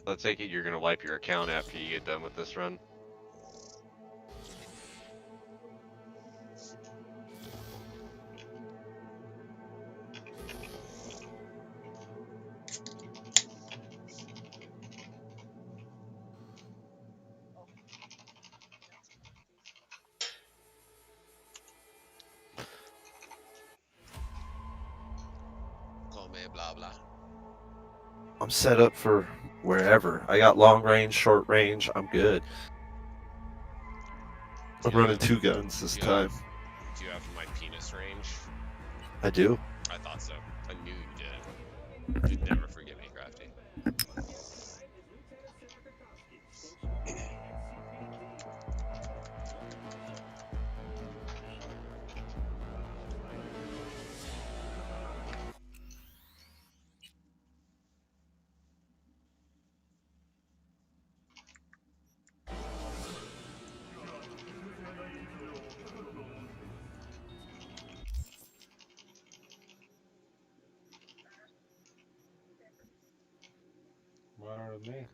I take it you're gonna wipe your account after you get done with this run. Blah blah. I'm set up for wherever. I got long range, short range. I'm good. I'm running 2 guns this time. Do you have my penis range? I do. I thought so. I knew you did. You'd never forgive me, Crafty. Why not with me?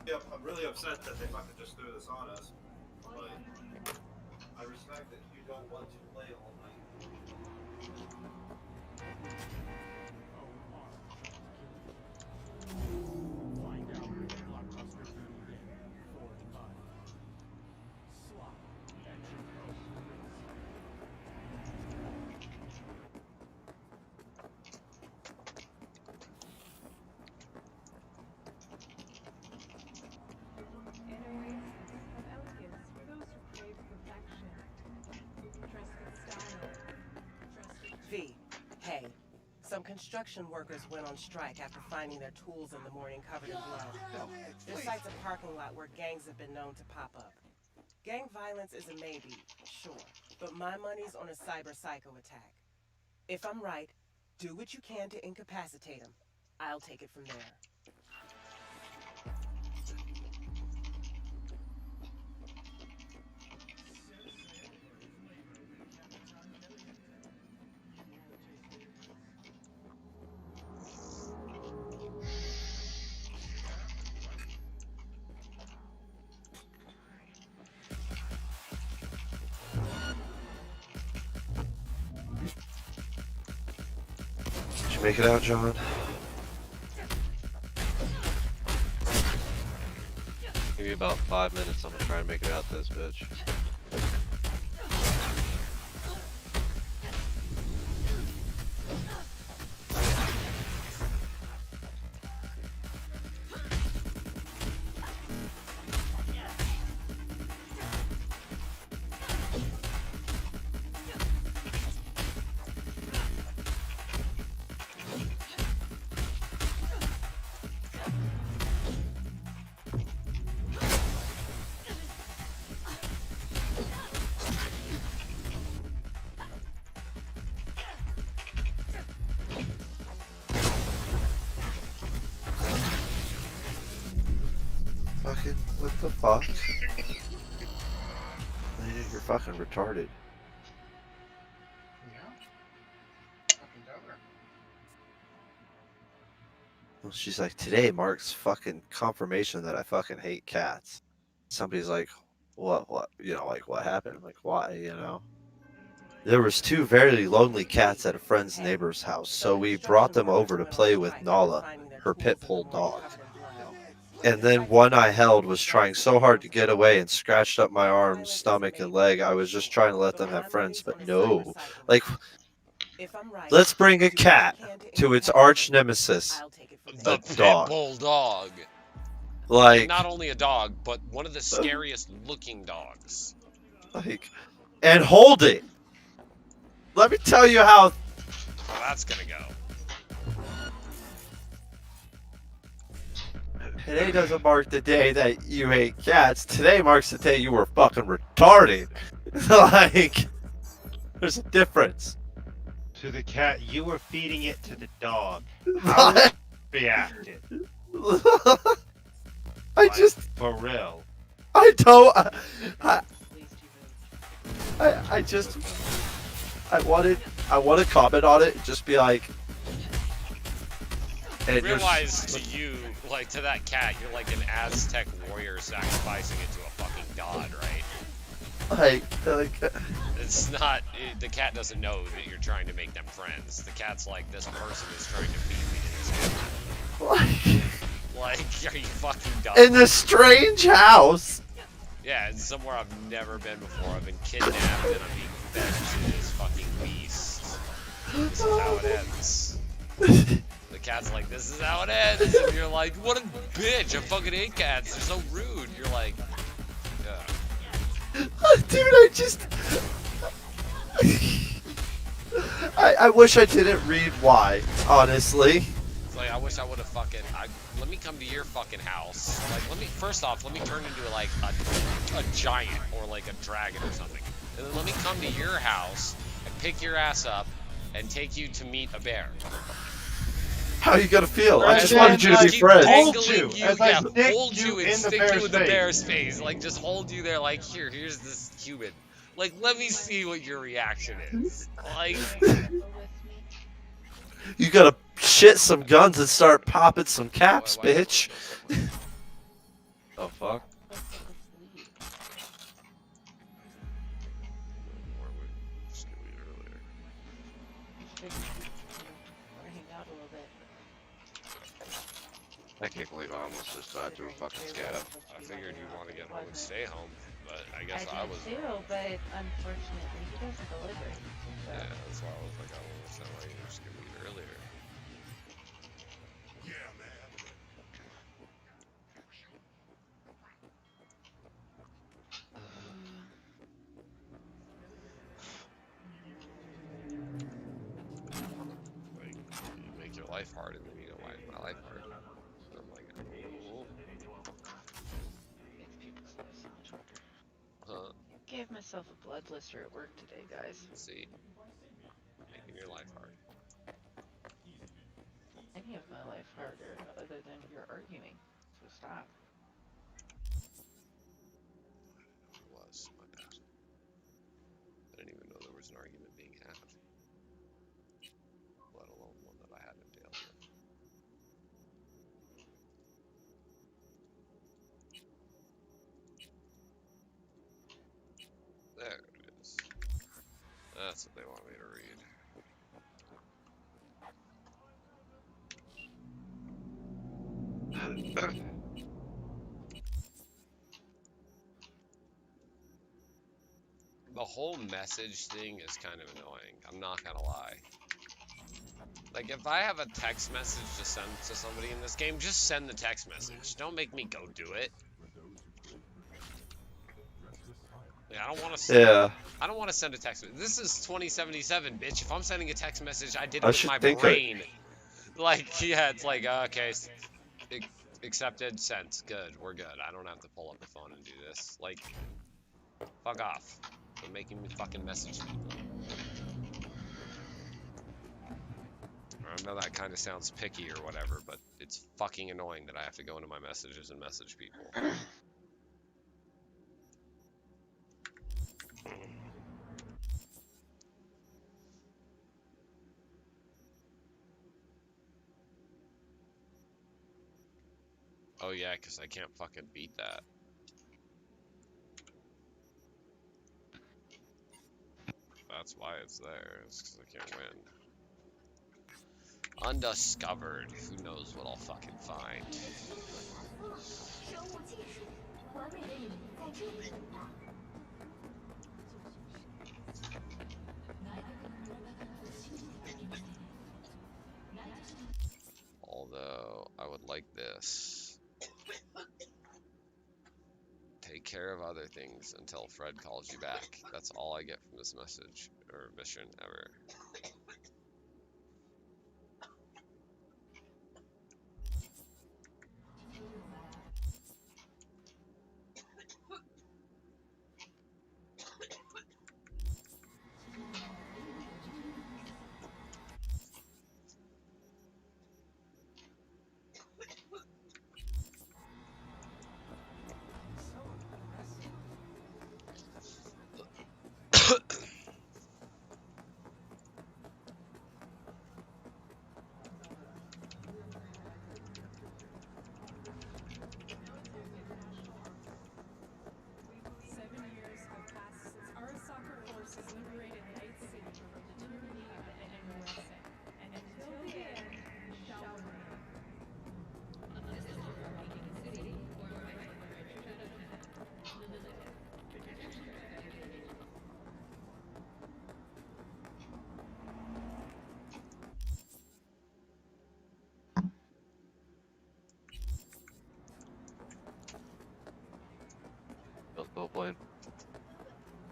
Yep, I'm really upset that they fucking just threw this on us. But I respect that you don't want to play all night. V, hey. Some construction workers went on strike after finding their tools in the morning covered in blood. Their site's a parking lot where gangs have been known to pop up. Gang violence is a maybe, sure, but my money's on a cyber psycho attack. If I'm right, do what you can to incapacitate him. I'll take it from there. Did you make it out, John? Give me about 5 minutes. I'm gonna try and make it out this bitch. Fucking, what the fuck? Lady, you're fucking retarded. Yeah. Fucking dumber. Well, she's like, today marks fucking confirmation that I fucking hate cats. Somebody's like, what, you know, like, what happened? I'm like, why, you know? There was 2 very lonely cats at a friend's neighbor's house, so we brought them over to play with Nala, her pit bull dog. And then one I held was trying so hard to get away and scratched up my arms, stomach, and leg. I was just trying to let them have friends, but no. Like, let's bring a cat to its arch nemesis, The a pit dog. bull dog. Like, Not only a dog, but one of the scariest looking dogs. like, and hold it. Let me tell you how. Well, that's gonna go. Today doesn't mark the day that you hate cats. Today marks the day you were fucking retarded. Like, there's a difference. To the cat, you were feeding it to the dog. How it reacted? I just, For real. I don't, I just, I want to comment on it and just be like, And you're realize to you, like to that cat, you're like an Aztec warrior sacrificing it to a fucking god, right? like It's not. The cat doesn't know that you're trying to make them friends. The cat's like, this person is trying to feed me to this animal. Like, are you fucking dumb? in this strange house. Yeah, it's somewhere I've never been before. I've been kidnapped and I'm being fed to this fucking beast. This is how it ends. The cat's like, this is how it ends. And you're like, what a bitch. I fucking hate cats. They're so rude. You're like, yeah. Dude, I wish I didn't read why, honestly. It's like, I wish I would have fucking, let me come to your fucking house. Like, first off, let me turn into like a giant or like a dragon or something. And then let me come to your house and pick your ass up and take you to meet a bear. How you gonna feel? I Right, just then, wanted you to like, be friends. hold Dangling you as I yeah, stick hold you you and in the stick bear's you in the face. bear's face. Like, just hold you there, like, here's this human. Like, let me see what your reaction is. Like, You gotta shit some guns and start popping some caps, Why- bitch. The fuck? I can't believe I almost just died to a fucking scab. I figured you'd want to get home and stay home, but I guess I I did was. too, but unfortunately he doesn't deliver. So. Yeah, that's why I was like, I don't understand why you just give me it earlier. Like, you make your life hard, and then you know why is my life hard. And I'm like, oh. Makes people's lives so much harder. Huh? Gave myself a blood blister at work today, guys. See, making your life hard. Any of my life harder other than your arguing. So stop. It was my bad. I didn't even know there was an argument being had, let alone one that I hadn't dealt with. There it is. That's what they want me to read. The whole message thing is kind of annoying. I'm not gonna lie. Like, if I have a text message to send to somebody in this game, just send the text message. Don't make me go do it. Yeah, I don't want to. Yeah. I don't want to send a text. This is 2077, bitch. If I'm sending a text message, I did it I with should my think brain. Like, yeah, it's like, okay, accepted, sent. Good, we're good. I don't have to pull up the phone and do this. Like, fuck off. You're making me fucking message people. I know that kind of sounds picky or whatever, but it's fucking annoying that I have to go into my messages and message people. Oh yeah, because I can't fucking beat that. That's why it's there. It's because I can't win. Undiscovered. Who knows what I'll fucking find. Although, I would like this. Take care of other things until Fred calls you back. That's all I get from this message, or mission, ever.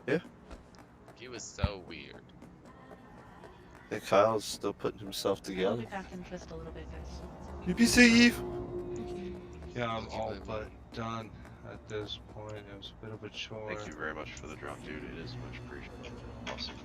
Yeah. He was so weird. And Kyle's still putting himself I'll together. be back in just a little bit, guys. You be safe. Yeah, I'm Thank you all very but done at this point. It was a bit of a chore. Thank you very much for the drop, dude. It is much appreciated. Awesome.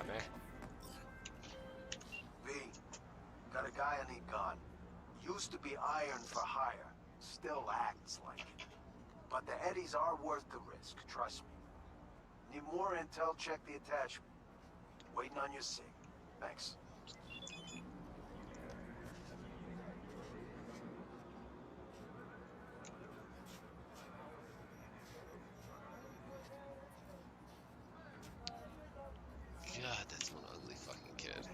Man. B, got a guy I need gone. Used to be iron for hire. Still acts like it. But the eddies are worth the risk, trust me. Need more intel, check the attachment. Waiting on your sig. Thanks. God, that's one ugly fucking kid.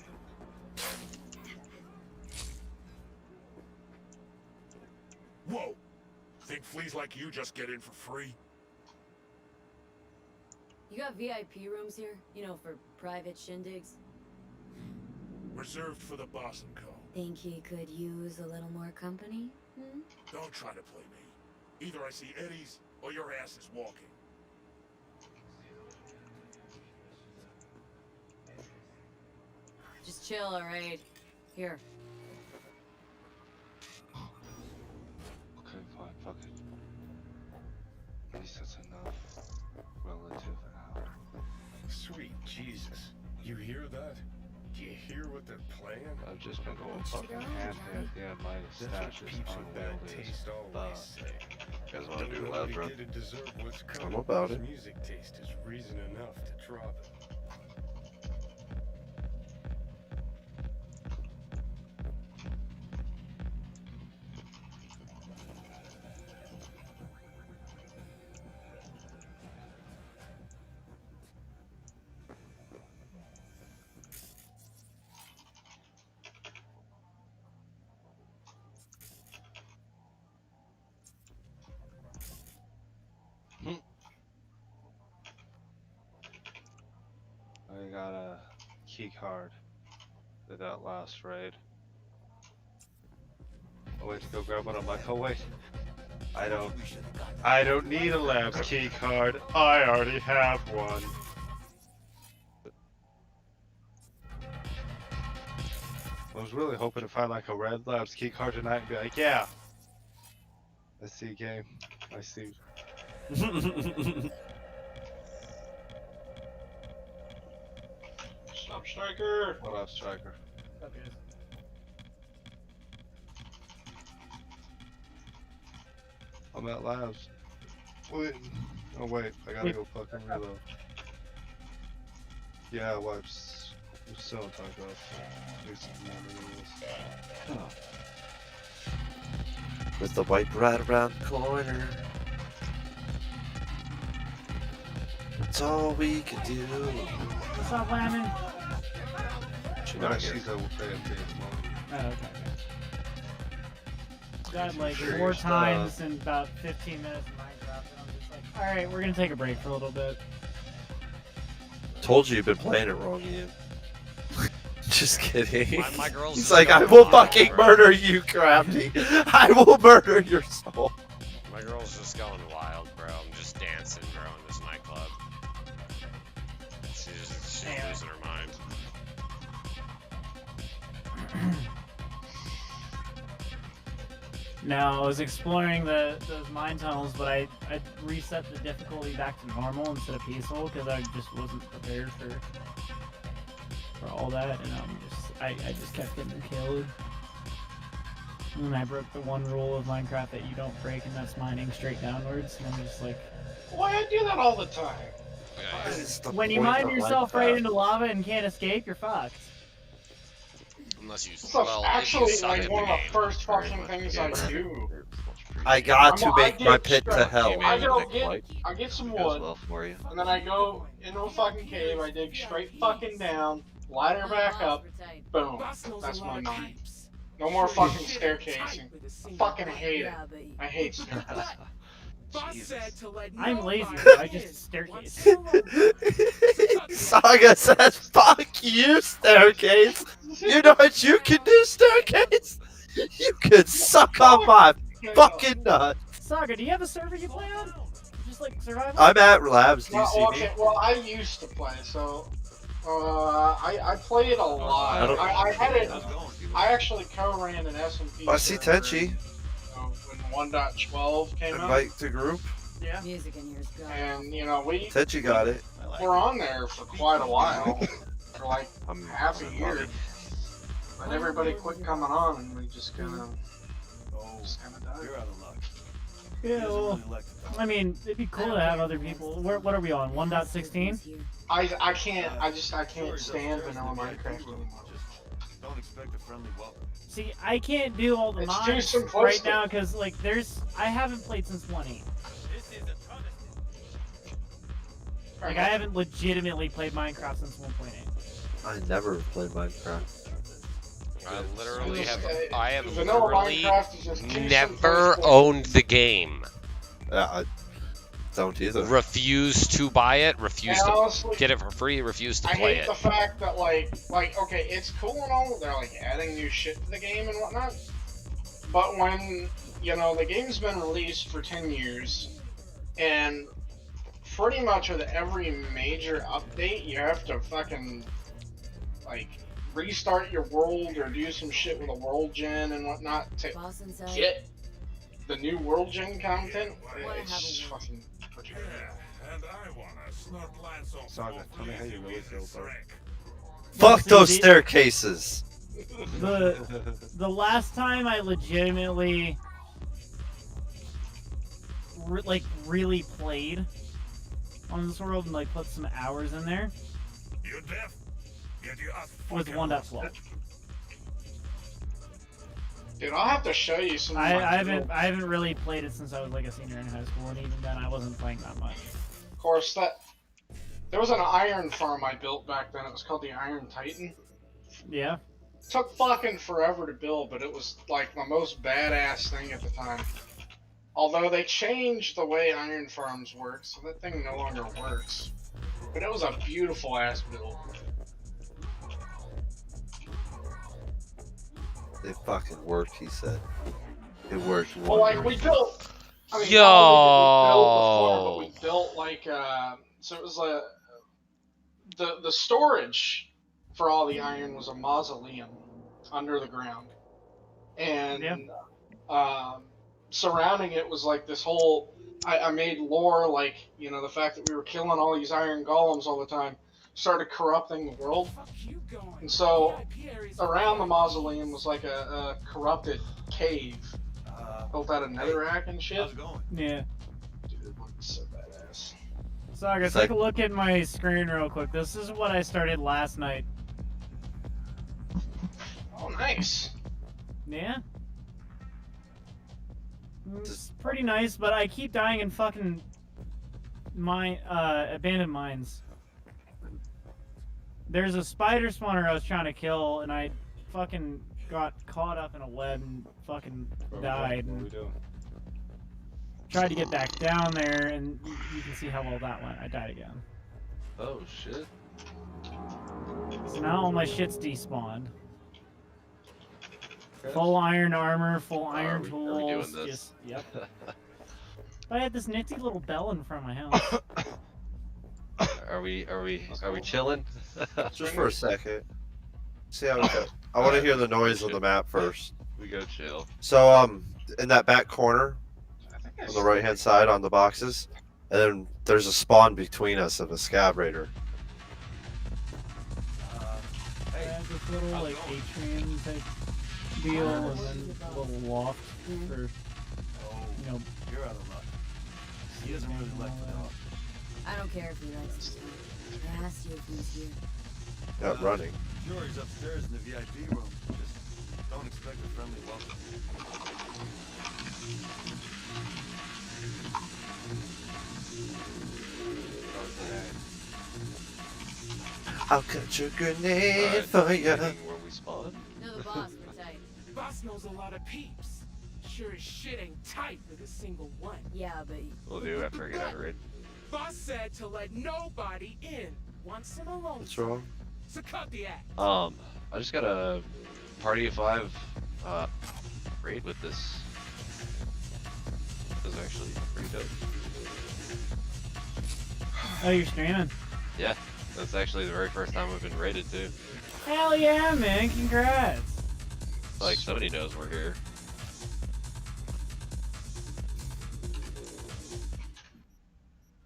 Whoa! Think fleas like you just get in for free? You got VIP rooms here? You know, for private shindigs? Reserved for the boss and co. Think he could use a little more company? Hmm? Don't try to play me. Either I see eddies, or your ass is walking. Just chill, alright? Here. Okay, fine, fuck it. At least that's enough. Relative now. Sweet Jesus. You hear that? Do you hear what they're playing? I've just been going fucking hand-hand. Yeah, my stash is unwieldy. You guys want to do a loud run? I'm about it. Music taste is reason enough to draw them. I got a key card to that last raid. Oh wait, to go grab one. I'm like, oh wait, I don't need a lab's key card. I already have one. I was really hoping to find like a red lab's key card tonight and be like, yeah, I see game. I see. Stop, Striker! What up, Striker? I'm at labs. Wait. Oh wait, I gotta go fucking reload. Yeah, wipes. I'm still on taco. Do some more With the wipe right around the corner. That's all we can do. What's up, Lemon? She's No, not here. she's a at the moment. Oh, okay. Got like Sure, 4 you're times in about 15 minutes of Minecraft, and I'm just like, alright, we're gonna take a break for a little bit. Told you you've been playing it wrong, Ian. Just kidding. My girl's He's just like, I going will wild, fucking bro. murder you, Crafty. I will murder your soul. My girl's just going wild, bro. I'm just dancing, bro, in this nightclub. She's losing her mind. Now, I was exploring those mine tunnels, but I reset the difficulty back to normal instead of peaceful because I just wasn't prepared for all that, and I just kept getting killed. And I broke the one rule of Minecraft that you don't break, and that's mining straight downwards. And I'm just like, Why I do that all the time? Yeah, It's the when you point mine of yourself Minecraft. right into lava and can't escape, you're fucked. unless you, So well, actually, if you suck like at one the of the game. first Very fucking much things game. I do. I got to I make my get pit to straight- hell. Game I and go Nick get, White. I get some Goes wood, well for you. and then I go into a fucking cave. I dig straight fucking down, light her back up. Boom. That's my mine. No more fucking staircasing. I fucking hate it. I hate staircasing. I'm lazy, so I just staircase. Saga says, "Fuck you, staircase. You know what you can do, staircase? You can suck on my fucking nuts." Saga, do you have a server you play on? Just like survival? I'm at Labs. Do you see me? Okay, well, I used to play, so I played a lot. I had it. I actually co-ran an SMP. I see Tenchi. When 1.12 came out. Invite to group. Yeah. Music in here's good. And you know we Tenchi got it. were on there for quite a while, for like half a year. But everybody quit coming on, and we just kind of died. You're out of luck. Yeah, well, I mean, it'd be cool to have other people. What are we on? 1.16? I can't. I can't stand vanilla Minecraft anymore. Don't expect a friendly welcome. See, I can't do all the It's too mods simplistic. right now because like I haven't played since 1.8. Like I haven't legitimately played Minecraft since 1.8. I never played Minecraft. I literally have. Okay, I have vanilla literally Minecraft is just too never simplistic. owned the game. I don't either. Refused to buy it. Refused And to honestly, get it for free. Refused to I play hate it. the fact that like okay, it's cool and all. They're like adding new shit to the game and whatnot. But when you know the game's been released for 10 years, and pretty much with every major update, you have to fucking like restart your world or do some shit with a world gen and whatnot to get the new world gen content. It's just fucking ridiculous. And I wanna snort lines on Saga, tell me how you really feel, bro. Fuck those staircases. The last time I legitimately really played on this world and like put some hours in there You deaf? Get you a was fucking 1.12. Dude, I'll have to show you some. Of I my haven't builds. I haven't really played it since I was like a senior in high school, and even then I wasn't playing that much. Of course, there was an iron farm I built back then. It was called the Iron Titan. Yeah. It took fucking forever to build, but it was like the most badass thing at the time. Although they changed the way iron farms work, so that thing no longer works. But it was a beautiful ass build. It fucking worked, he said. It worked. Well, like we built. I mean, Yo. not only did we build before, but we built like so it was the storage for all the iron was a mausoleum under the ground, and surrounding it was like this whole. I made lore like the fact that we were killing all these iron golems all the time started corrupting the world, and so around the mausoleum was like a corrupted cave built out of netherrack and shit. How's it going? Yeah. Dude, it looks so badass. Saga, It's take like- a look at my screen real quick. This is what I started last night. Oh, nice. Yeah. It's pretty nice, but I keep dying in fucking abandoned mines. There's a spider spawner I was trying to kill, and I fucking got caught up in a web and fucking died. What are we And doing? tried to get back down there, and you can see how well that went. I died again. Oh shit. So now all my shit's despawned. Full iron armor, full iron are we tools. doing this? Just, yep. I had this nifty little bell in front of my house. Are we chilling? Just for a second. See how it goes. I want to hear the noise of the map first. We go chill. So, in that back corner, on the right hand side on the boxes, and then there's a spawn between us of a scab raider. I had this little like atrium type deal, and then a little loft for You're out of luck. He doesn't really like vanilla. I don't care if he likes it. I asked you if he was here. Not running. Sure, he's upstairs in the VIP room. Just don't expect a friendly welcome. I'll cut your grenade for you. Where we spawn? No, the boss, we're tight. Boss knows a lot of peeps. sure as shit ain't tight with a single one. Yeah, but We'll do after I get out of raid. Boss said to let nobody in. Wants him alone. What's wrong? So cut the act. I just got a party of 5 raid with this. This is actually pretty dope. Oh, you're streaming? Yeah, that's actually the very first time we've been raided too. Hell yeah, man! Congrats. Like somebody knows we're here.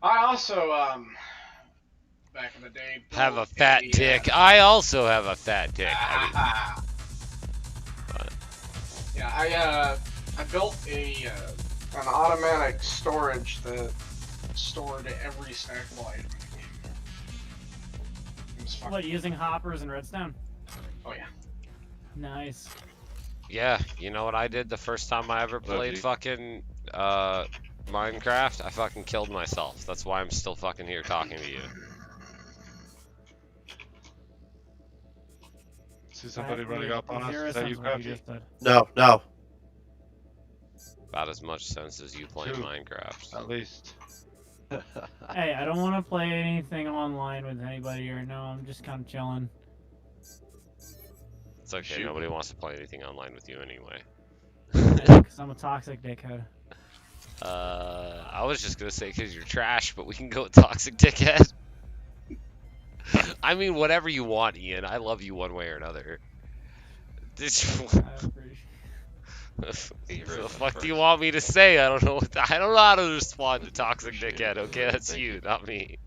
I also, back in the day, Have a built fat dick. I also have a fat dick. I yeah, I built an automatic storage that stored every stackable item in the game. It was fucking- What, using hoppers and redstone? Oh yeah. Nice. yeah, you know what I did the first time I ever played dude? fucking Minecraft? I fucking killed myself. That's why I'm still fucking here talking to you. See somebody running up on us? Is that you, Crafty? No, no. About as much sense as you playing 2, Minecraft. at least. Hey, I don't want to play anything online with anybody right now. I'm just kind of chilling. It's okay, Shoot. nobody wants to play anything online with you anyway. Because I'm a toxic dickhead. I was just gonna say because you're trash, but we can go with toxic dickhead. I mean, whatever you want, Ian. I love you one way or another. What the fuck do you want me to say? I don't know. I don't know how to respond to toxic dickhead. Okay, that's you, not me.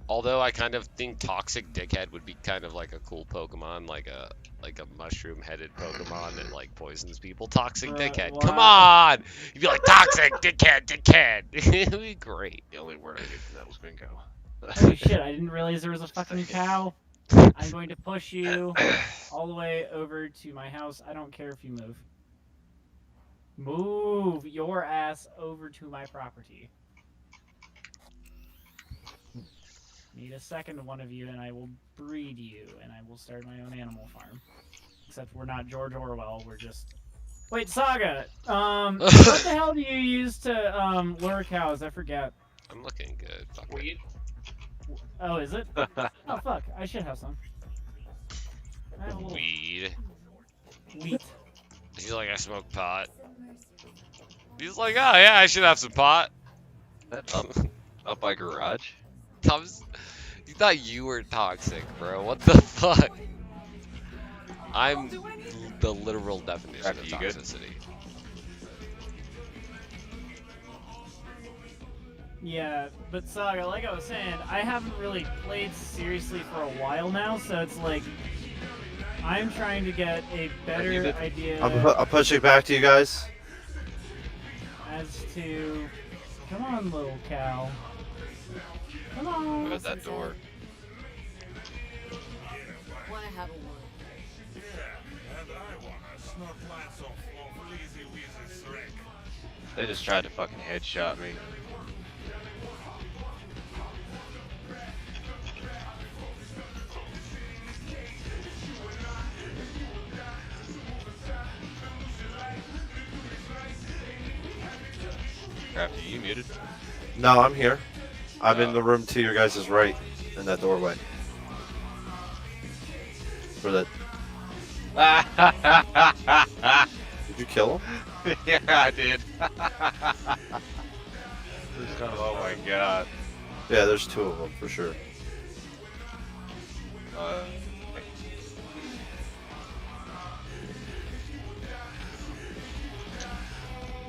Although I kind of think toxic dickhead would be kind of like a cool Pokemon, like a mushroom-headed Pokemon that like poisons people. Toxic dickhead. wow. Come on! You'd be like toxic dickhead. It'd be great. The only word I knew from that was bingo. Holy shit, I didn't realize there was a fucking cow. I'm going to push you all the way over to my house. I don't care if you move. Move your ass over to my property. Need a second one of you and I will breed you and I will start my own animal farm. Except we're not George Orwell, we're just... Wait, Saga! what the hell do you use to lure cows? I forget. I'm looking good. Fuck Weed. Oh, is it? Oh, fuck. I should have some. I have a little Weed. wheat. He's like, I smoke pot. He's like, oh yeah, I should have some pot. Up by garage. You thought you were toxic, bro. What the fuck? I'm the literal definition of You good? toxicity. Yeah, but Saga, like I was saying, I haven't really played seriously for a while now, so it's like I'm trying to get a better idea I'm pushing back to you guys. as to... Come on, little cow. Come on. Look at that door. wanna have a word. And I wanna snort lots of lazy weasy shrek. They just tried to fucking headshot me. Crafty, you muted? No, I'm here. I'm in the room to your guys' right, in that doorway. For that. Did you kill him? Yeah, I did. Oh my god. Yeah, there's 2 of them for sure. I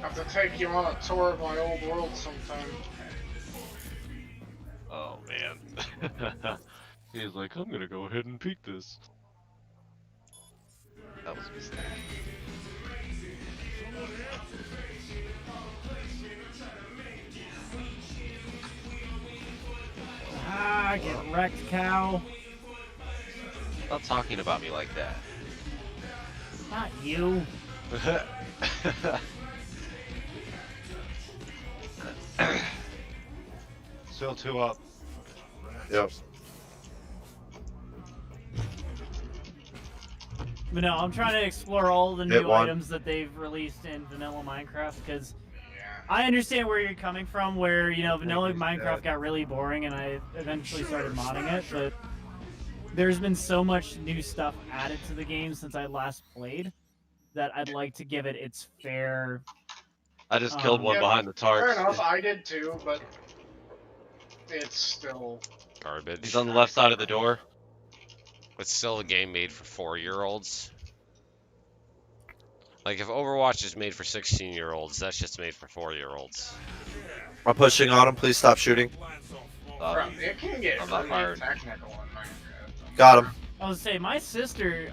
have to take you on a tour of my old world sometime. Oh man. He's like, I'm gonna go ahead and peek this. That was a mistake. Ah, get wrecked, cow. Stop talking about me like that. Not you. Still 2 up. Yep. But no, I'm trying to explore all the Hit new one. items that they've released in vanilla Minecraft because I understand where you're coming from. Where vanilla Minecraft got really boring, and I eventually started modding it. But there's been so much new stuff added to the game since I last played that I'd like to give it its fair. I just killed one Yeah, behind the fair tarps. enough. I did too, but it's still Garbage. He's on the left side of the door. It's still a game made for 4-year-olds. Like, if Overwatch is made for 16-year-olds, that's just made for 4-year-olds. I'm pushing on him. Please stop shooting. Bro, it can get I'm not really fired. technical in Minecraft. Got him. I was say my sister.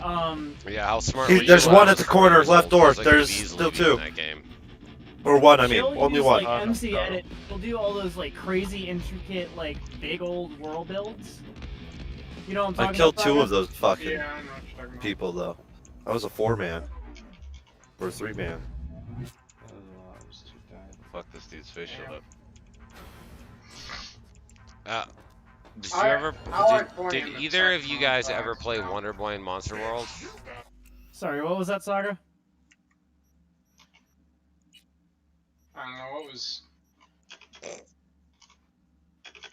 Yeah, how smart were you There's when one I at was the corner, 4 years left old? door. 'Cause I could've There's easily still beaten two. that game. Or one, I mean. She'll Only use, one. Like MC Edit. She'll do all those like crazy, intricate, like big old world builds. You know what I'm talking I killed about? two of those fucking Yeah, I know what you're talking about. people, though. I was a 4-man. Or a 3-man. Fuck this dude's face shut up. Did you ever? I like playing Did the either of you guys technical ever parts play now. Wonder Boy in Monster World? Sorry, what was that, Saga? I don't know what was.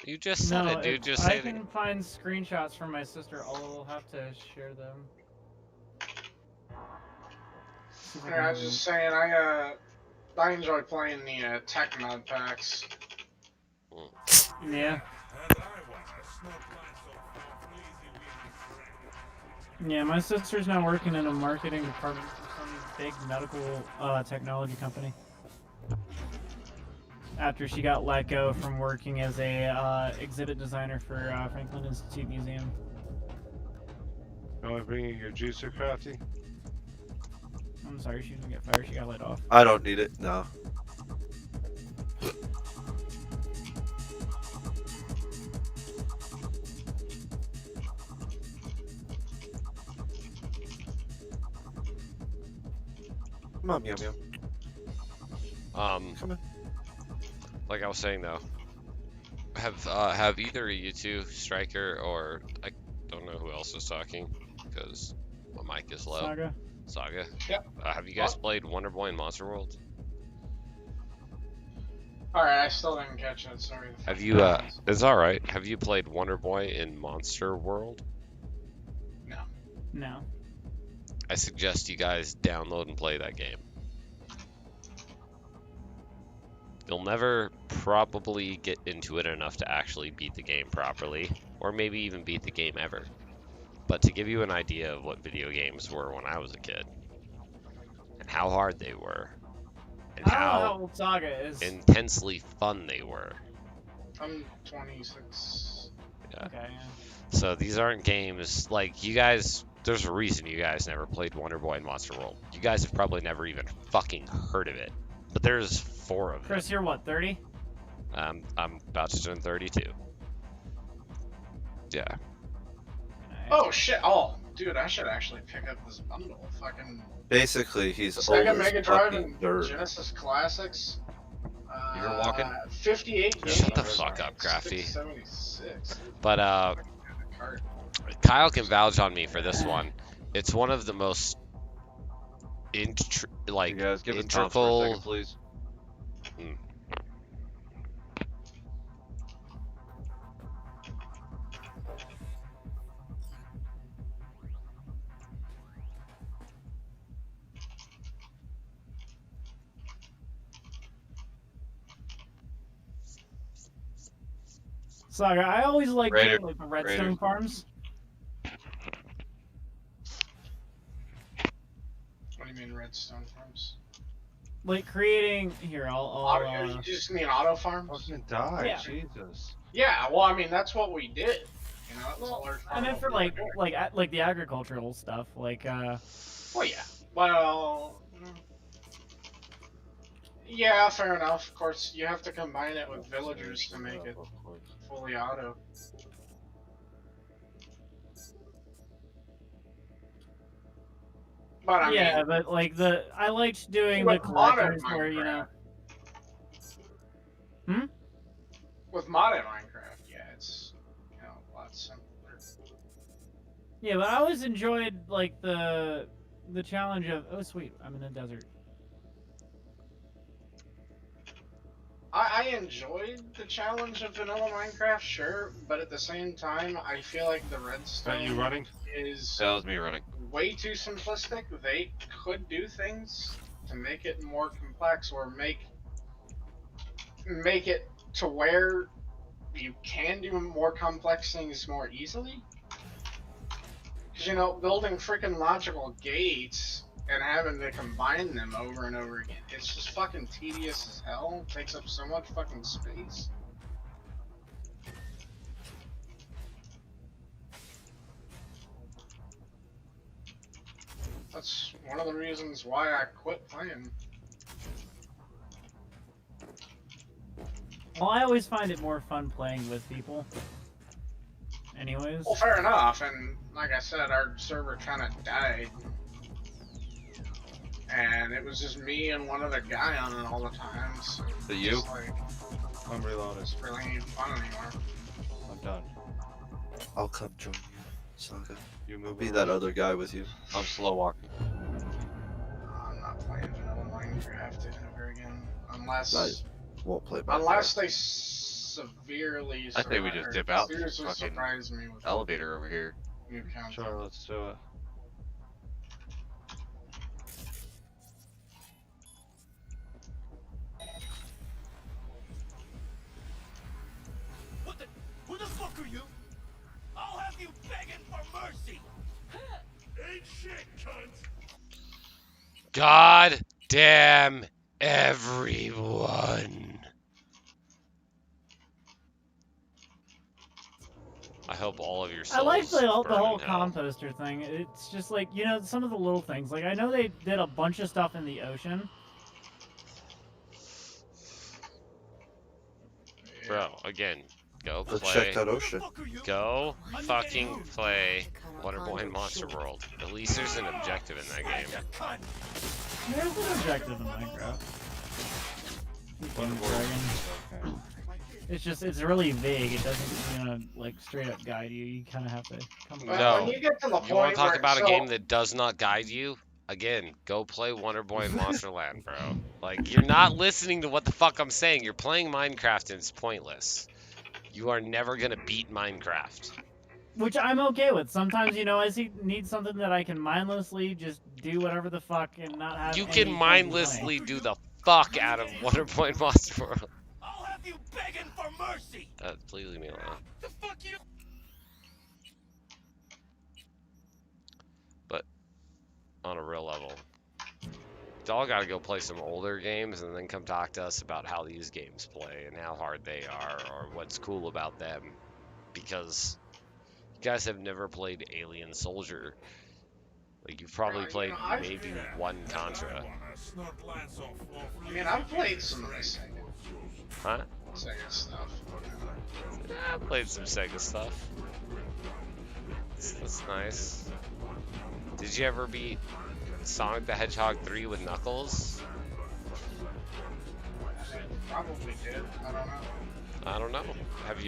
You just said it, dude. Just I say it. can find screenshots from my sister. I'll have to share them. Yeah, I was just saying, I enjoy playing the tech mod packs. Yeah. Yeah, my sister's now working in a marketing department for some big medical technology company. After she got let go from working as a exhibit designer for Franklin Institute Museum. You want to bring you your juicer, Crafty? I'm sorry, she didn't get fired. She got let off. I don't need it, no. Come on, meow meow. Come on. Like I was saying though, have either of you two, Striker or I don't know who else is talking because my mic is low. Saga. Yep. Have you guys played Wonder Boy in Monster World? Alright, I still didn't catch it, sorry. Have you? It's all right. Have you played Wonder Boy in Monster World? No. No. I suggest you guys download and play that game. You'll never probably get into it enough to actually beat the game properly, or maybe even beat the game ever. But to give you an idea of what video games were when I was a kid, and how hard they were, and I don't know how how old Saga is. intensely fun they were. I'm 26. Yeah. Okay. Yeah. So these aren't games like you guys. There's a reason you guys never played Wonder Boy and Monster World. You guys have probably never even fucking heard of it. But there's 4 of them. Chris, you're what, 30? I'm about to turn 32. Yeah. Oh shit, oh, dude, I should actually pick up this bundle. Fucking Basically, he's Sega old Mega as Drive fucking and dirt. Genesis Classics. You were walking? 58 games. Shut the fuck up, Graphy. 76. But Kyle can vouch on me for this one. It's one of the most You guys give us Tom for a integral. second, please. Saga, I always like Raider. doing like the redstone Raider. farms. What do you mean redstone farms? Like creating here, I'll You just mean auto farms? Fucking die, Yeah. Jesus. Yeah, well, I mean that's what we did. You know, it was a large I part meant of for what we were doing. like the agricultural stuff, like Well, yeah. Well, yeah, fair enough. Of course, you have to combine it with villagers to make it fully auto. But I yeah, mean, but like I liked doing with the modded collectors where with modded Minecraft, yeah, it's a lot simpler. Yeah, but I always enjoyed like the challenge of, oh sweet, I'm in the desert. I enjoyed the challenge of vanilla Minecraft, sure, but at the same time, I feel like the redstone you running? is That was me running. way too simplistic. They could do things to make it more complex, or make it to where you can do more complex things more easily. Because, you know, building freaking logical gates and having to combine them over and over again, it's just fucking tedious as hell. It takes up so much fucking space. That's one of the reasons why I quit playing. Well, I always find it more fun playing with people. Anyways. Well, fair enough, and like I said, our server kind of died. And it was just me and one other guy on it all the time, so... Is it you? Like, I'm reloaded. it's really ain't fun anymore. I'm done. I'll come join you, Saga. You I'll move. be that other guy with you. I'm slow walking. I'm not playing vanilla Minecraft ever again. Unless... I won't play Minecraft. Unless they severely... I think we just dip out. Seriously Fucking surprise me with elevator over here. new content. Sure, let's do it. Who the fuck are you? I'll have you begging for mercy. Ain't shit, cunt. God damn everyone. I hope all of your souls I like the whole burn in hell. composter thing. It's just like, you know, some of the little things. Like, I know they did a bunch of stuff in the ocean. Bro, again, go Let's play. check that ocean. Go fucking play Waterboy and Monster World. At least there's an objective in that game. There's an objective in Minecraft. Okay. It's really vague. It doesn't, you know, like straight up guide you. You kind of have to come. No. When you get to the You want point to talk where- about a so- game that does not guide you? Again, go play Wonderboy and Monsterland, bro. Like, you're not listening to what the fuck I'm saying. You're playing Minecraft and it's pointless. You are never gonna beat Minecraft. Which I'm okay with. Sometimes, you know, I need something that I can mindlessly just do whatever the fuck and not have. You any can fucking mindlessly plan. do the fuck out of Wonderboy and Monster World. I'll have you begging for mercy. Please leave me alone. The fuck you? But on a real level, y'all gotta go play some older games and then come talk to us about how these games play and how hard they are or what's cool about them. Because you guys have never played Alien Soldier. Like, you've probably played maybe one Contra. I mean, I've played some of the Huh? Sega stuff. Yeah, I played some Sega stuff. That's nice. Did you ever beat Sonic the Hedgehog 3 with Knuckles? Probably did. I don't know. I don't know. Have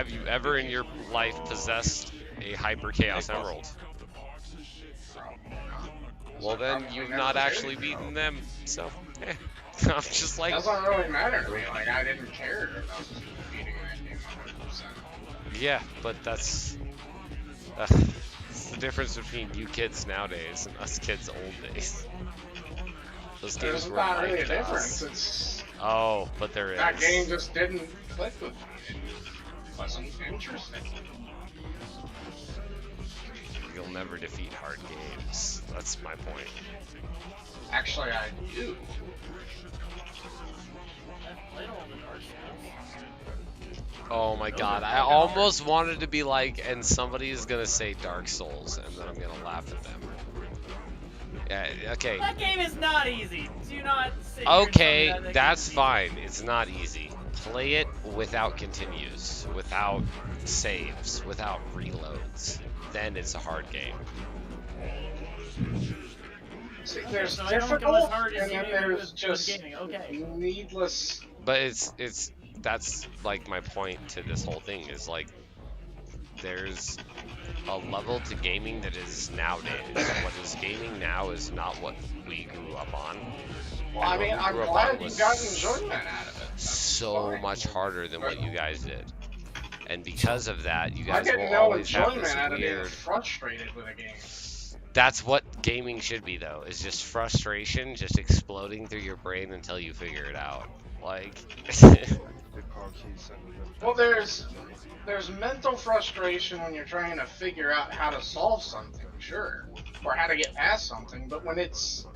you ever in your life possessed a Hyper Chaos Emerald? Well, then you've not actually beaten them. So, I'm just like. It doesn't really matter to me. Like, I didn't care if I was beating that game 100%. Yeah, but that's the difference between you kids nowadays and us kids old days. Those games There's were not really a like difference. us. It's Oh, but there is. that game just didn't click with me. It wasn't interesting. You'll never defeat hard games. That's my point. Actually, I do. Oh my god, I almost wanted to be like, and somebody is gonna say Dark Souls, and then I'm gonna laugh at them. Yeah, okay. That game is not easy. Do not sit here and tell me Okay, that that's game's fine. It's not easy. Play it without continues, without saves, without reloads. Then it's a hard game. See, there's So I don't go as difficult, hard as and you then do there's with just gaming. Okay. needless. But that's like my point to this whole thing is like there's a level to gaming that is nowadays. What is gaming now is not what we grew up on. Well, I mean, I'm glad you got enjoyment out of it. So much harder than what you guys did. And because of that, you I guys get will no always have enjoyment this out of being weird... frustrated with a game. That's what gaming should be, though, is just frustration just exploding through your brain until you figure it out. Like... Well, there's mental frustration when you're trying to figure out how to solve something, sure, or how to get past something. But when it's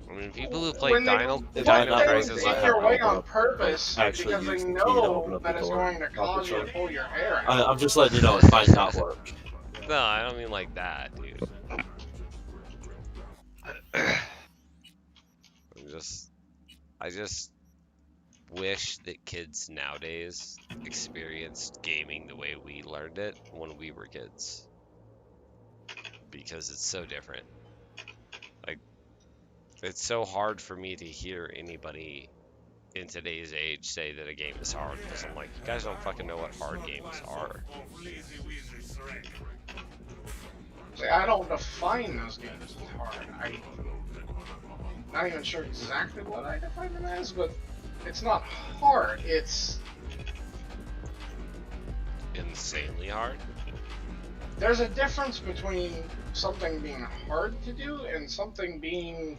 I mean, people who play when Dino they Crisis put like in your way on purpose because they use the key to know open up that the it's door. going to cause you to pull your hair out. I'm just letting you know it might not work. No, I don't mean like that, dude. I just wish that kids nowadays experienced gaming the way we learned it when we were kids. Because it's so different. Like, it's so hard for me to hear anybody in today's age say that a game is hard, because I'm like, you guys don't fucking know what hard games are. See, I don't define those games as hard. I'm not even sure exactly what I define them as, but it's not hard. It's insanely hard. There's a difference between something being hard to do and something being...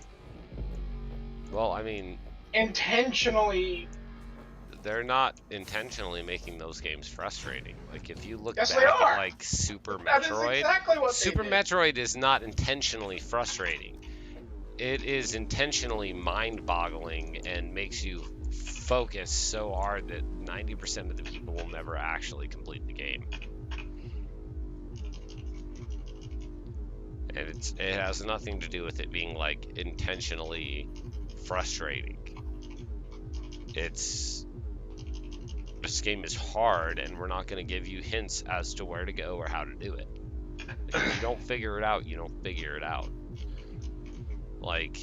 Well, I mean... intentionally... They're not intentionally making those games frustrating. Like, if you look Yes, back they at, are. like, Super That is Metroid... exactly what Super they did. Metroid is not intentionally frustrating. It is intentionally mind-boggling and makes you focus so hard that 90% of the people will never actually complete the game. And it has nothing to do with it being, like, intentionally frustrating. This game is hard, and we're not going to give you hints as to where to go or how to do it. If you don't figure it out, you don't figure it out. Like,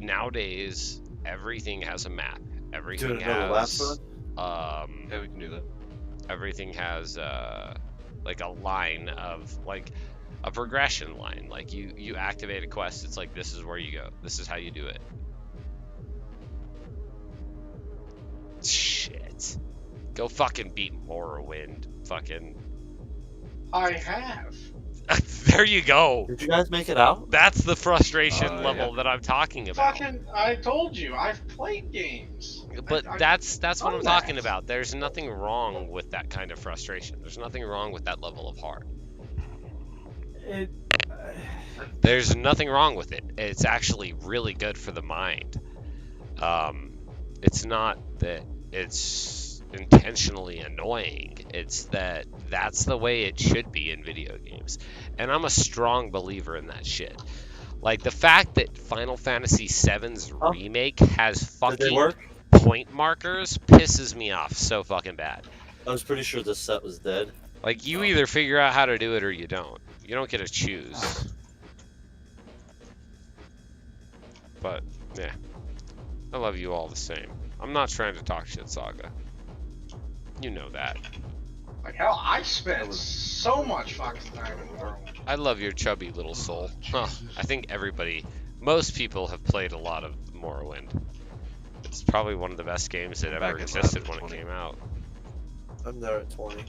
nowadays, everything has a map. Everything has... Yeah, we can do that. Everything has, like, a line of, like... a progression line. Like, you activate a quest, it's like, this is where you go. This is how you do it. Shit. Go fucking beat Morrowind. Fucking... I have. There you go. Did you guys make it out? That's the frustration level that I'm talking about. Fucking, I told you, I've played games. But that's what I'm done talking that. about. There's nothing wrong with that kind of frustration. There's nothing wrong with that level of hard. There's nothing wrong with it. It's actually really good for the mind. It's not that it's intentionally annoying. It's that that's the way it should be in video games. And I'm a strong believer in that shit. Like, the fact that Final Fantasy VII's remake has fucking point markers pisses me off so fucking bad. I was pretty sure this set was dead. Like, you either figure out how to do it or you don't. You don't get to choose. But, yeah. I love you all the same. I'm not trying to talk shit, Saga. You know that. Like, hell, I spent so much fucking time in the world. I love your chubby little soul. Huh. I think most people have played a lot of Morrowind. It's probably one of the best games that ever existed when it came out. I'm there at 20.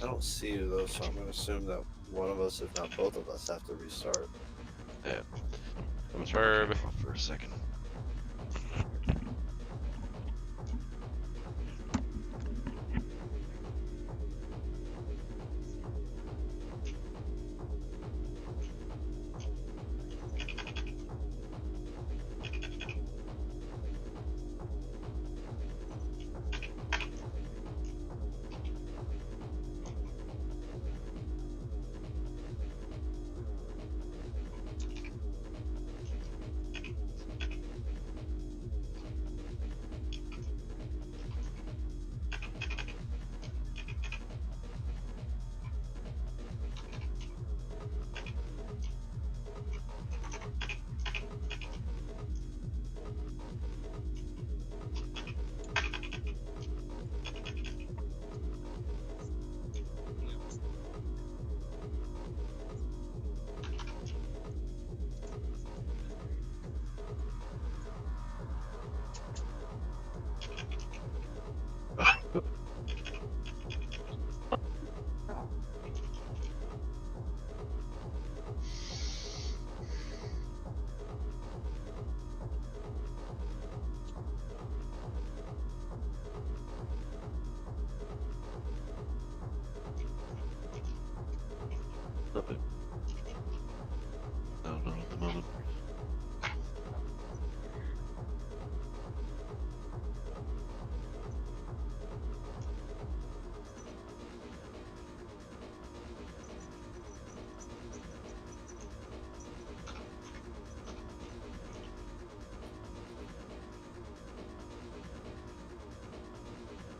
I don't see you though, so I'm going to assume that one of us, if not both of us, have to restart. Yeah. I'm gonna turn it off for a second.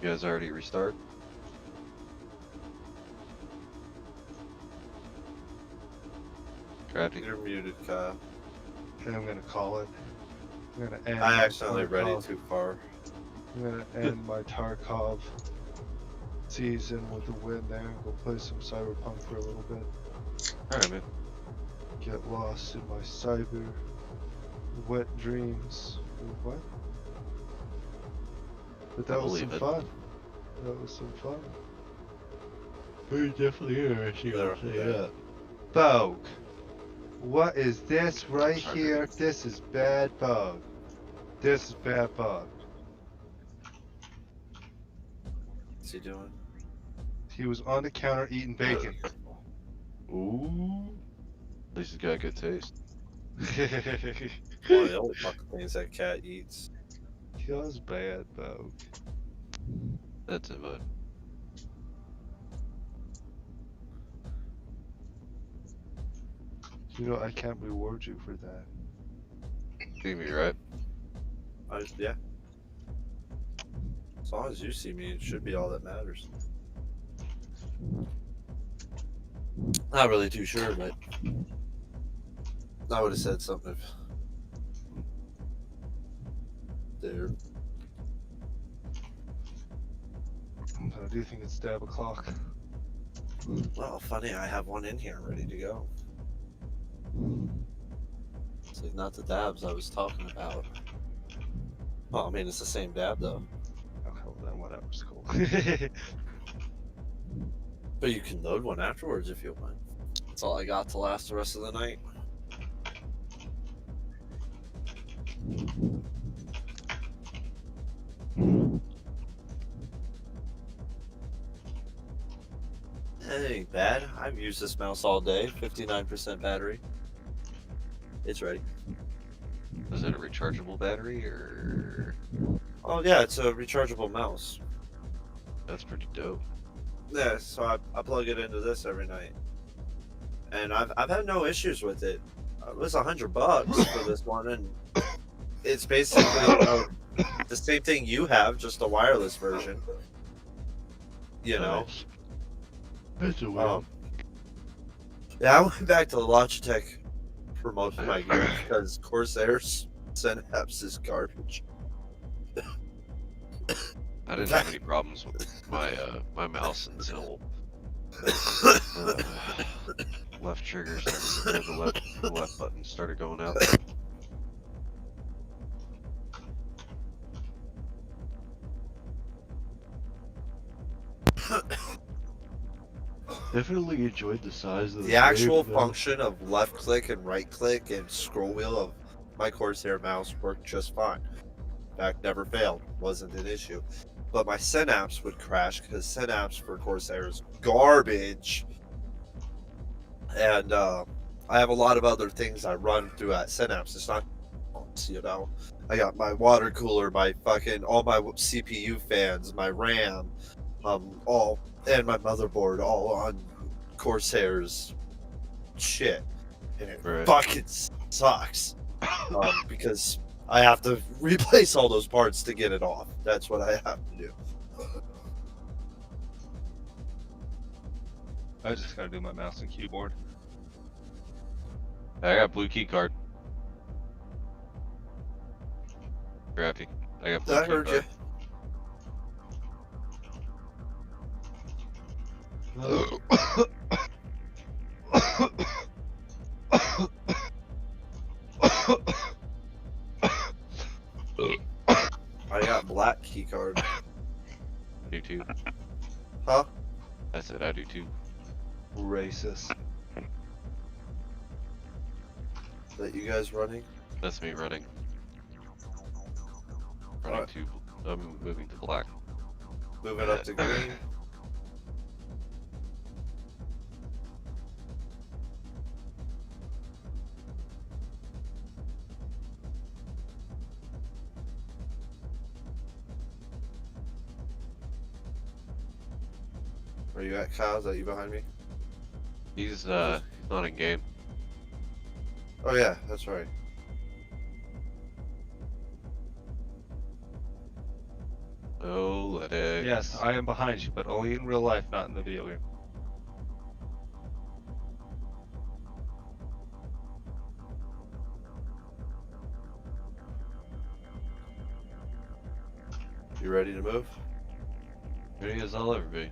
You guys already restart? Crafty. You're muted, Kyle. And I'm gonna call it. I'm gonna end. I my accidentally read it Tarkov. too far. I'm gonna end my Tarkov season with a win there and go play some Cyberpunk for a little bit. Alright, man. Get lost in my cyber wet dreams. What? But that I was some believe it. fun. That was some fun. Very definitely interesting. I'll say that. Bog. What is this right Sorry. here? This is bad bug. This is bad bug. What's he doing? He was on the counter eating bacon. Ooh. At least he's got good taste. One of the only fucking things that cat eats. He was bad, Bog. That's it, bud. You know, I can't reward you for that. You be right. Yeah. As long as you see me, it should be all that matters. Not really too sure, but I would have said something if there. Do you think it's stab o'clock? Well, funny, I have one in here ready to go. It's like not the dabs I was talking about. Well, I mean, it's the same dab though. Okay, well then whatever, it's cool. But you can load one afterwards if you want. That's all I got to last the rest of the night. It ain't bad. I've used this mouse all day. 59% battery. It's ready. Is it a rechargeable battery or? Oh yeah, it's a rechargeable mouse. That's pretty dope. Yeah, so I plug it into this every night, and I've had no issues with it. It was $100 for this one, and it's basically the same thing you have, just a wireless version. You know. That's a win. Yeah, I went back to Logitech for most of my gear because Corsair's Synapse is garbage. I didn't have any problems with my my mouse until left trigger started, or the left button started going out. Definitely enjoyed the size of The actual wave, though. function of left click and right click and scroll wheel of my Corsair mouse worked just fine. In fact, never failed. Wasn't an issue. But my Synapse would crash because Synapse for Corsair is garbage. And I have a lot of other things I run through at Synapse. It's not, you know, I got my water cooler, my fucking, all my CPU fans, my RAM, all, and my motherboard all on Corsair's shit. And it Right. fucking sucks. Because I have to replace all those parts to get it off. That's what I have to do. I just gotta do my mouse and keyboard. I got blue key card. Crafty. I got blue I key heard you. card. I got black key card. I do too. Huh? I said I do too. Racist. That you guys running? That's me running. Running Alright. to, I'm moving to black. Moving up to green. Where you at, Kyle? Is that you behind me? He's not in game. Oh yeah, that's right. Oh, Lydic. Yes, I am behind you, but only in real life, not in the video game. You ready to move? Ready as I'll ever be.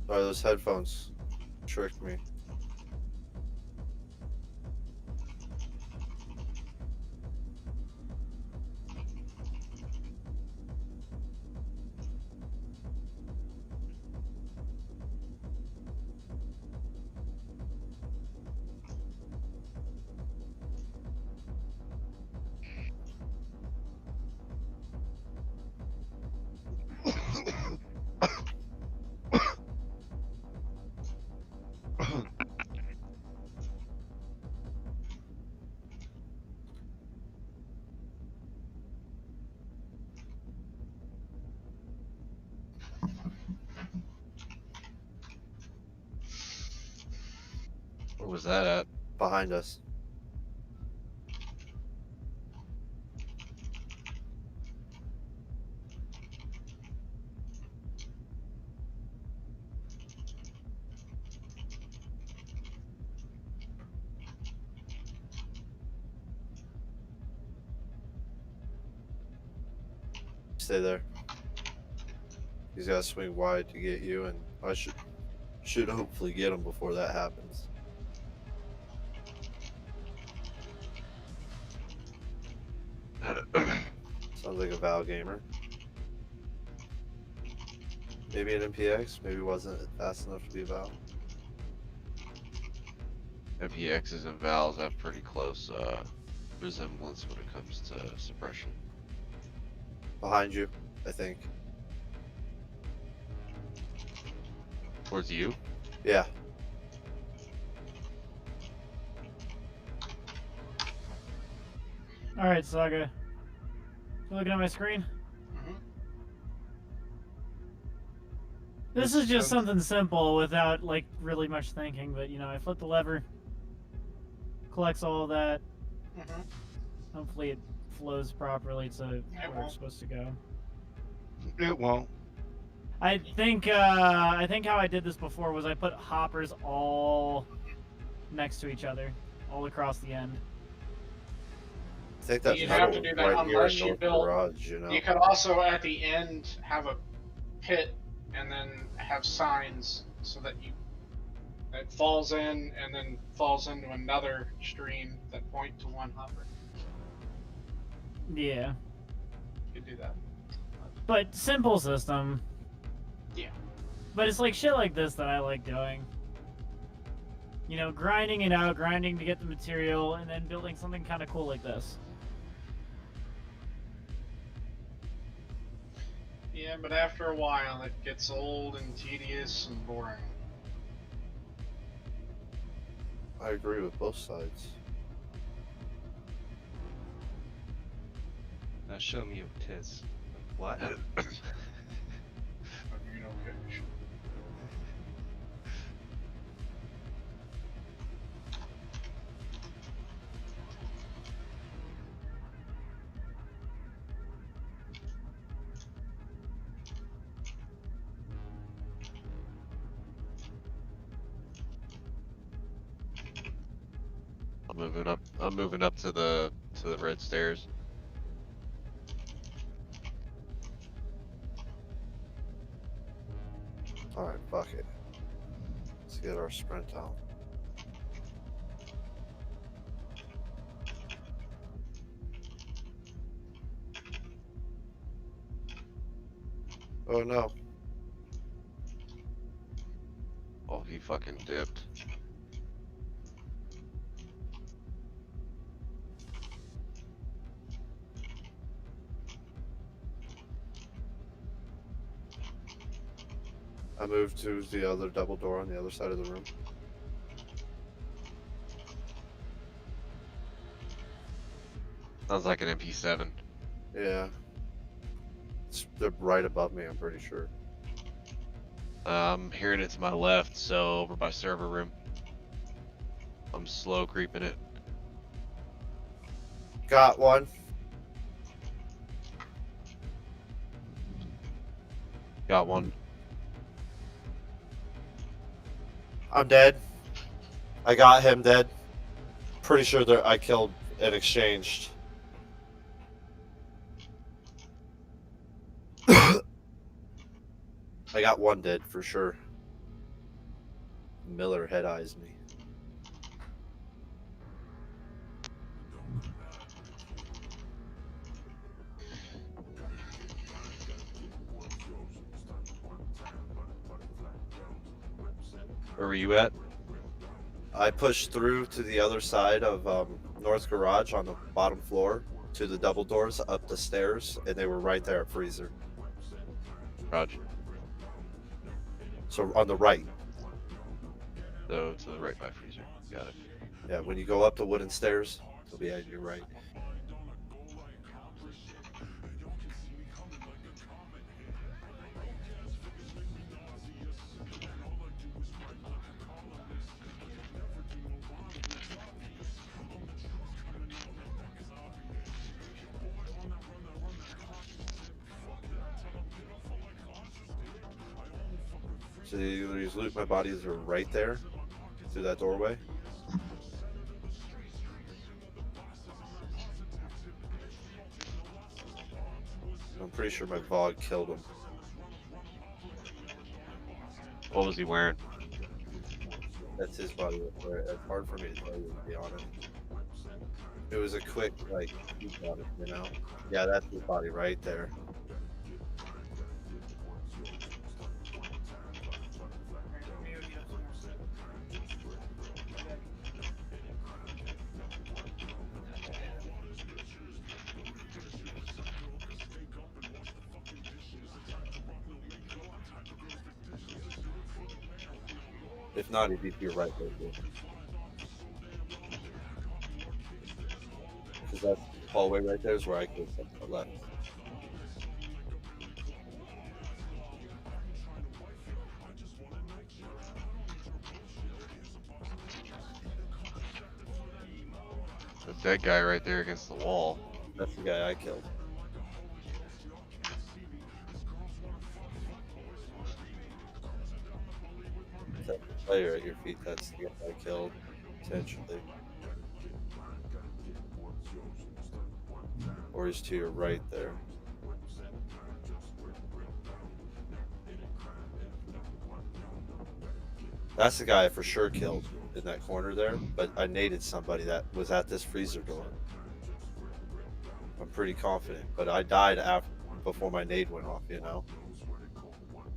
Sorry, those headphones tricked me. Where was that at? Behind us. Stay there. He's got to swing wide to get you, and I should hopefully get him before that happens. Sounds like a Val gamer. Maybe an MPX, maybe wasn't fast enough to be a Val. MPXs and Vals have pretty close resemblance when it comes to suppression. Behind you, I think. Towards you? Yeah. Alright, Saga. You looking at my screen? This is just something simple without, like, really much thinking, but, you know, I flip the lever, collects all of that. Hopefully it flows properly to where it's supposed to go. It won't. I think how I did this before was I put hoppers all next to each other, all across the end. I think that's You'd have to metal do that right here unless in you North build. Garage, you know. You could also at the end have a pit and then have signs so that it falls in and then falls into another stream that point to one hopper. Yeah. You could do that. But simple system. Yeah. But it's like shit like this that I like doing. You know, grinding it out, grinding to get the material, and then building something kind of cool like this. Yeah, but after a while it gets old and tedious and boring. I agree with both sides. Now show me your tits. What? I'm moving up to the red stairs. Alright, fuck it. Let's get our sprint on. Oh no. Oh, he fucking dipped. I moved to the other double door on the other side of the room. Sounds like an MP7. Yeah. They're right above me, I'm pretty sure. Hearing it to my left, so over by server room. I'm slow creeping it. Got one. Got one. I'm dead. I got him dead. Pretty sure that I killed and exchanged. I got one dead for sure. Miller head eyes me. Where were you at? I pushed through to the other side of North Garage on the bottom floor to the double doors up the stairs, and they were right there at Freezer. Roger. So on the right. So to the right by freezer. Got it. Yeah, when you go up the wooden stairs, it'll be at your right. So these loot my bodies are right there through that doorway. I'm pretty sure my VOG killed him. What was he wearing? That's his body right there. It's hard for me to tell you, to be honest. It was a quick, like, peek on it, you know? Yeah, that's his body right there. If not, he'd be to your right there, too. Because that hallway right there is where I killed something on the left. That's that guy right there against the wall. That's the guy I killed. That player at your feet, that's the guy I killed, potentially. Or he's to your right there. That's the guy I for sure killed in that corner there, but I naded somebody that was at this freezer door. I'm pretty confident, but I died before my nade went off, you know?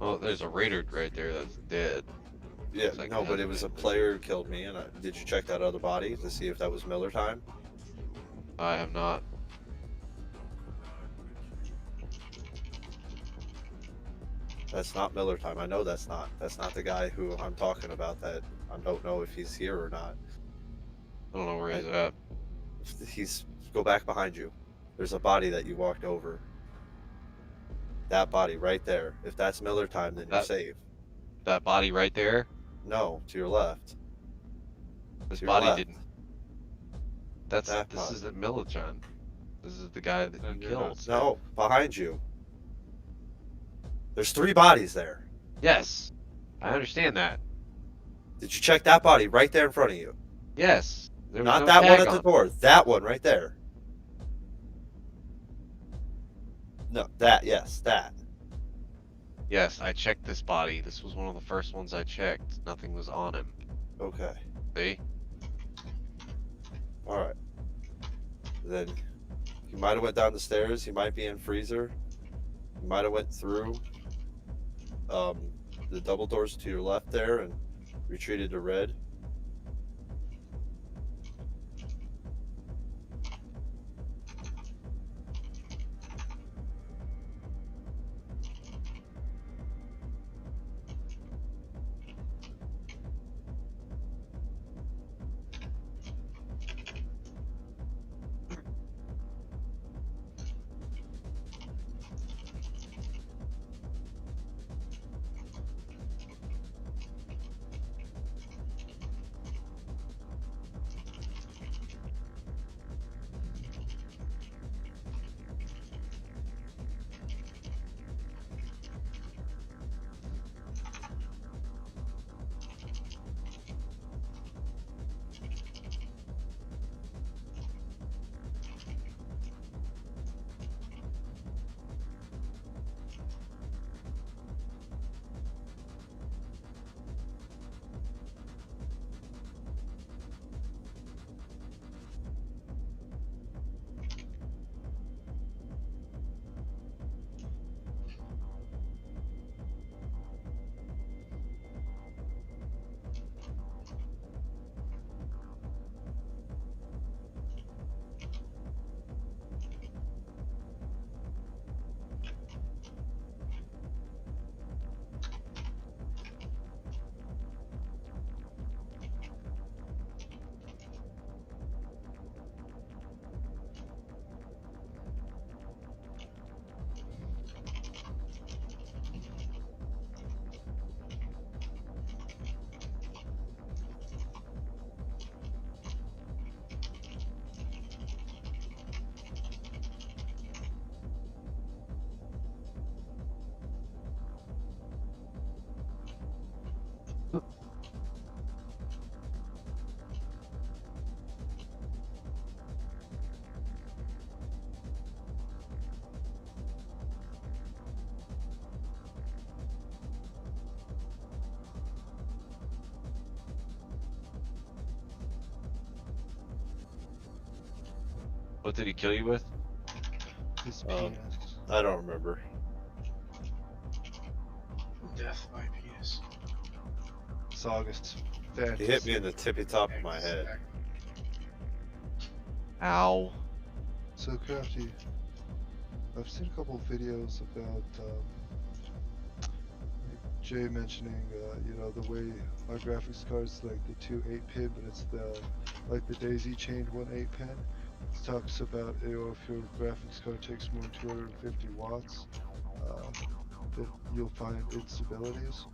Oh, there's a raider right there that's dead. Yeah, Like no, the but other it was a guy. player who killed me, and did you check that other body to see if that was Miller time? I have not. That's not Miller time. I know that's not. That's not the guy who I'm talking about. That I don't know if he's here or not. I don't know where he's at. Go back behind you. There's a body that you walked over. That body right there. If that's Miller time, then you're safe. That body right there? No, to your left. This To your body left. didn't. That This body. isn't Millichan. This is the guy that you killed. No, behind you. There's 3 bodies there. Yes, I understand that. Did you check that body right there in front of you? Yes. There was Not no that one tag at the on. door. That one right there. No, that. Yes, that. Yes, I checked this body. This was one of the first ones I checked. Nothing was on him. Okay. See? All right. Then he might have went down the stairs. He might be in freezer. He might have went through the double doors to your left there and retreated to red. What did he kill you with? His Um, penis. I don't remember. Death by penis. It's August. He hit me in the tippy top of my head. Ow. So Crafty, I've seen a couple of videos about like Jay mentioning, you know, the way our graphics cards like the two 8-pin, but it's the like the daisy chained one 8-pin. It talks about, you know, if your graphics card takes more than 250 watts, that you'll find instabilities,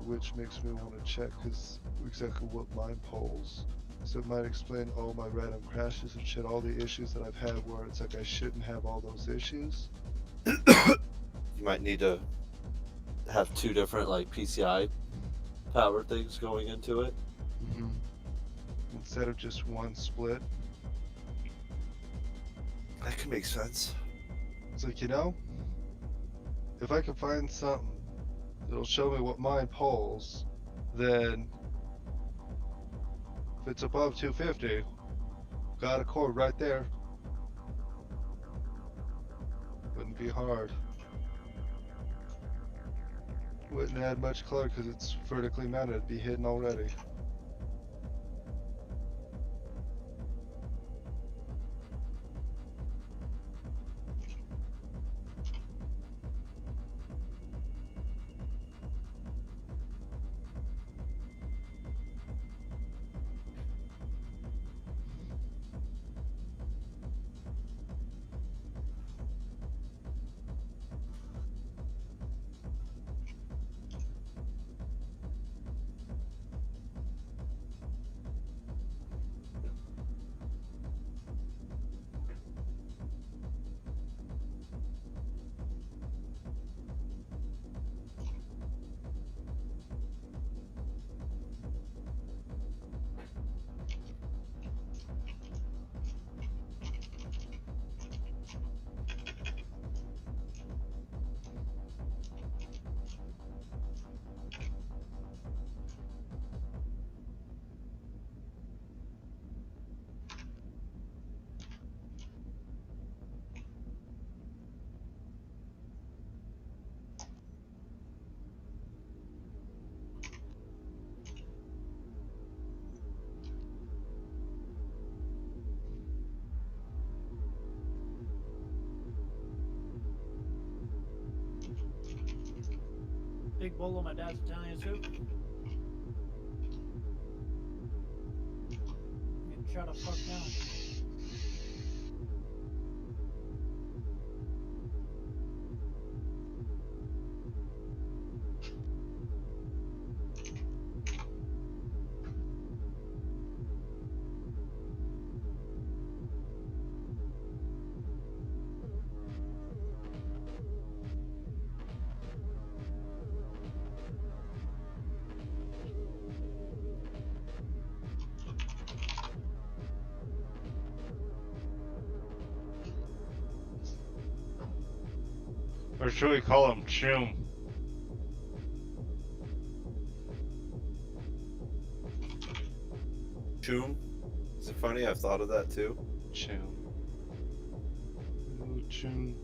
which makes me want to check because exactly what mine pulls. So it might explain all my random crashes and shit, all the issues that I've had where it's like I shouldn't have all those issues. You might need to have two different like PCI power things going into it. Mm-hmm. Instead of just one split. That could make sense. It's like, you know, if I can find something that'll show me what mine pulls, then if it's above 250, got a cord right there. Wouldn't be hard. Wouldn't add much color because it's vertically mounted, it'd be hidden already. Big bowl of my dad's Italian soup. Get shut the fuck down. Or should we call him Choom? Choom? Is it funny? I've thought of that too. Choom. Oh, Choom.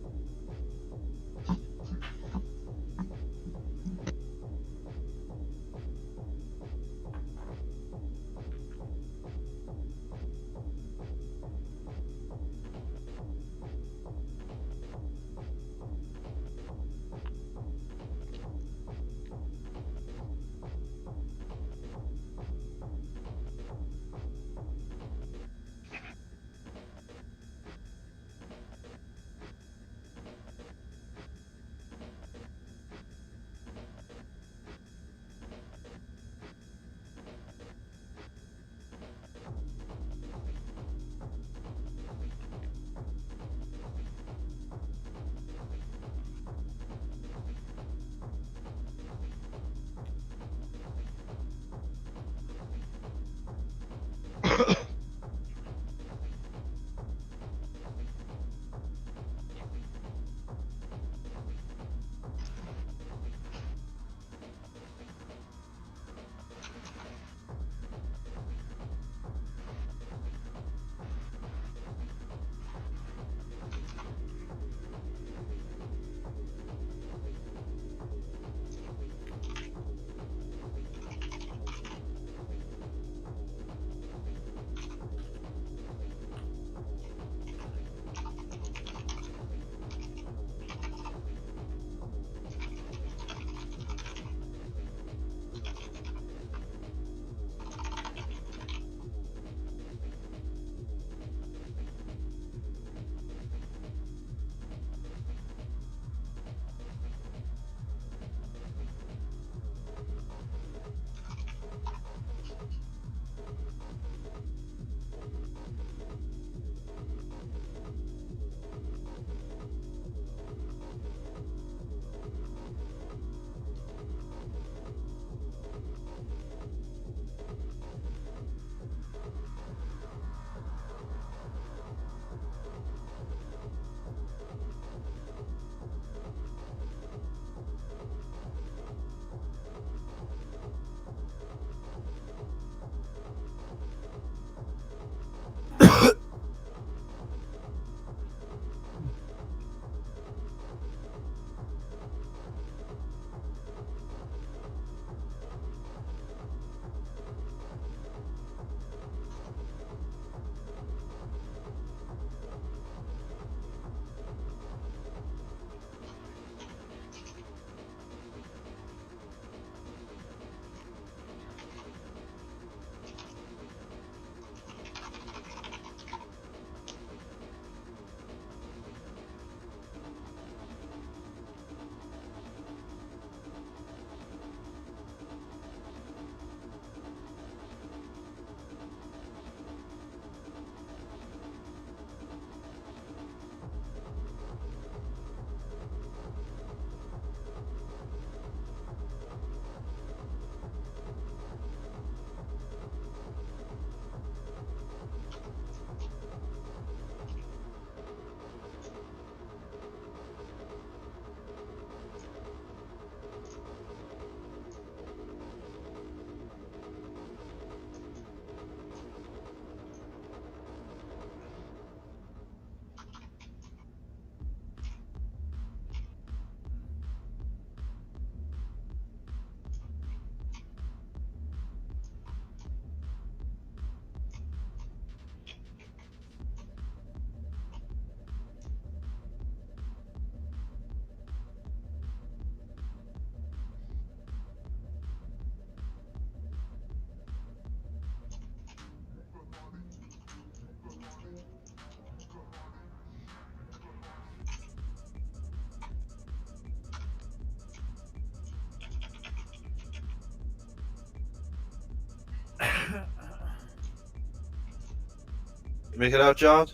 Make it out, John?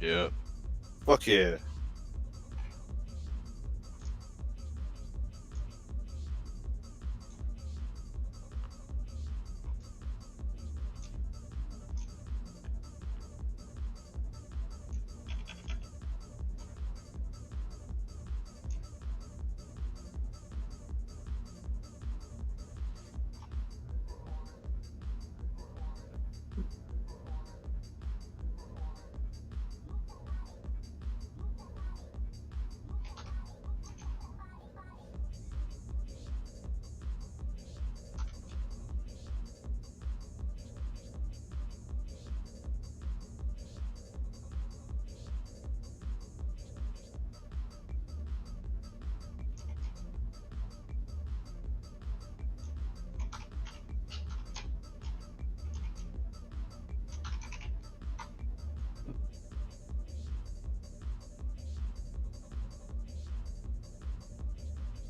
Yeah. Fuck yeah.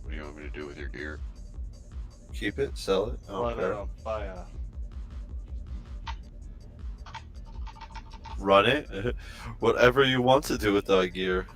What do you want me to do with your gear? Keep it, sell it. I don't Well, care. no, buy a. Run it. Whatever you want to do with that gear.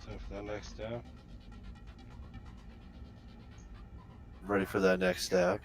So for that next step. Ready for that next step.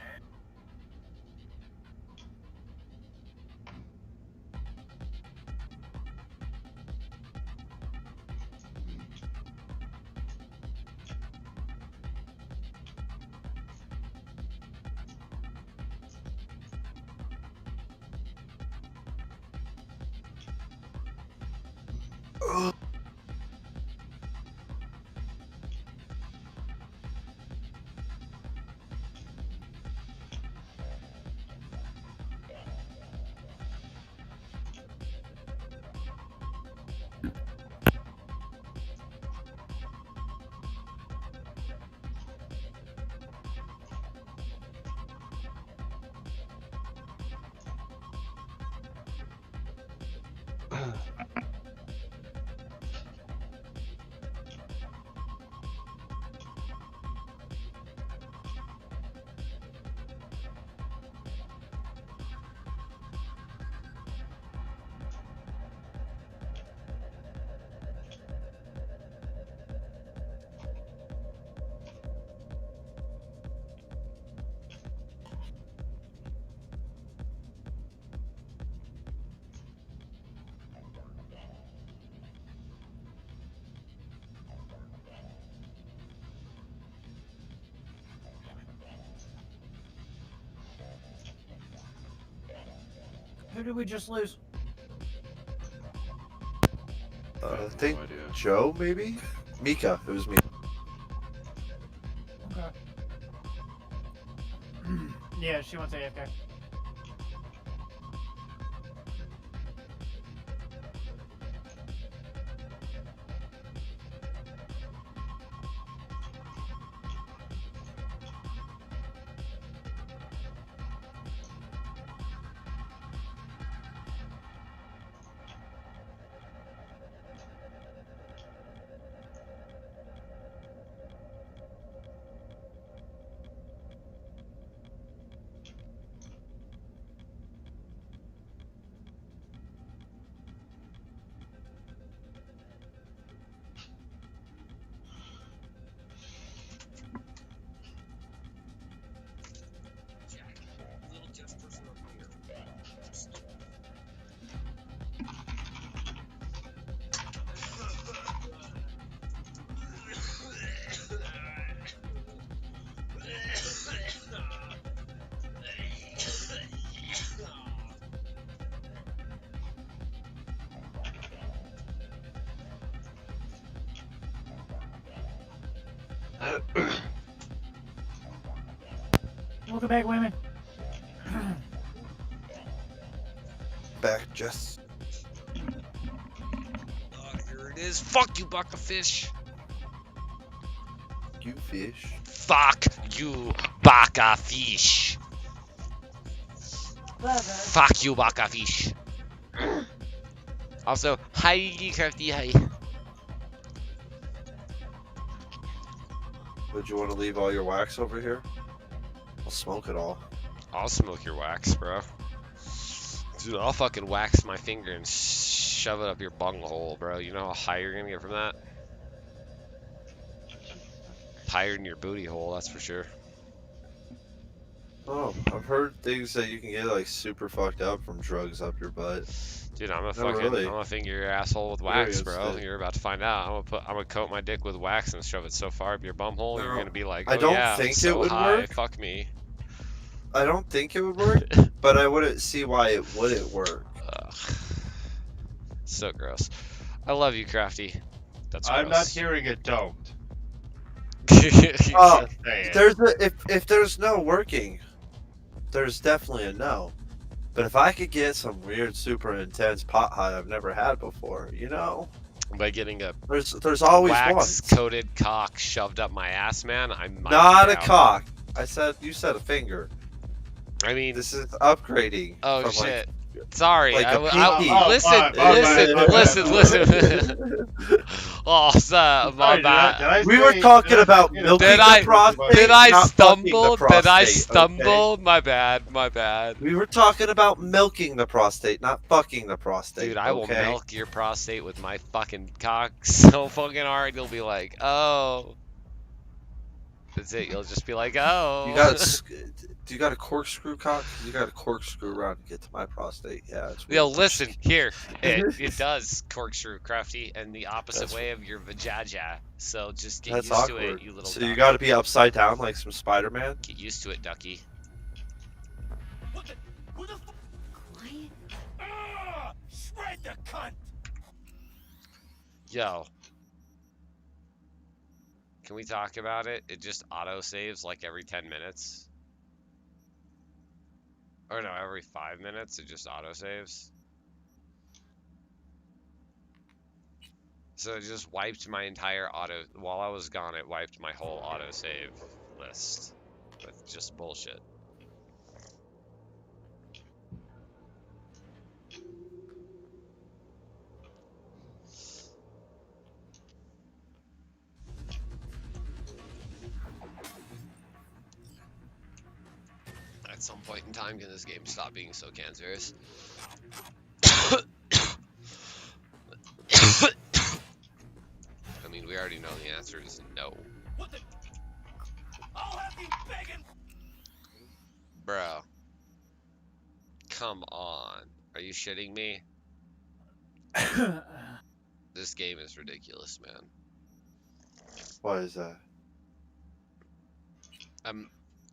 Who did we just lose? I think No idea. Joe, maybe? Mika. It was Mika. Okay. Yeah, she went to AFK. Welcome back, women. Back, Jess. Oh, here it is. Fuck you, buck of fish. You fish. Fuck you, baka fish. Fuck you, baka fish. Also, hi, Crafty, hi. Would you want to leave all your wax over here? I'll smoke it all. I'll smoke your wax, bro. Dude, I'll fucking wax my finger and shove it up your bunghole, bro. You know how high you're gonna get from that? Higher than your booty hole, that's for sure. Oh, I've heard things that you can get like super fucked up from drugs up your butt. Dude, I'm gonna really I'm gonna finger your asshole with wax, bro. experienced it. You're about to find out. I'm gonna coat my dick with wax and shove it so far up your bumhole, you're No, gonna be like, I oh don't yeah, think I'm so it would high, work. fuck me. I don't think it would work, but I wouldn't see why it wouldn't work. Ugh. So gross. I love you, Crafty. That's I'm not gross. hearing it. Don't. Oh, Just saying. if there's no working, there's definitely a no. But if I could get some weird, super intense pot high I've never had before, you know, By getting a there's always one. wax-coated cock shoved up my ass, man, I might Not be a down. cock. You said a finger. I mean, This is upgrading. oh from, shit. Sorry, like a listen, pinky. listen. Oh, sir, my bad. We were talking about milking the prostate. Did I not fucking the stumble? Did I prostate, stumble? okay? My bad. We were talking about milking the prostate, not fucking the prostate. Dude, I will okay? milk your prostate with my fucking cock so fucking hard, you'll be like, oh. That's it, you'll just be like, oh. Do you got a corkscrew cock? You got a corkscrew around to get to my prostate. Yeah. It's Yo, weird. listen, here. It does corkscrew, Crafty, and the opposite That's- way of your vajaja. So just get That's used awkward. to it, you little So you duck. got to be upside down like some Spider-Man. Get used to it, ducky. Quiet. Shred the cunt! Yo. Can we talk about it? It just auto-saves like every 10 minutes. Or no, every 5 minutes it just auto-saves. So it just wiped my entire while I was gone, it wiped my whole auto-save list. With just bullshit. At some point in time, can this game stop being so cancerous? I mean, we already know the answer is no. I'll have you begging. Bro. Come on. Are you shitting me? This game is ridiculous, man. Why is that? I'm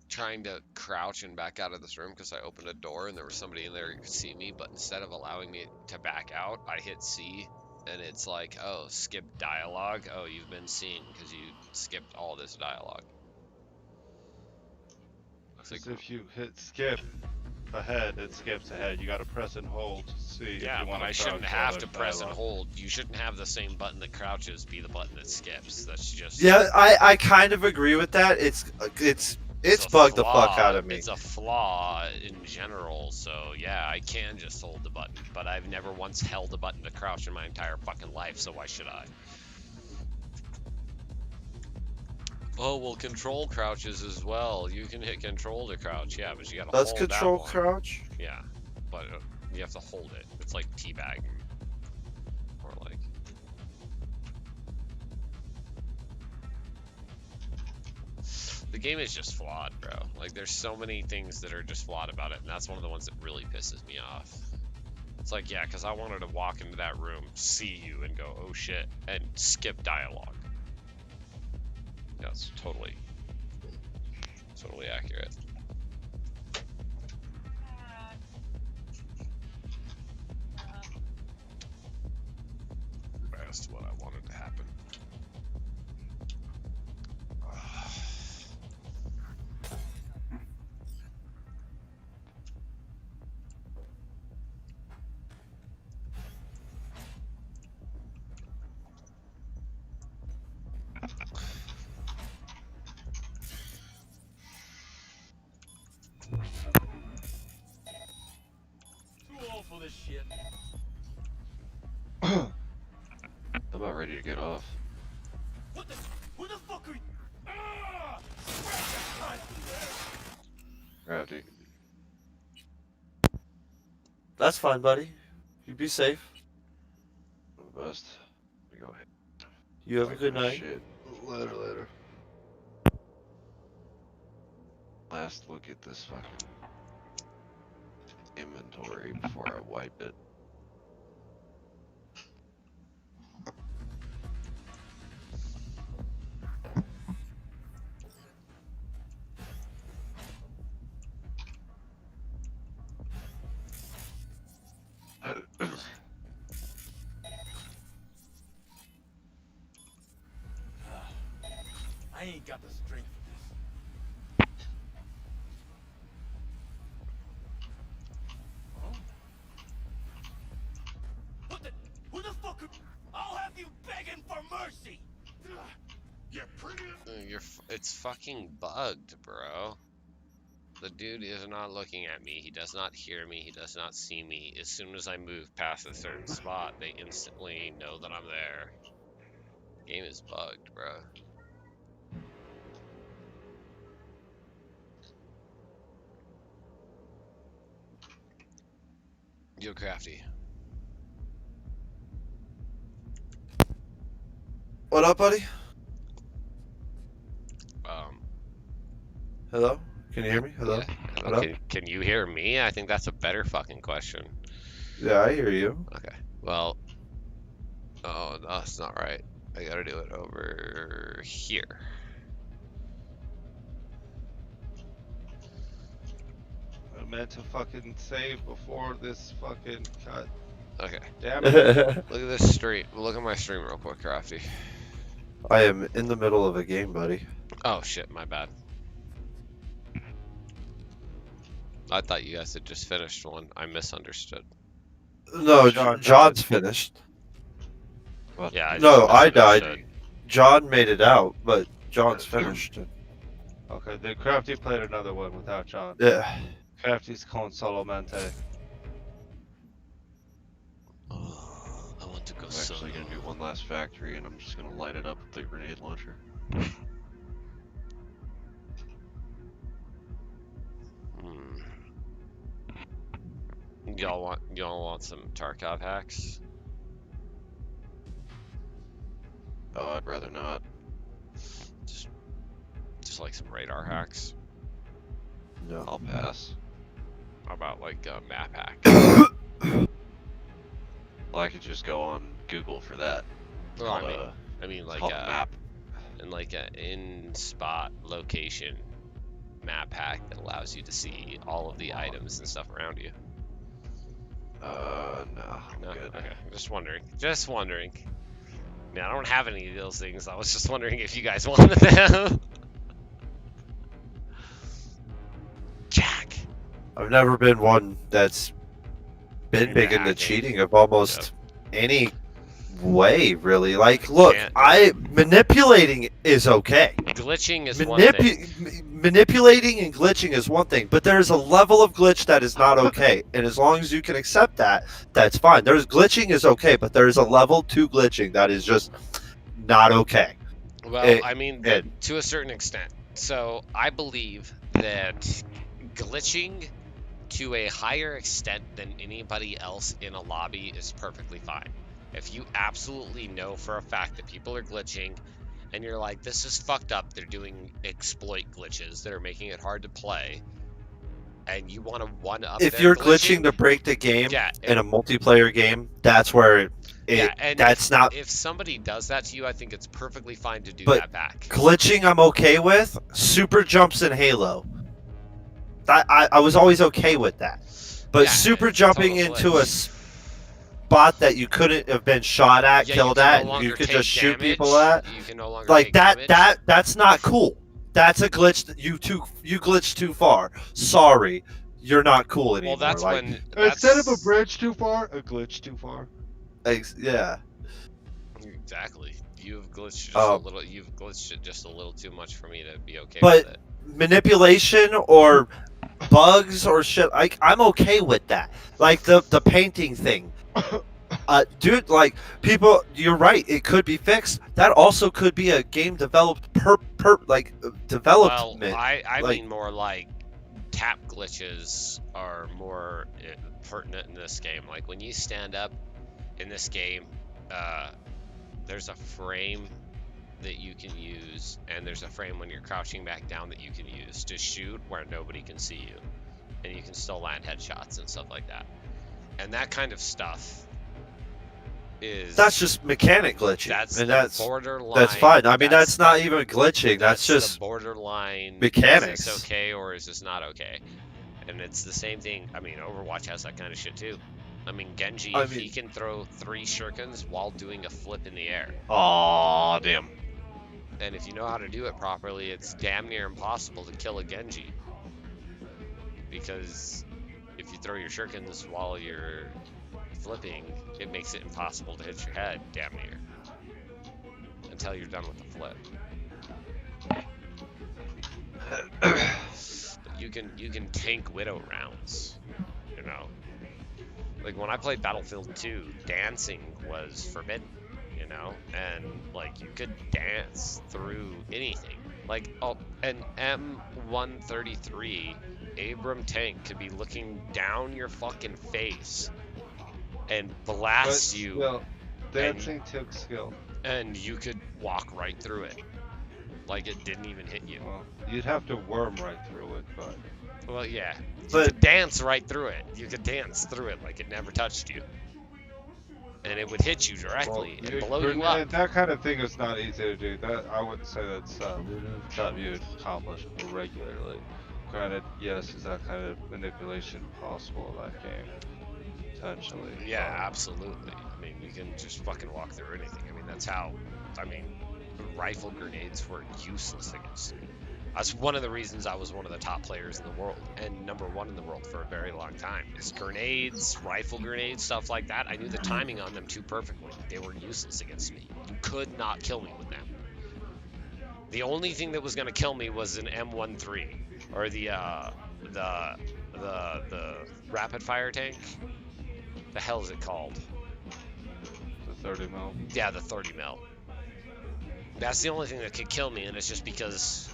trying to crouch and back out of this room because I opened a door and there was somebody in there who could see me, but instead of allowing me to back out, I hit C and it's like, oh, skip dialogue. Oh, you've been seen because you skipped all this dialogue. Because if you hit skip ahead, it skips ahead. You got to press and hold to see. Yeah, if you but want I shouldn't crouch have while to there's press and dialogue. hold. You shouldn't have the same button that crouches be the button that skips. That's just Yeah, I kind of agree with that. It's a bugged the flaw. fuck out of me. It's a flaw in general, so yeah, I can just hold the button, but I've never once held a button to crouch in my entire fucking life, so why should I? Oh, well, control crouches as well. You can hit control to crouch, yeah, but you gotta Does hold control that one. crouch? Yeah, but you have to hold it. It's like teabag. Or like... The game is just flawed, bro. Like, there's so many things that are just flawed about it, and that's one of the ones that really pisses me off. It's like, yeah, because I wanted to walk into that room, see you, and go, oh shit, and skip dialogue. Yeah, it's totally accurate. As to what I wanted to happen. to get off. What the? Who the fuck are you? Crafty. That's fine, buddy. You be safe. Bust. Go ahead. You have a good Oh, night. shit. Later. Last look at this fucking inventory before I wipe it. I ain't got the strength for this. Huh? What the? Who the fuck are... I'll have you begging for mercy! You're pretty... It's fucking bugged, bro. The dude is not looking at me. He does not hear me. He does not see me. As soon as I move past a certain spot, they instantly know that I'm there. The game is bugged, bro. Yo, Crafty. What up, buddy? Hello? Can you hear me? Hello? Yeah. Hello? Can you hear me? I think that's a better fucking question. Yeah, I hear you. Okay. Well. Oh, no, that's not right. I gotta do it over here. I meant to fucking save before this fucking cut. Okay. Damn it. Look at this stream. Look at my stream real quick, Crafty. I am in the middle of a game, buddy. Oh shit, my bad. I thought you guys had just finished one. I misunderstood. No, John John's died. finished. Yeah. No, I died. misunderstood. John made it out, but John's finished. Okay, then Crafty played another one without John. Yeah. Crafty's con solamente. Oh, I want to go I'm actually solo. gonna do one last factory, and I'm just gonna light it up with the grenade launcher. Y'all want some Tarkov hacks? Oh, I'd rather not. Just like some radar hacks. No. I'll pass. How about like a map hack? Well, I could just go on Google for that. Well, Called, I mean it's like called a map. and like a in-spot location map hack that allows you to see all of the items and stuff around you. No, I'm No? good. Okay, just wondering. Just wondering. I mean, I don't have any of those things. I was just wondering if you guys wanted them. Jack. I've never been one that's been big into hacking. cheating of almost any way, really. Like, look, manipulating is okay. Glitching is one thing. Manipulating and glitching is one thing, but there's a level of glitch that is not okay. And as long as you can accept that, that's fine. There's glitching is okay, but there's a level 2 glitching that is just not okay. Well, I mean, to a certain extent. So I believe that glitching to a higher extent than anybody else in a lobby is perfectly fine. If you absolutely know for a fact that people are glitching and you're like, this is fucked up, they're doing exploit glitches that are making it hard to play, and you want to one-up If their you're glitching to break the game in a multiplayer game, that's where that's not. If somebody does that to you, I think it's perfectly fine to do But that back. glitching, I'm okay with. Super jumps in Halo. I was always okay with that. But super jumping into a spot that you couldn't have been shot at, killed at, and you could just shoot people at, You can no longer like take that. damage. That's not cool. That's a glitch. You glitched too far. Sorry, you're not cool anymore. Well, that's like, when Instead of a bridge too far, a glitch too far. Yeah. Exactly. You've glitched just a little. You've glitched it just a little too much for me to be okay with But it. manipulation or bugs or shit, like I'm okay with that. Like the painting thing. Dude, like people, you're right. It could be fixed. That also could be a game developed development. Well, I like, mean more like tap glitches are more pertinent in this game. Like when you stand up in this game, there's a frame that you can use, and there's a frame when you're crouching back down that you can use to shoot where nobody can see you, and you can still land headshots and stuff like that. And that kind of stuff is that's just mechanic glitching, that's and the borderline. that's fine. I mean, that's not even glitching. That's just the borderline mechanics. Is this okay or is this not okay? And it's the same thing. I mean, Overwatch has that kind of shit too. I mean, Genji, he can throw 3 shurikens while doing a flip in the air. Aw, damn. And if you know how to do it properly, it's damn near impossible to kill a Genji. Because if you throw your shurikens while you're flipping, it makes it impossible to hit your head, damn near. Until you're done with the flip. But you can tank Widow rounds, you know. Like when I played Battlefield 2, dancing was forbidden, you know, and like you could dance through anything. Like an M133 Abram tank could be looking down your fucking face and blast you. Well, dancing took skill. And you could walk right through it. Like it didn't even hit you. Well, you'd have to worm right through it, but... Well, yeah. You could dance right through it. You could dance through it like it never touched you. And it would hit you directly and blow you up. That kind of thing is not easy to do. That I wouldn't say that's something you'd accomplish regularly. Granted, yes, is that kind of manipulation possible in that game? Potentially. Yeah, absolutely. I mean, you can just fucking walk through anything. I mean, that's how... I mean, rifle grenades were useless against me. That's one of the reasons I was one of the top players in the world, and #1 in the world for a very long time. Is grenades, rifle grenades, stuff like that. I knew the timing on them too perfectly. They were useless against me. You could not kill me with them. The only thing that was going to kill me was an M13 or the rapid fire tank. The hell is it called? The 30 mil. Yeah, the 30 mil. That's the only thing that could kill me, and it's just because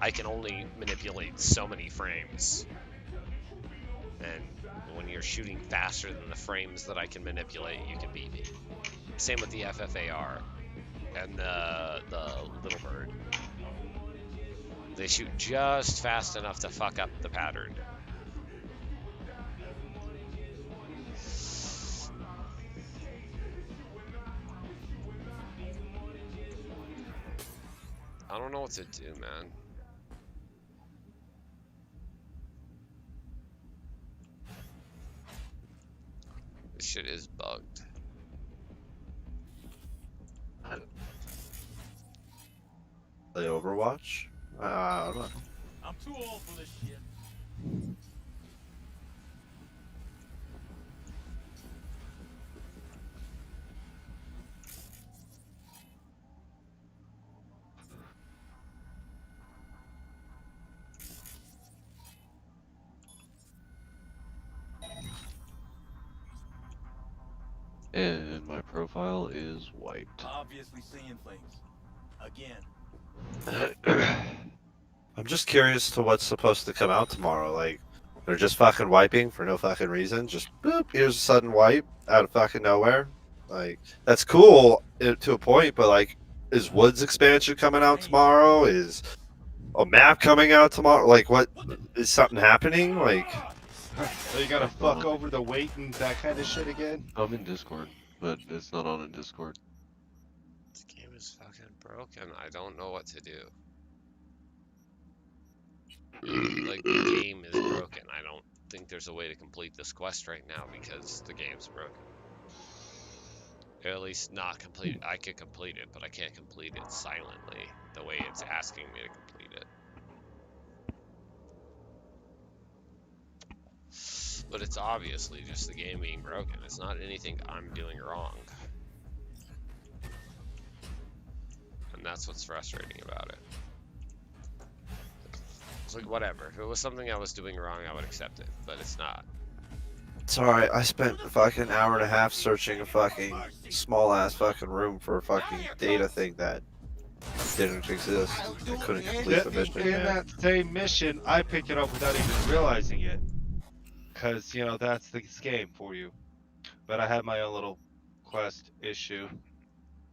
I can only manipulate so many frames. And when you're shooting faster than the frames that I can manipulate, you can beat me. Same with the FFAR and the Little Bird. They shoot just fast enough to fuck up the pattern. I don't know what to do, man. This shit is bugged. Play Overwatch? I don't know. I'm too old for this shit. And my profile is wiped. Obviously seeing things. Again. I'm just curious to what's supposed to come out tomorrow. Like, they're just fucking wiping for no fucking reason. Just boop, here's a sudden wipe out of fucking nowhere. Like, that's cool to a point, but like, is Woods expansion coming out tomorrow? Is a map coming out tomorrow? Like, what is something happening? Like, So you gotta fuck over the weight and that kind of shit again? I'm in Discord, but it's not on in Discord. This game is fucking broken. I don't know what to do. Like, the game is broken. I don't think there's a way to complete this quest right now because the game's broken. Or at least not complete. I could complete it, but I can't complete it silently the way it's asking me to complete it. But it's obviously just the game being broken. It's not anything I'm doing wrong. And that's what's frustrating about it. It's like, whatever. If it was something I was doing wrong, I would accept it. But it's not. It's alright. I spent a fucking hour and a half searching a fucking small ass fucking room for a fucking data thing that didn't exist. I couldn't complete the mission, In man. that same mission, I picked it up without even realizing it. Because, you know, that's this game for you. But I had my own little quest issue.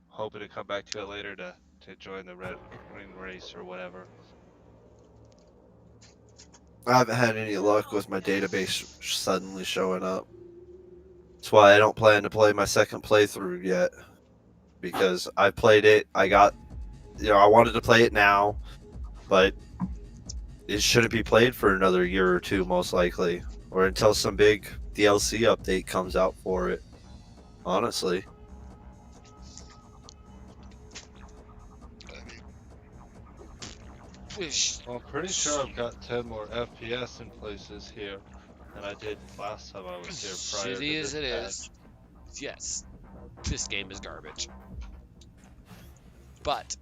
Hoping to come back to it later to join the Red Ring race or whatever. I haven't had any luck with my database suddenly showing up. That's why I don't plan to play my second playthrough yet. Because I played it, I wanted to play it now, but it shouldn't be played for another year or two, most likely. Or until some big DLC update comes out for it. Honestly. Well, I'm pretty sure I've got 10 more FPS in places here than I did last time I was here prior Shitty to as this it patch. is, yes, this game is garbage. But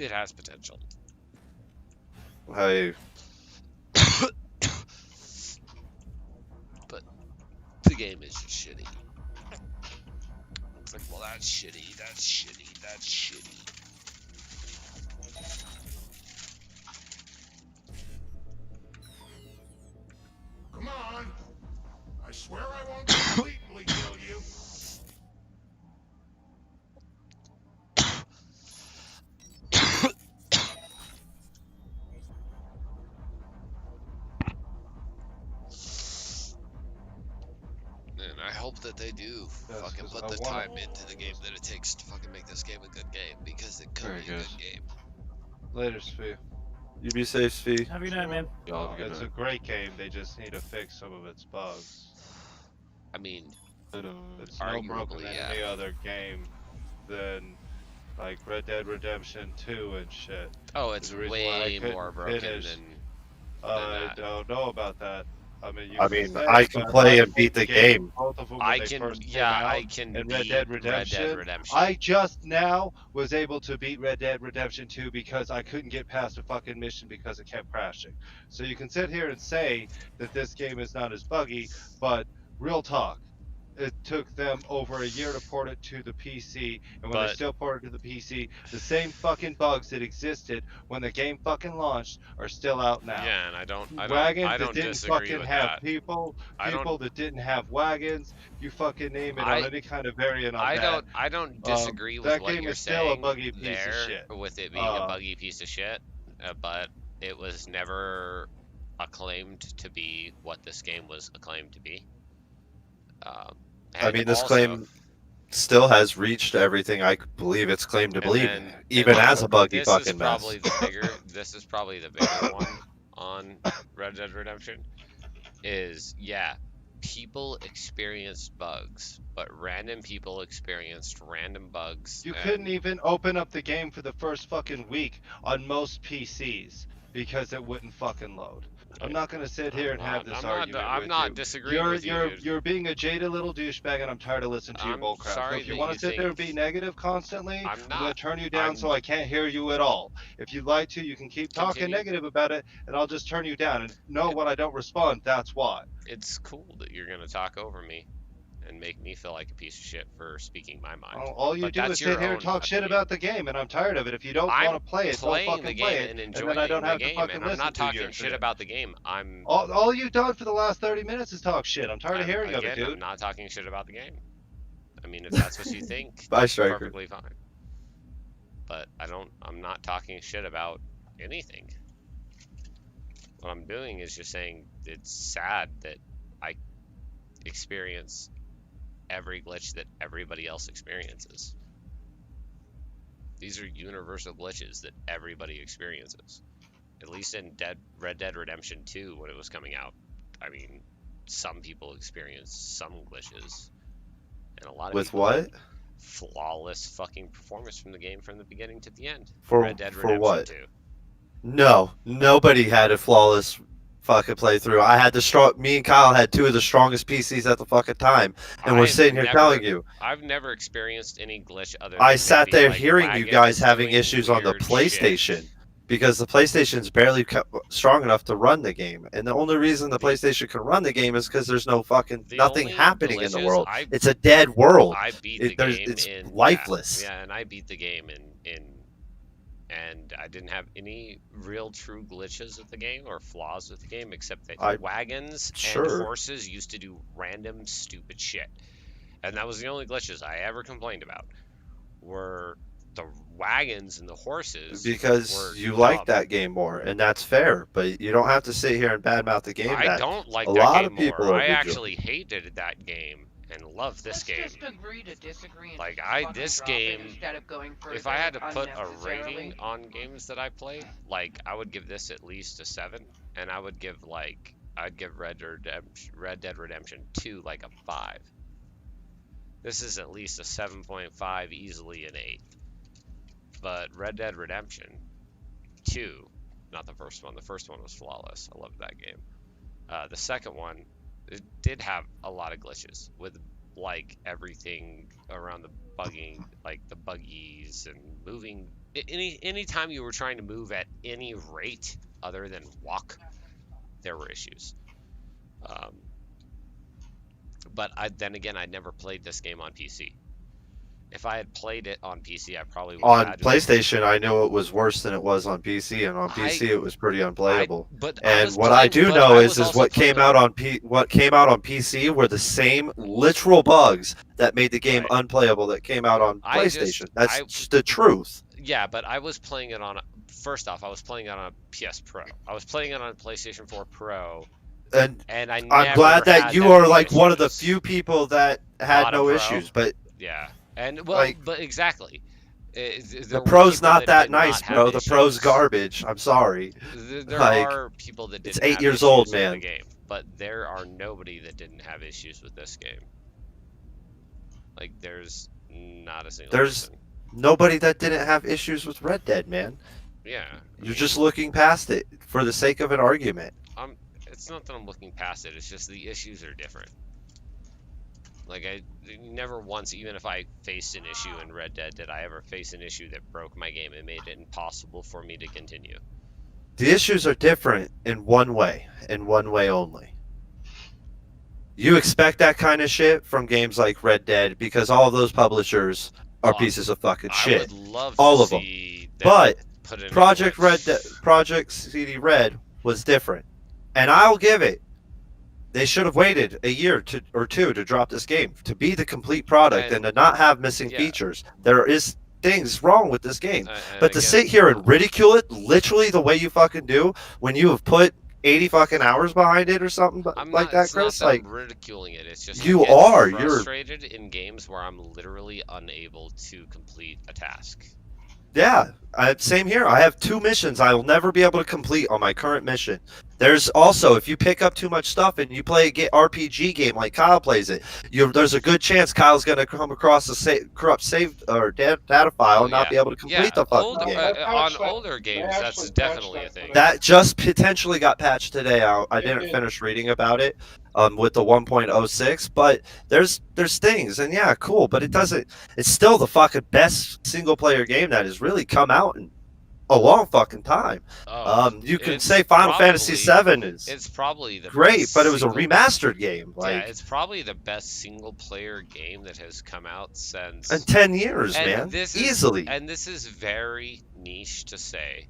it has potential. Hey. But the game is just shitty. It's like, well, that's shitty, that's shitty, that's shitty. Come on. I swear I won't completely kill you. And I hope that they do fucking put the time into the game that it takes to fucking make this game a good game, because it could be a good game. Later, Spee. You be safe, Spee. Have a good night, man. It's a great game, they just need to fix some of its bugs. I mean, It's no broken arguably, than yeah. any other game than like Red Dead Redemption 2 and shit. Oh, it's The reason why I way couldn't more broken finish, than I that. don't know about that. I mean, you I can mean, say, I can but play I and beat the gave game. Both of them when I they can, first came yeah, out I can in beat Red Dead Redemption. Redemption. I just now was able to beat Red Dead Redemption 2 because I couldn't get past a fucking mission because it kept crashing. So you can sit here and say that this game is not as buggy, but real talk. It took them over a year to port it to the PC, and when they But- still port it to the PC, the same fucking bugs that existed when the game fucking launched are still out now. Yeah, and I don't Wagons that didn't disagree fucking with have that. people I don't- that didn't have wagons, you fucking name it on any kind of variant on that. I don't disagree with that what game you're is still a saying buggy piece there of shit. with it being a buggy piece of shit, but it was never acclaimed to be what this game was acclaimed to be. I mean, this also- claim still has reached everything I believe it's claimed to believe, even as a buggy this fucking is mess. probably the bigger. This is probably the bigger one on Red Dead Redemption. Is people experienced bugs, but random people experienced random bugs. You and- couldn't even open up the game for the first fucking week on most PCs because it wouldn't fucking load. I'm not gonna sit here and have this argument I'm with not you. disagreeing with you, dude. You're being a jaded little douchebag, and I'm tired of listening to your I'm bullcrap. So sorry if you that want you to sit there and think- be negative constantly, I'm gonna not. turn you down so I can't hear you at all. If you'd like to, you can keep talking Continue. negative about it, and I'll just turn you down. And know when I don't respond, that's why. It's cool that you're gonna talk over me and make me feel like a piece of shit for speaking my mind. All you But do that's is your sit here and own talk shit opinion. about the game, and I'm tired of it. If you don't I'm want to play it, don't playing fucking the play game it, and and enjoying then I don't the have game, to fucking and I'm listen not to you. talking shit about the game. I'm All you've done for the last 30 minutes is talk shit. I'm tired of hearing of it, again, dude. I'm not talking shit about the game. I mean, if that's what you think, Bye, that's Striker. perfectly fine. But I'm not talking shit about anything. What I'm doing is just saying it's sad that I experience every glitch that everybody else experiences. These are universal glitches that everybody experiences. At least in Red Dead Redemption 2 when it was coming out. I mean, some people experienced some glitches. And a lot of With people what? flawless fucking performance from the game from the beginning to the end. For- Red Dead for Redemption what? 2. No, nobody had a flawless fucking playthrough. I had me and Kyle had two of the strongest PCs at the fucking time, and we're I've sitting here never- telling you. I've never experienced any glitch other than I sat maybe, there like, hearing you wagons guys having doing issues on the weird PlayStation. shit. because the PlayStation's barely strong enough to run the game, and the only reason the PlayStation can run the game is because there's no fucking nothing only happening in the glitches world. I- It's a dead world. I beat the game It's in lifeless. Yeah, and I beat the game and I didn't have any real true glitches with the game or flaws with the game, except that wagons and horses used to do random stupid shit. And that was the only glitches I ever complained about, were the wagons and the horses. Because you like that game more, and that's fair. But you don't have to sit here and badmouth the game. I don't like a that lot game of people more. I enjoy. actually hated that game and love this game. Let's just agree to disagree. And Like just I, fucking this drop it game, instead of going if I had to further put a unnecessarily. rating on games that I play, like I would give this at least a 7, and I would give I'd give Red Dead Redemption 2 like a 5. This is at least a 7.5, easily an 8. But Red Dead Redemption 2, not the first one. The first one was flawless. I loved that game. The second one, it did have a lot of glitches with like everything around the bugging, like the buggies and moving. Any time you were trying to move at any rate other than walk, there were issues. But then again, I never played this game on PC. If I had played it on PC, I probably would On have had PlayStation, I know it was worse than it was on PC, and on PC it was pretty unplayable. but and what I do know is what came out on PC were the same literal bugs that made the game unplayable that came out on PlayStation. That's just the truth. Yeah, but I was playing it on. First off, I was playing it on a PS Pro. I was playing it on a PlayStation 4 Pro. And I'm glad that you are like one of the few people that had no issues, but yeah, and well, but exactly, the Pro's not that nice, bro. The Pro's garbage. I'm sorry. There are people that didn't. It's 8 have years old, issues with man. the game, but there are nobody that didn't have issues with this game. Like there's not a single. There's nobody that didn't have issues with Red Dead, man. Yeah. You're just looking past it for the sake of an argument. It's not that I'm looking past it. It's just the issues are different. Like I never once, even if I faced an issue in Red Dead, did I ever face an issue that broke my game and made it impossible for me to continue. The issues are different in one way only. You expect that kind of shit from games like Red Dead because all of those publishers are pieces of fucking shit. I would love all to of them. see them But put in Project CD Red was different. And I'll give it. They should have waited a year or two to drop this game to be the complete product and to not have missing features. There is things wrong with this game, but to sit here and ridicule it literally the way you fucking do when you have put 80 fucking hours behind it or something like that, Chris. Like I'm ridiculing it. It's just you I get are. frustrated in games where I'm literally unable to complete a task. Yeah, same here. I have 2 missions I will never be able to complete on my current mission. There's also, if you pick up too much stuff and you play a RPG game like Kyle plays it, there's a good chance Kyle's going to come across a corrupt save or data file and not be able to complete the fucking game. On older games, that's definitely a thing. That just potentially got patched today. I didn't finish reading about it with the 1.06, but there's things, and yeah, cool, but it's still the fucking best single player game that has really come out in a long fucking time. You can say Final Fantasy VII is probably the great, best but it was a remastered game. Yeah, it's probably the best single player game that has come out since in 10 years, man. Easily. And this is very niche to say,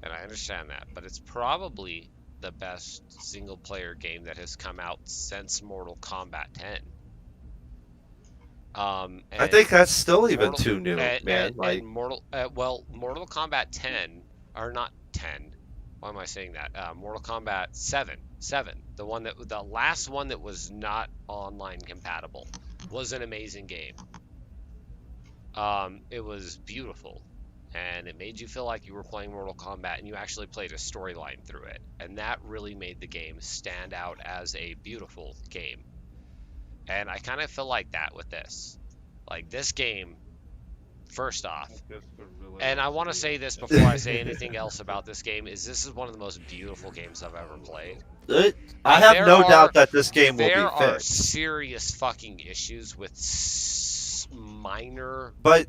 and I understand that, but it's probably the best single player game that has come out since Mortal Kombat 10. I think that's still even too new, man. Mortal Kombat 10 or not 10. Why am I saying that? Mortal Kombat 7, the last one that was not online compatible, was an amazing game. It was beautiful, and it made you feel like you were playing Mortal Kombat, and you actually played a storyline through it, and that really made the game stand out as a beautiful game. And I kind of feel like that with this. Like, this game, first off, and I want to say this before I say anything else about this game, is this is one of the most beautiful games I've ever played. I have no doubt that this game will be There are fixed. serious fucking issues with minor But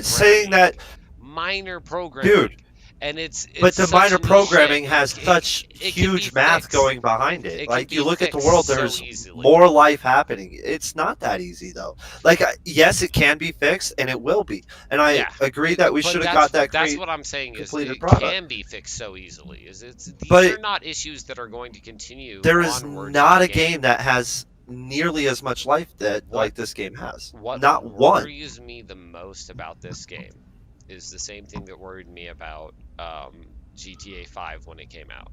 saying that, minor programming. dude, And it's But the such minor niche programming shit. has such It can be huge math fixed. going behind it. It Like can you be look at the fixed world, so there's easily. more life happening. It's not that easy though. Like yes, it can be fixed, and it will be. And I Yeah, agree that we but should have got that that's what I'm saying is completed it product. can be fixed so easily. These But are not issues that are going to continue. there is onwards not in a the game that has nearly as much life that like this game has. What Not one. worries me the most about this game is the same thing that worried me about GTA 5 when it came out.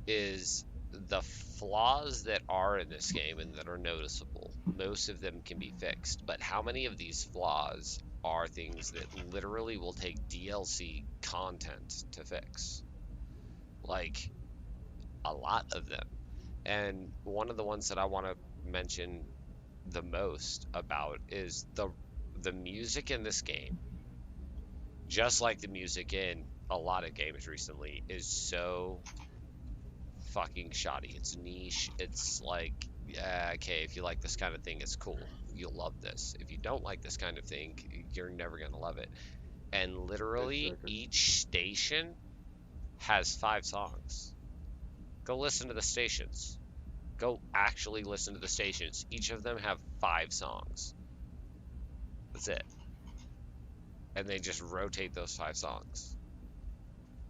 Is the flaws that are in this game and that are noticeable. Most of them can be fixed, but how many of these flaws are things that literally will take DLC content to fix? Like, a lot of them. And one of the ones that I want to mention the most about is the music in this game, just like the music in a lot of games recently, is so fucking shoddy. It's niche. It's like, yeah, okay, if you like this kind of thing, it's cool. You'll love this. If you don't like this kind of thing, you're never gonna love it. And literally each station has 5 songs. Go listen to the stations. Go actually listen to the stations. Each of them have 5 songs. That's it. And they just rotate those 5 songs.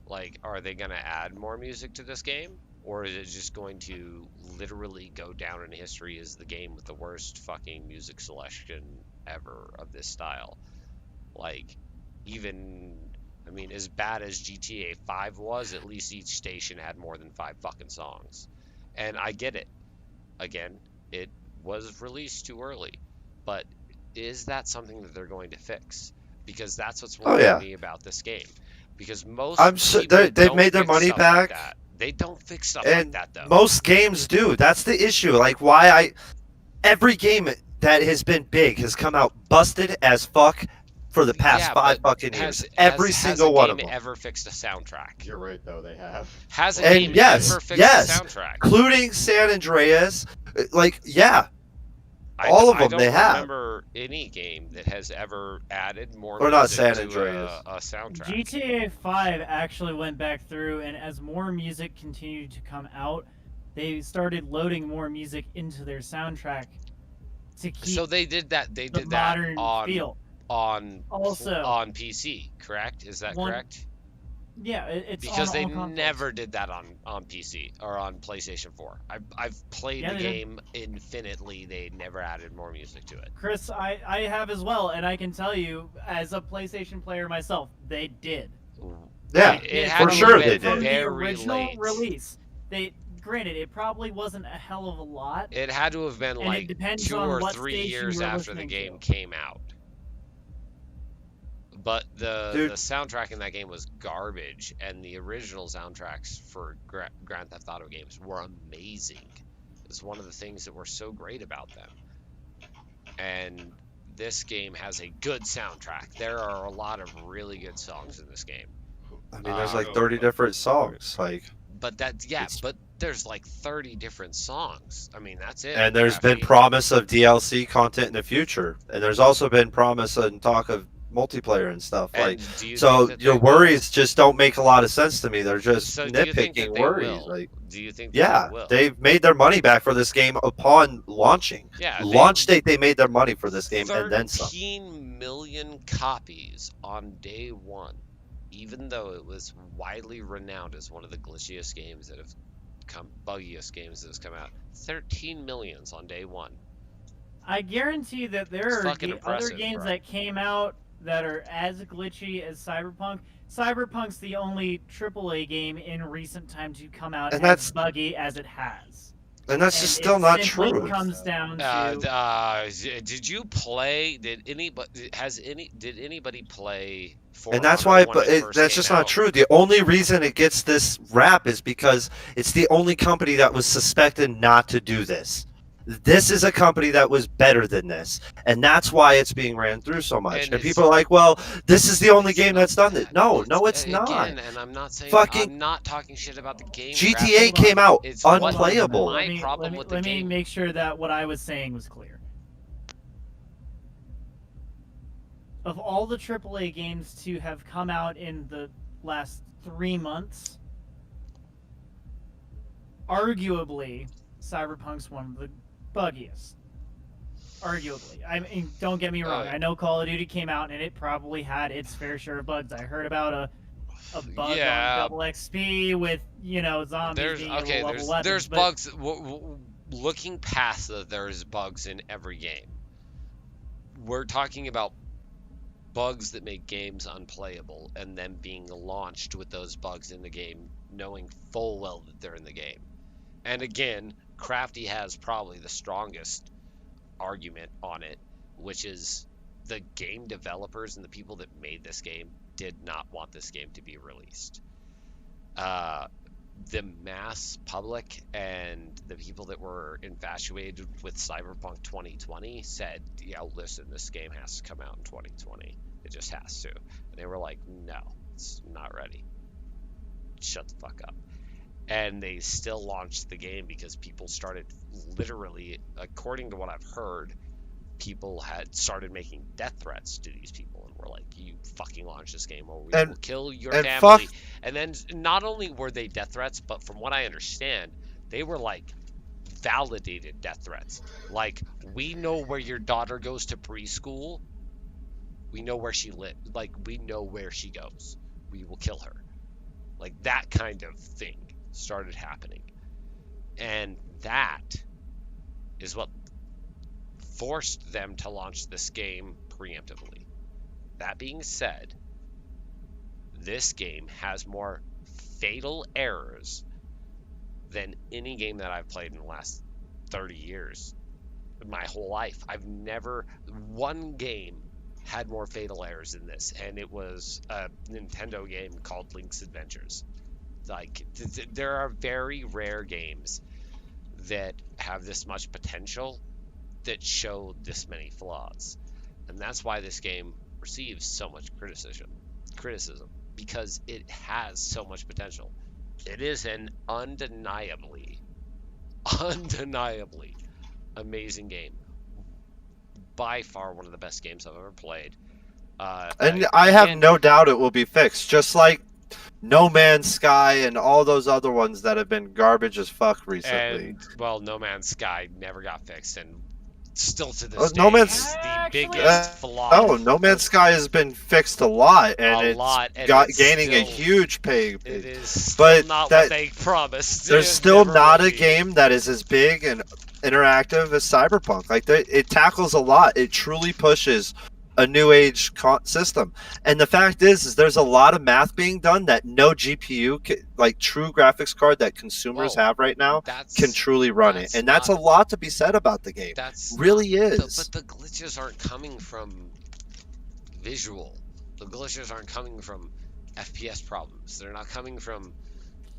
Like, are they gonna add more music to this game? Or is it just going to literally go down in history as the game with the worst fucking music selection ever of this style? Like, even, I mean, as bad as GTA 5 was, at least each station had more than 5 fucking songs. And I get it. Again, it was released too early. But is that something that they're going to fix? Because that's what's worrying me about this game. Because most people they've made their money back. Like that. They don't fix stuff and like that, though. Most games do. That's the issue. Like, every game that has been big has come out busted as fuck for the past 5 fucking years. Every single one of them. Has a game ever fixed a soundtrack? You're right, though, they have. Has a game ever fixed a soundtrack? Including San Andreas. Like, yeah. All of them they have. I don't remember any game that has ever added more or not music San to Andreas. a soundtrack. GTA 5 actually went back through, and as more music continued to come out, they started loading more music into their soundtrack to keep. So they did that. They did that on PC, correct? Is that correct? Yeah, it's because on they all consoles. never did that on PC or on PlayStation 4. I've played the game infinitely. They never added more music to it. Chris, I have as well, and I can tell you, as a PlayStation player myself, they did. Yeah, for sure they did. From the original release, granted, it probably wasn't a hell of a lot. It had to have been like 2 or 3 years after the game came out. But the soundtrack in that game was garbage, and the original soundtracks for Grand Theft Auto games were amazing. It's one of the things that were so great about them. And this game has a good soundtrack. There are a lot of really good songs in this game. I mean, there's like 30 different songs. Like, but there's like 30 different songs. I mean, that's it. And there's been promise of DLC content in the future, and there's also been promise and talk of multiplayer and stuff. Like, so your worries just don't make a lot of sense to me. They're just nitpicking worries. Like, do you think? They've made their money back for this game upon launching. Yeah, launch date, they made their money for this game and then some. 13 million copies on day 1, even though it was widely renowned as one of the glitchiest games that have buggiest games that has come out. 13 millions on day 1. I guarantee that there are other games that came out that are as glitchy as Cyberpunk. Cyberpunk's the only AAA game in recent time to come out as buggy as it has. And that's just still not true. It comes down to did you play? Did anybody play? And that's why, that's just not true. The only reason it gets this rap is because it's the only company that was suspected not to do this. This is a company that was better than this, and that's why it's being ran through so much. And people are like, "Well, this is the only game that's done it." No, it's not. And I'm not saying I'm not talking shit about the game. GTA came out unplayable. Let me make sure that what I was saying was clear. Of all the AAA games to have come out in the last 3 months, arguably, Cyberpunk's one of the buggiest. Arguably. I mean, don't get me wrong. I know Call of Duty came out and it probably had its fair share of bugs. I heard about a bug on double XP with, zombies being able to level weapons. There's bugs. Looking past that, there's bugs in every game. We're talking about bugs that make games unplayable and then being launched with those bugs in the game, knowing full well that they're in the game. And again, Crafty has probably the strongest argument on it, which is the game developers and the people that made this game did not want this game to be released. The mass public and the people that were infatuated with Cyberpunk 2020 said, listen, this game has to come out in 2020. It just has to. And they were like, no, it's not ready. Shut the fuck up. And they still launched the game because people started literally, according to what I've heard, people had started making death threats to these people and were like, you fucking launch this game or we will kill your family. And then not only were they death threats, but from what I understand, they were like validated death threats. Like, we know where your daughter goes to preschool. We know where she lives. Like, we know where she goes. We will kill her. Like, that kind of thing started happening. And that is what forced them to launch this game preemptively. That being said, this game has more fatal errors than any game that I've played in the last 30 years. My whole life. I've never... One game had more fatal errors than this, and it was a Nintendo game called Link's Adventures. Like, there are very rare games that have this much potential that show this many flaws. And that's why this game receives so much criticism, because it has so much potential. It is an undeniably amazing game. By far one of the best games I've ever played. And I have no doubt it will be fixed, just like No Man's Sky and all those other ones that have been garbage as fuck recently. And, well, No Man's Sky never got fixed, and still to this day, No Man's is the biggest flaw. Oh, No Man's Sky has been fixed a lot, and it's gaining a huge pay. It is still not what they promised. There's still not a game that is as big and interactive as Cyberpunk. Like, it tackles a lot. It truly pushes a new age system, and the fact is there's a lot of math being done that no GPU like true graphics card that consumers have right now can truly run it, and that's a lot to be said about the game. That's really is. But the glitches aren't coming from visual. The glitches aren't coming from FPS problems. They're not coming from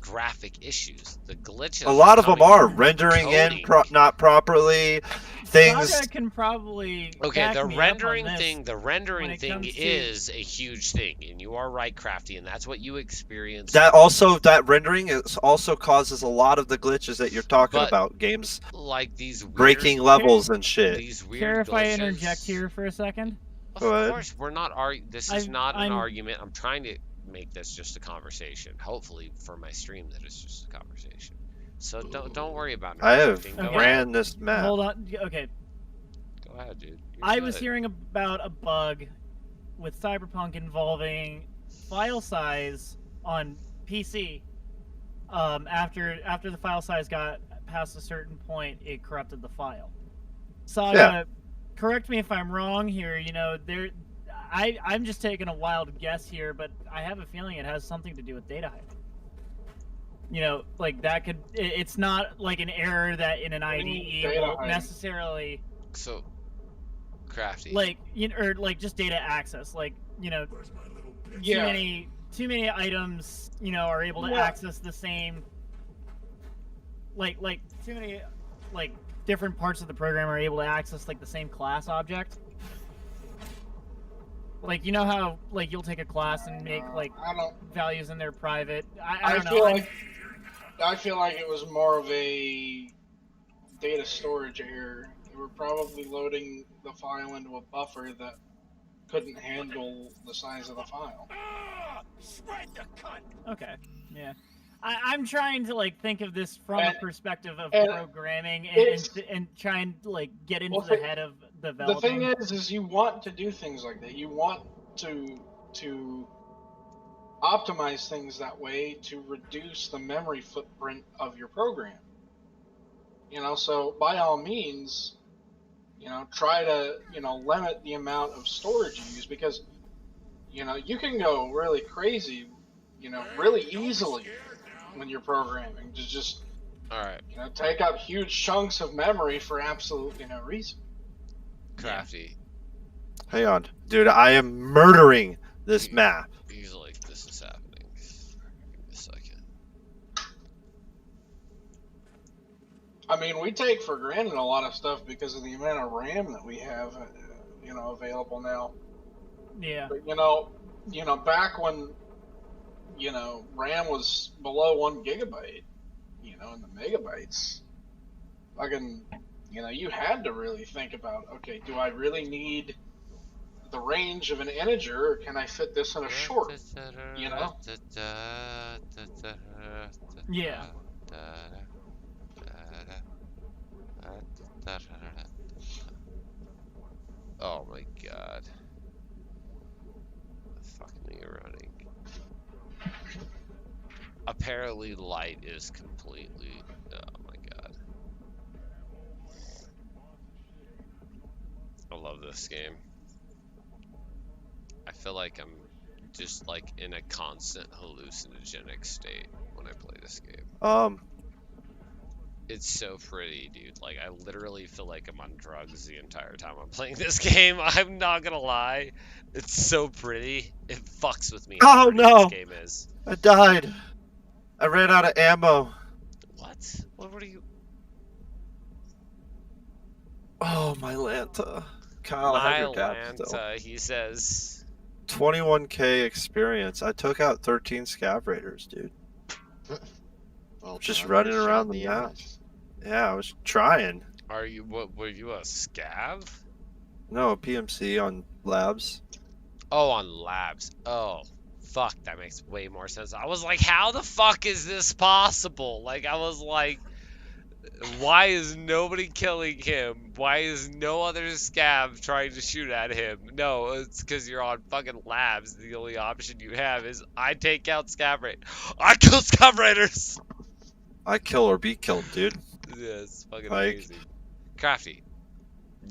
graphic issues. The glitches. A lot of them are rendering in not properly. Things Saga can probably the rendering thing. The rendering thing is a huge thing, and you are right, Crafty, and that's what you experience. That rendering also causes a lot of the glitches that you're talking about. Games like these weird, breaking levels and shit. These weird Care if glitches. I interject here for a second? Of course, we're not This is not an argument. I'm trying to make this just a conversation. Hopefully, for my stream, that it's just a conversation. So don't worry about it. I have ran this map. Hold on. Okay. Go ahead, dude. I was hearing about a bug with Cyberpunk involving file size on PC. After the file size got past a certain point, it corrupted the file. Saga, correct me if I'm wrong here. I'm just taking a wild guess here, but I have a feeling it has something to do with data height. Like that could. It's not like an error that in an IDE will necessarily. So, Crafty. Like or like just data access. Like too many items are able to access the same. Like too many different parts of the program are able to access like the same class object. Like, how you'll take a class and make values in their private. I don't know. I feel like it was more of a data storage error. They were probably loading the file into a buffer that couldn't handle the size of the file. Spread the cunt. Okay. Yeah. I'm trying to like think of this from a perspective of and programming it's- and try and like get into Well, the head of developing. The thing is you want to do things like that. You want to optimize things that way to reduce the memory footprint of your program. You know, so by all means, you know, try to, you know, limit the amount of storage you use, because, you know, you can go really crazy, you know, really easily when you're programming to just, Alright. you know, take up huge chunks of memory for absolutely no reason. Crafty. Hang on. Dude, I am murdering this map. He's like, this is happening. Give me a second. I mean, we take for granted a lot of stuff because of the amount of RAM that we have, you know, available now. Yeah. But, you know, back when, you know, RAM was below 1 gigabyte, you know, in the megabytes, fucking, you know, you had to really think about, okay, do I really need the range of an integer, or can I fit this in a short? You know? Yeah. Oh my god. The fucking thing running. Apparently light is completely, oh my god. I love this game. I feel like I'm just like in a constant hallucinogenic state when I play this game. It's so pretty, dude. Like, I literally feel like I'm on drugs the entire time I'm playing this game. I'm not gonna lie. It's so pretty. It fucks with me. Oh no! This game is. I died. I ran out of ammo. What? What were you? Oh, my Lanta. Kyle, I have your dad still. Lanta, he says. 21k experience. I took out 13 scav raiders, dude. Well, Just John, running you around shot the the map. image. Yeah, I was trying. Are you? What were you, a scav? No, PMC on labs. Oh, on labs. Oh, fuck. That makes way more sense. I was like, how the fuck is this possible? Like, I was like, why is nobody killing him? Why is no other scav trying to shoot at him? No, it's because you're on fucking labs. The only option you have is I take out scav raid. I kill scav raiders. I kill or be killed, dude. Yeah, it's fucking Like- amazing. Crafty,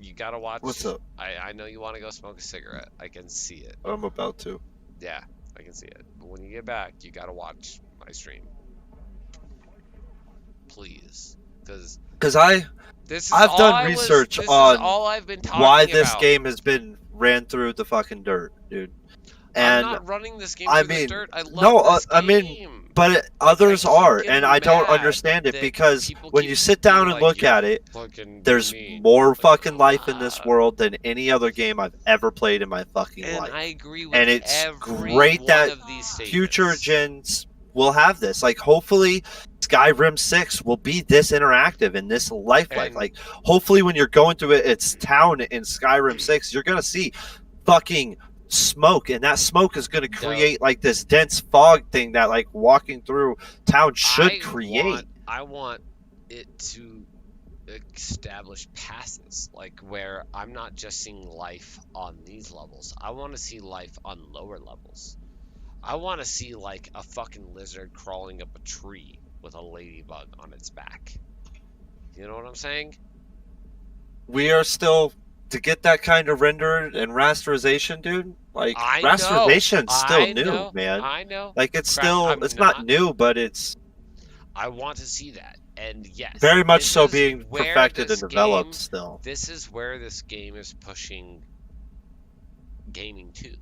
you gotta watch. What's up? I know you want to go smoke a cigarette. I can see it. I'm about to. Yeah, I can see it. But when you get back, you gotta watch my stream. Please. Because I've done research on all I've been talking why this about. game has been ran through the fucking dirt, dude. And I'm not running this game I through the mean, dirt. I love no, this I mean, game. but others are, getting and I don't mad understand it that because people when keep you sit down being and like, look "You're at it, fucking there's mean." more fucking life in this world than any other game I've ever played in my fucking And life. I agree with And it's every great one that of these statements. future gens will have this. Like, hopefully Skyrim 6 will be this interactive and this lifelike. And- Like, hopefully when you're going through its town in Skyrim 6, you're going to see fucking smoke, and that smoke is going to create like this dense fog thing that like walking through town should create. I want it to establish passes, like where I'm not just seeing life on these levels. I want to see life on lower levels. I want to see like a fucking lizard crawling up a tree with a ladybug on its back. You know what I'm saying? We are still to get that kind of rendered and rasterization, dude. Like, I know. rasterization's still I new, know. man. I know. Like, it's Crap, still, I'm it's not new, but it's I want to see that. And yes, very much this so is being where perfected this and developed game- still. This is where this game is pushing gaming to.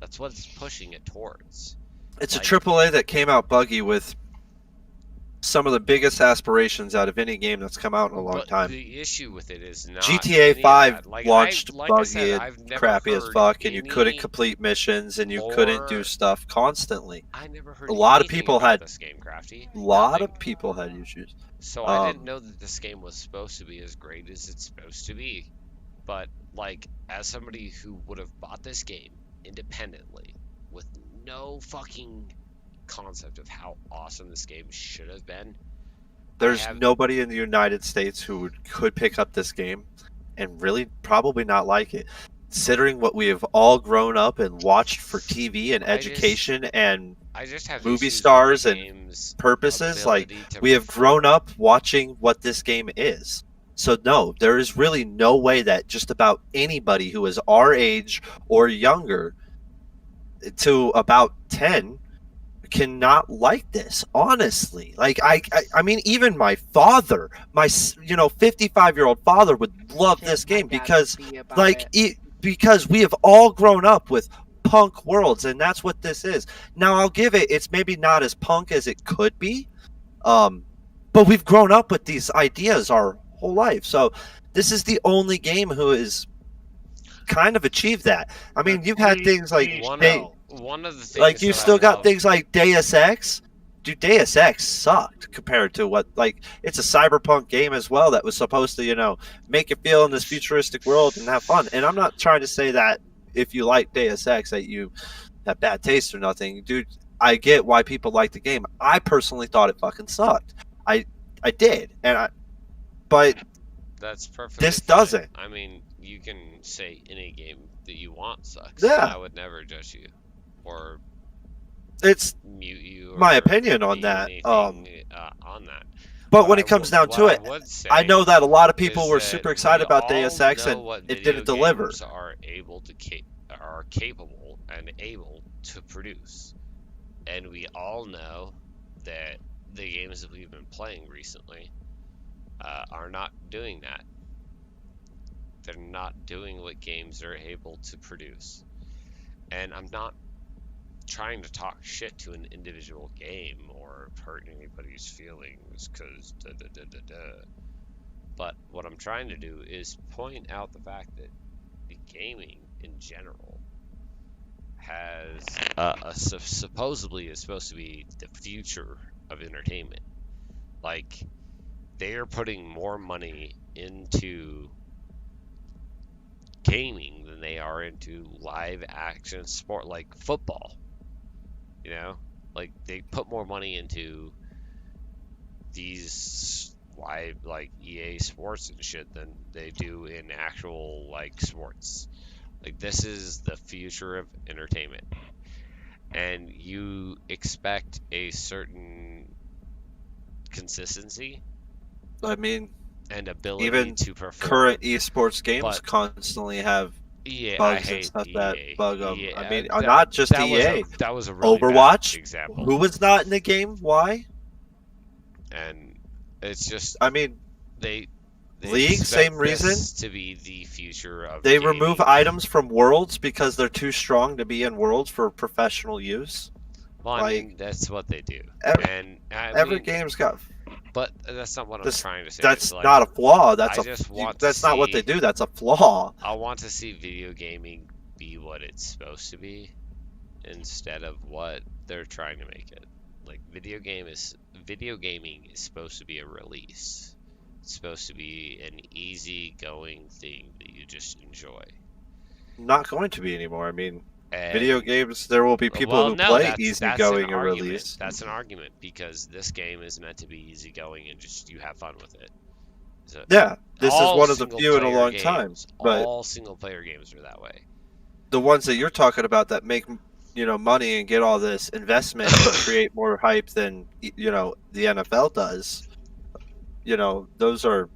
That's what it's pushing it towards. It's Like- a AAA that came out buggy with some of the biggest aspirations out of any game that's come out in a long But time. the issue with it is not GTA any of 5 that. Like, launched I buggy said, and I've never crappy as heard fuck, and you couldn't any complete missions, and you couldn't do more- stuff constantly. I never heard A lot of anything people about had this game, Crafty. a lot Nothing. of people had issues. So I didn't know that this game was supposed to be as great as it's supposed to be. But like, as somebody who would have bought this game independently with no fucking concept of how awesome this game should have been, There's nobody in the United States who could pick up this game and really probably not like it, considering what we have all grown up and watched for TV and education and I just have movie issues with stars the and game's purposes. Like, ability to we have grown up watching what this game is. So no, there is really no way that just about anybody who is our age or younger to about 10 cannot like this, honestly. Like, I mean, even my father, my 55-year-old father would love this game because because we have all grown up with punk worlds, and that's what this is. Now I'll give it's maybe not as punk as it could be, but we've grown up with these ideas our whole life. So this is the only game who is kind of achieved that. I mean, you've had things like one of the things like you've that still I got love- things like Deus Ex. Dude, Deus Ex sucked compared to what, like, it's a cyberpunk game as well that was supposed to, make you feel in this futuristic world and have fun. And I'm not trying to say that if you like Deus Ex that you have bad taste or nothing. Dude, I get why people like the game. I personally thought it fucking sucked. I did. But that's perfectly this fine. doesn't. I mean, you can say any game that you want sucks. Yeah. I would never judge you or It's mute you. my or opinion on be that. anything, on that. But when it comes down to it, I know that a lot of people were super excited about Deus Ex and it didn't deliver. Games are able to are capable and able to produce, and we all know that the games that we've been playing recently are not doing that. They're not doing what games are able to produce, and I'm not trying to talk shit to an individual game or hurt anybody's feelings because but what I'm trying to do is point out the fact that the gaming in general has supposedly is supposed to be the future of entertainment. Like, they are putting more money into gaming than they are into live action sport like football. Like, they put more money into these live, like, EA sports and shit than they do in actual, like, sports. Like, this is the future of entertainment, and you expect a certain consistency. I mean, and ability even to perform. Current esports games But constantly have EA, bugs and stuff that bug them. EA, I mean, that- not just that EA. was a really bad Overwatch, example. who was not in the game? Why? And it's just, I mean, they League, expect same this reason. to be the future of They gaming. remove items from worlds because they're too strong to be in worlds for professional use. Well, I like, mean, that's what they do. every Every game's got. But that's not what I'm trying to say. That's It's like, not a flaw. That's I just want to that's not what they see- do. That's a flaw. I want to see video gaming be what it's supposed to be instead of what they're trying to make it. Like, video gaming is supposed to be a release. It's supposed to be an easy-going thing that you just enjoy. Not going to be anymore. I mean, And- video games. There will be people Well, who no, play that's easygoing an and argument. release. That's an argument because this game is meant to be easygoing and just you have fun with it. So, Yeah, this is all one of the few in a single-player long games- time. But all single-player games are that way. the ones that you're talking about that make money and get all this investment and create more hype than the NFL does, those are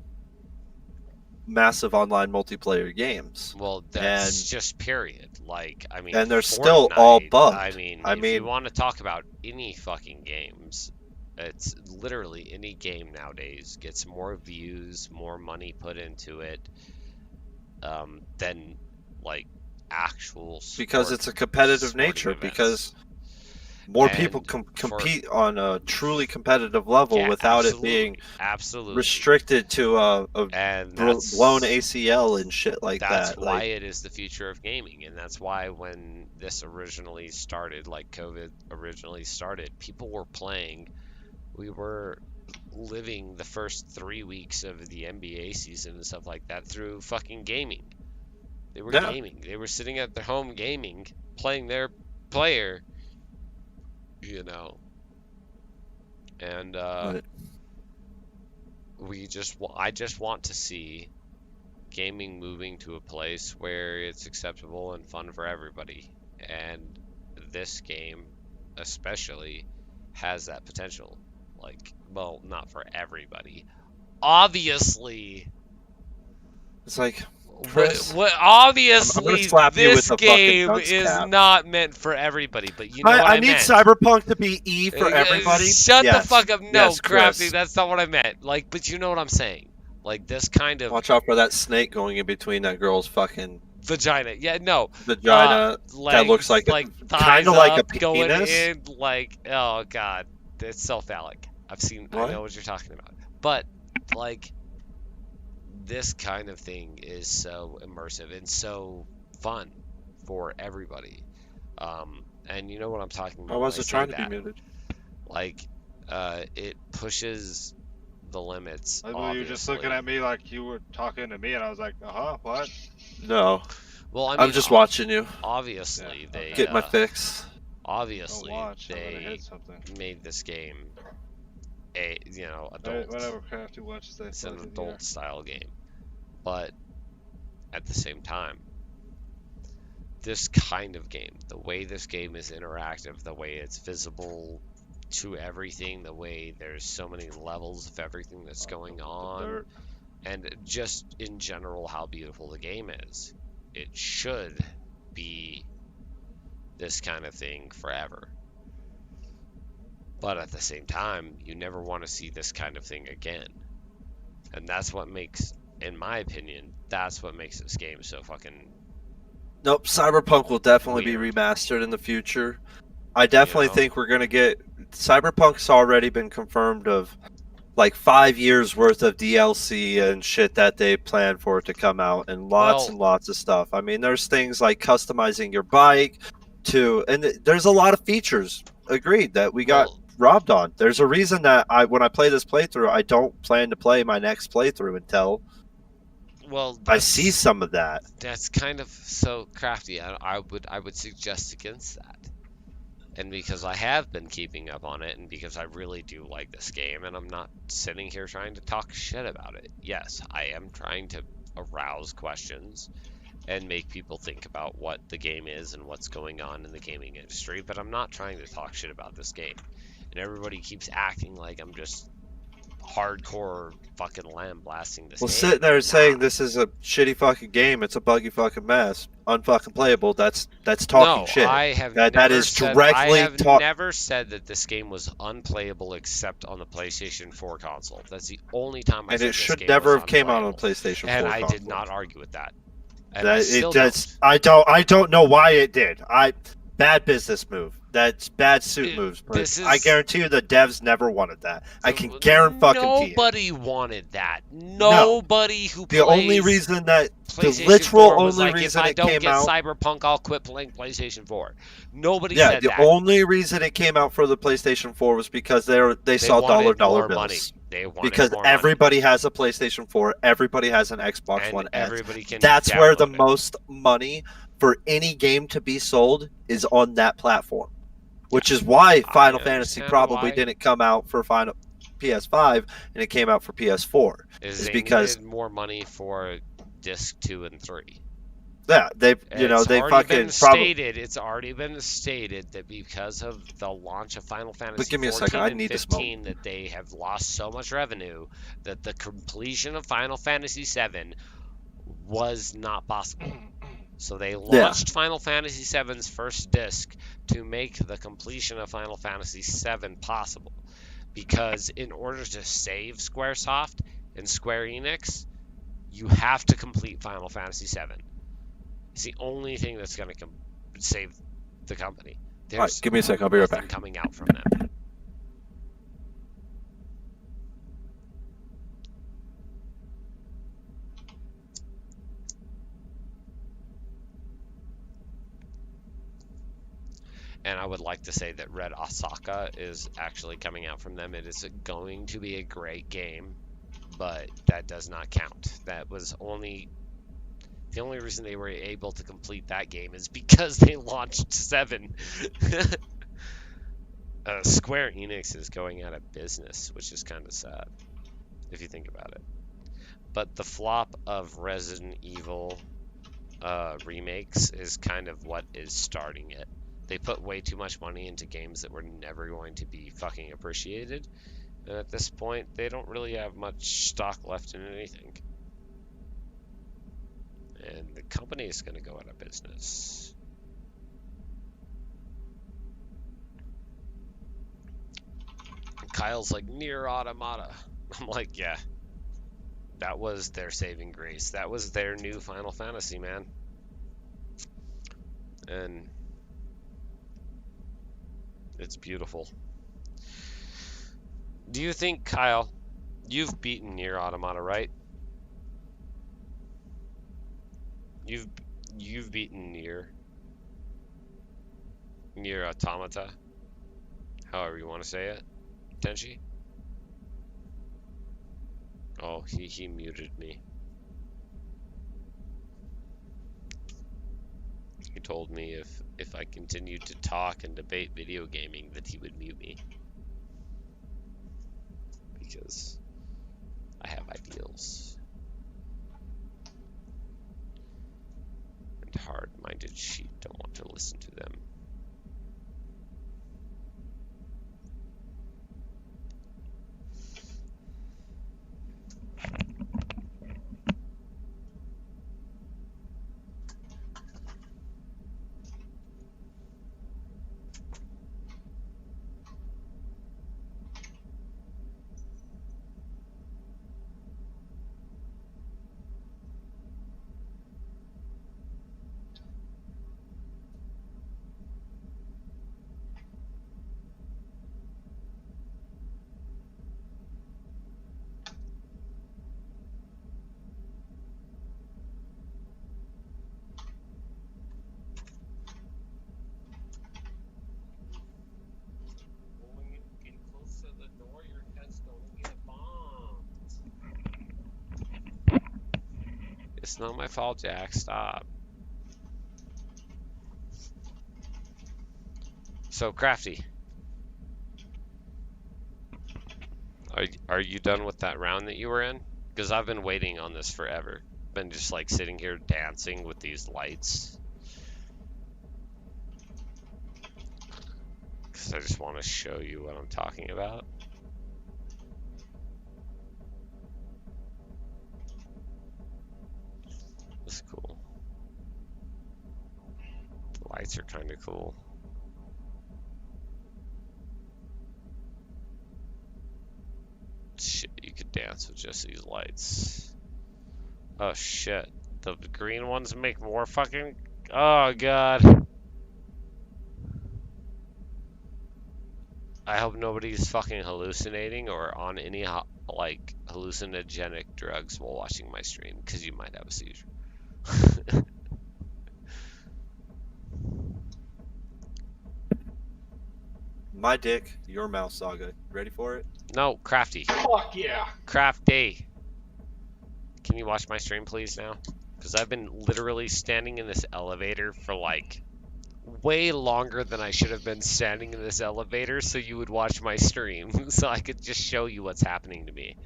massive online multiplayer games. Well, that's just period. Like, I mean, and they're still all Fortnite, bugged. I mean, I if mean, you want to talk about any fucking games, it's literally any game nowadays gets more views, more money put into it, than like actual. because it's a competitive nature. Because more people compete on a truly competitive level Yeah, without absolutely, it being absolutely restricted to a And blown ACL and shit like that's that. why Like, it is the future of gaming, and that's why when this originally started, like COVID originally started, people were playing. We were living the first 3 weeks of the NBA season and stuff like that through fucking gaming. They were Yeah. gaming. They were sitting at their home gaming, playing their player, you know. And Right. I just want to see gaming moving to a place where it's acceptable and fun for everybody. And this game especially has that potential. Like, well, not for everybody. Obviously, It's like, Chris, I'm obviously gonna slap you this with the fucking game dunce is cap. not meant for everybody, but you know what I I need meant. Cyberpunk to be E for everybody. Shut Yes. the fuck up. No, Yes, Crafty, Chris. that's not what I meant. Like, but you know what I'm saying. Like, this kind of Watch out for that snake going in between that girl's fucking vagina. Yeah, no. vagina Legs, that looks like thighs kind of like a up, going penis. in, like, oh god, it's so phallic. I know what you're talking about. But like, this kind of thing is so immersive and so fun for everybody. And you know what I'm talking about. I when wasn't say trying to that. be muted. Like, it pushes the limits. Like, well, you were just looking at me like you were talking to me, and I was like, what? No. Well, I mean, I'm just watching you. Obviously, they Get my fix. Obviously, watch, I'm gonna they hit something. made this game adult. Whatever Crafty watches, they It's an fucking adult style game, but at the same time, this kind of game, the way this game is interactive, the way it's visible to everything, the way there's so many levels of everything that's going on, and just in general how beautiful the game is, it should be this kind of thing forever. But at the same time, you never want to see this kind of thing again. And that's what makes, in my opinion, that's what makes this game so fucking... Nope, Cyberpunk will definitely be remastered in the future. I definitely think we're going to get... Cyberpunk's already been confirmed of like 5 years worth of DLC and shit that they plan for it to come out, and lots and lots of stuff. I mean, there's things like customizing your bike to... And there's a lot of features, agreed, that we got robbed on. There's a reason that when I play this playthrough, I don't plan to play my next playthrough until I see some of that. That's kind of so Crafty. I would suggest against that. And because I have been keeping up on it, and because I really do like this game, and I'm not sitting here trying to talk shit about it. Yes, I am trying to arouse questions and make people think about what the game is and what's going on in the gaming industry, but I'm not trying to talk shit about this game. And everybody keeps acting like I'm just hardcore fucking lambasting this game. Sitting there saying this is a shitty fucking game, it's a buggy fucking mess, unfucking playable, that's talking shit. I have that is directly never said that this game was unplayable except on the PlayStation 4 console. That's the only time I said this game was And it should never have came out on PlayStation 4 and console. I did not argue with that. And I don't know why it did. Bad business move. That's bad suit moves. But I guarantee you the devs never wanted that. I can guarantee nobody wanted that. Nobody who plays the only reason that PlayStation the literal 4 was only like, reason if I it don't came get out Cyberpunk, I'll quit playing PlayStation 4. Nobody said the that. only reason it came out for the PlayStation 4 was because they saw dollar more bills. money. They wanted because more everybody has a PlayStation 4, everybody has an Xbox and One everybody S. can That's where the download it. most money for any game to be sold is on that platform. Which is why Final Fantasy probably didn't come out for Final PS5 and it came out for PS4. Is because needed more money for disc 2 and 3. Yeah, It's already been stated that because of the launch of Final Fantasy 14 and 15 that they have lost so much revenue that the completion of Final Fantasy 7 was not possible. So they launched Final Fantasy 7's first disc to make the completion of Final Fantasy 7 possible. Because in order to save Squaresoft and Square Enix, you have to complete Final Fantasy 7. It's the only thing that's going to save the company. All right, give me a second. I'll be right back. Coming out from them. And I would like to say that Red Osaka is actually coming out from them. It is going to be a great game, but that does not count. That was only The only reason they were able to complete that game is because they launched 7. Square Enix is going out of business, which is kind of sad, if you think about it. But the flop of Resident Evil remakes is kind of what is starting it. They put way too much money into games that were never going to be fucking appreciated. And at this point, they don't really have much stock left in anything. And the company is going to go out of business. And Kyle's like, Nier Automata. I'm like, yeah. That was their saving grace. That was their new Final Fantasy, man. And it's beautiful. Do you think, Kyle, you've beaten Nier Automata, right? You've beaten Nier Automata, however you want to say it, Tenchi? Oh, he muted me. He told me if I continued to talk and debate video gaming that he would mute me. Because I have ideals. And hard-minded sheep don't want to listen to them. It's not my fault, Jack. Stop. So, Crafty. Are you done with that round that you were in? Because I've been waiting on this forever. Been just like sitting here dancing with these lights. Because I just want to show you what I'm talking about. That's cool. The lights are kind of cool. Shit, you could dance with just these lights. Oh shit. The green ones make more fucking... Oh god. I hope nobody's fucking hallucinating or on any like hallucinogenic drugs while watching my stream, because you might have a seizure. My dick, your mouse saga. Ready for it? No, Crafty. Fuck yeah. Crafty. Can you watch my stream, please, now? Because I've been literally standing in this elevator for, like, way longer than I should have been standing in this elevator so you would watch my stream. So I could just show you what's happening to me.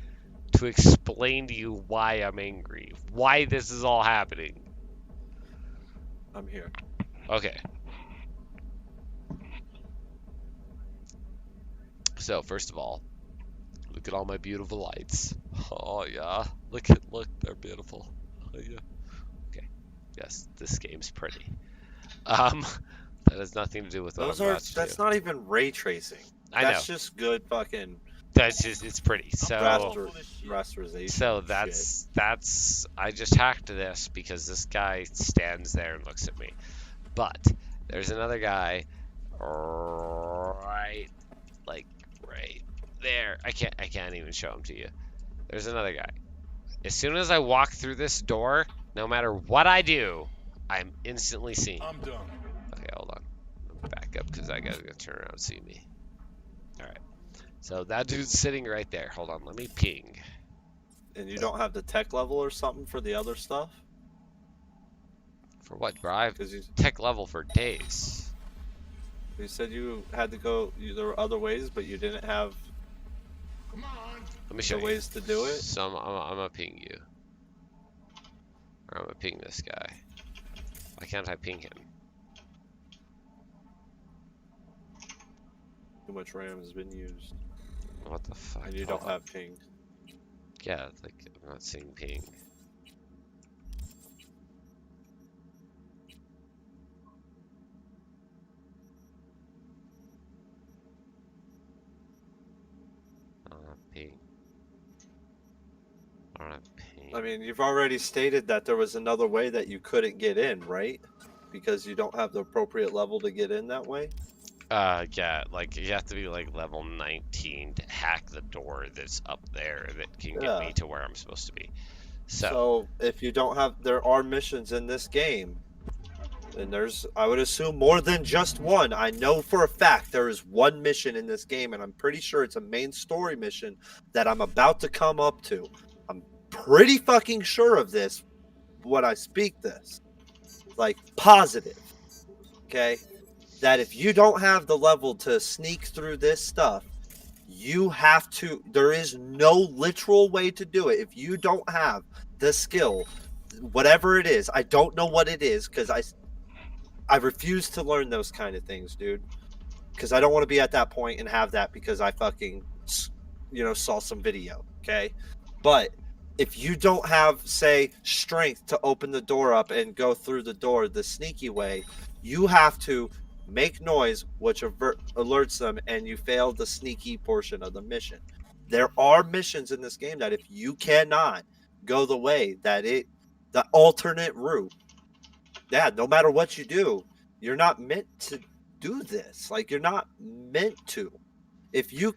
To explain to you why I'm angry. Why this is all happening. I'm here. Okay. So, first of all, look at all my beautiful lights. Oh, yeah. Look, they're beautiful. Oh, yeah. Okay. Yes, this game's pretty. That has nothing to do with what I'm about to do. That's not even ray tracing. I know. That's just good fucking... That's just, it's pretty. So, rasterization. So that's, I just hacked this because this guy stands there and looks at me. But, there's another guy right there. I can't even show him to you. There's another guy. As soon as I walk through this door, no matter what I do, I'm instantly seen. I'm done. Okay, hold on. Back up because I gotta go turn around and see me. Alright. So that dude's sitting right there. Hold on, let me ping. And you don't have the tech level or something for the other stuff? For what, bro? I've Because you tech level for days. said you had to go. There were other ways, but you didn't have Let me show the you. ways to do it. So I'm gonna ping you. Or I'm gonna ping this guy. Why can't I ping him? Too much RAM has been used. What the fuck? And you Hold don't on. have ping. Yeah, like I'm not seeing ping. Ping. I don't have ping. I mean, you've already stated that there was another way that you couldn't get in, right? Because you don't have the appropriate level to get in that way. Yeah, like you have to be like level 19 to hack the door that's up there that can get me to where I'm supposed to be. So if you don't have, there are missions in this game, and I would assume more than just one. I know for a fact there is one mission in this game, and I'm pretty sure it's a main story mission that I'm about to come up to. I'm pretty fucking sure of this when I speak this. Like, positive. Okay? That if you don't have the level to sneak through this stuff, you have to, there is no literal way to do it. If you don't have the skill, whatever it is, I don't know what it is, because I refuse to learn those kind of things, dude. Because I don't want to be at that point and have that because I fucking, saw some video, okay? But if you don't have, say, strength to open the door up and go through the door the sneaky way, you have to make noise, which alerts them, and you fail the sneaky portion of the mission. There are missions in this game that if you cannot go the way that the alternate route, no matter what you do, you're not meant to do this. Like, you're not meant to. If you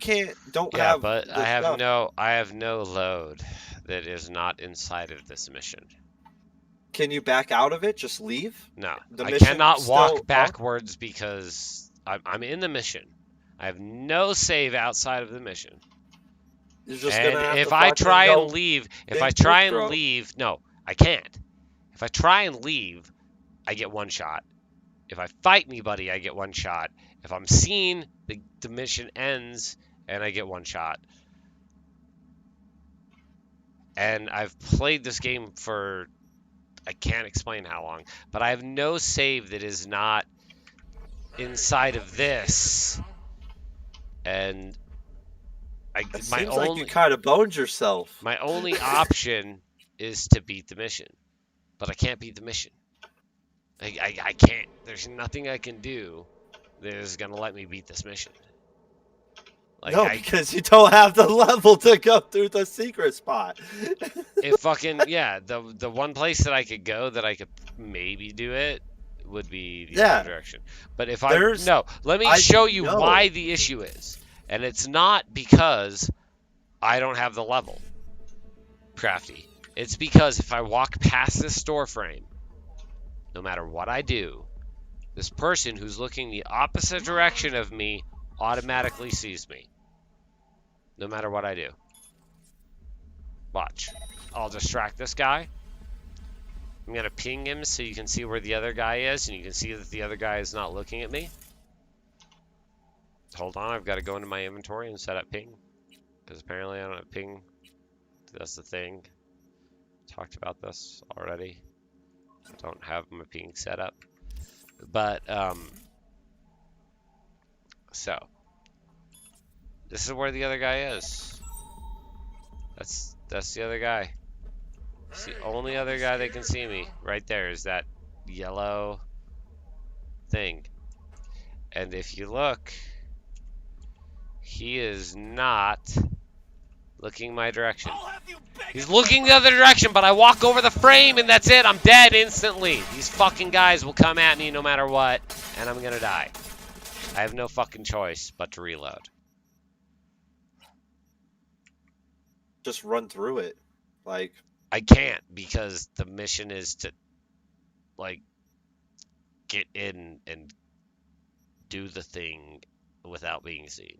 don't yeah, have but the I have stuff, I have no load that is not inside of this mission. can you back out of it? Just leave? No, The I mission cannot still walk up? backwards because I'm in the mission. I have no save outside of the mission. You're just And gonna have if to I fucking try go and leave, throw. no, I can't. If I try and leave, I get one shot. If I fight anybody, I get one shot. If I'm seen, the mission ends and I get one shot. And I've played this game for, I can't explain how long, but I have no save that is not inside of this. And It seems like you kind of boned yourself. My only option is to beat the mission, but I can't beat the mission. I can't. There's nothing I can do that is gonna let me beat this mission. Because you don't have the level to go through the secret spot. It fucking the one place that I could go that I could maybe do it would be the other direction. But if let me show you why the issue is. And it's not because I don't have the level, Crafty. It's because if I walk past this door frame, no matter what I do, this person who's looking the opposite direction of me automatically sees me. No matter what I do. Watch. I'll distract this guy. I'm going to ping him so you can see where the other guy is, and you can see that the other guy is not looking at me. Hold on, I've got to go into my inventory and set up ping. Because apparently I don't have ping. That's the thing. Talked about this already. Don't have my ping set up. But, so. This is where the other guy is. That's the other guy. It's the only other guy that can see me. Right there is that yellow thing. And if you look, he is not looking my direction. He's looking the other direction, but I walk over the frame and that's it. I'm dead instantly. These fucking guys will come at me no matter what, and I'm gonna die. I have no fucking choice but to reload. Just run through it. Like, I can't because the mission is to, like, get in and do the thing without being seen.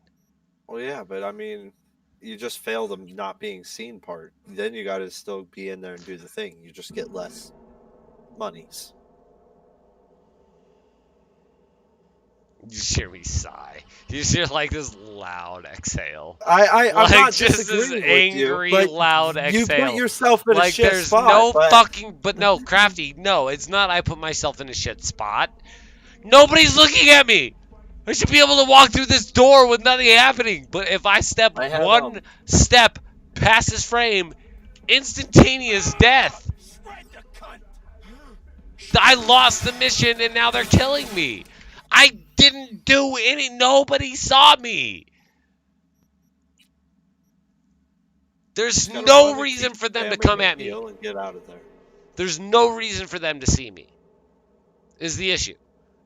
Well, yeah, but I mean, you just fail the not being seen part. Then you got to still be in there and do the thing. You just get less monies. You just hear me sigh. You just hear like this loud exhale. I'm Like, not just disagreeing this with angry, you, but loud you exhale. put yourself in a Like, shit there's spot. no but fucking. But no, Crafty, no, it's not I put myself in a shit spot. Nobody's looking at me! I should be able to walk through this door with nothing happening. But if I step I have, one step past this frame, instantaneous death. I lost the mission and now they're killing me. I didn't do any. Nobody saw me. There's gotta no run and reason keep for them to spamming come the at me. heal and get out of there. There's no reason for them to see me. Is the issue.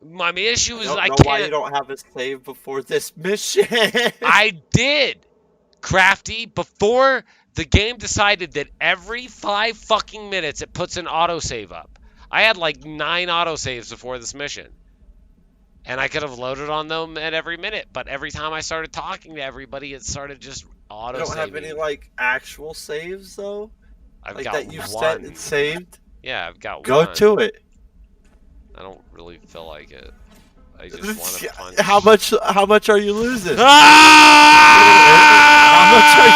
My issue is I know can't. why you don't have a save before this mission. I did, Crafty, before the game decided that every 5 fucking minutes it puts an autosave up. I had like 9 autosaves before this mission. And I could have loaded on them at every minute, but every time I started talking to everybody, it started just auto-saving. You don't have any like actual saves though? I've like got that you one. set and saved? Yeah, I've got Go one. to it. I don't really feel like it. I just want to punch. How much are you losing? Ah! How much are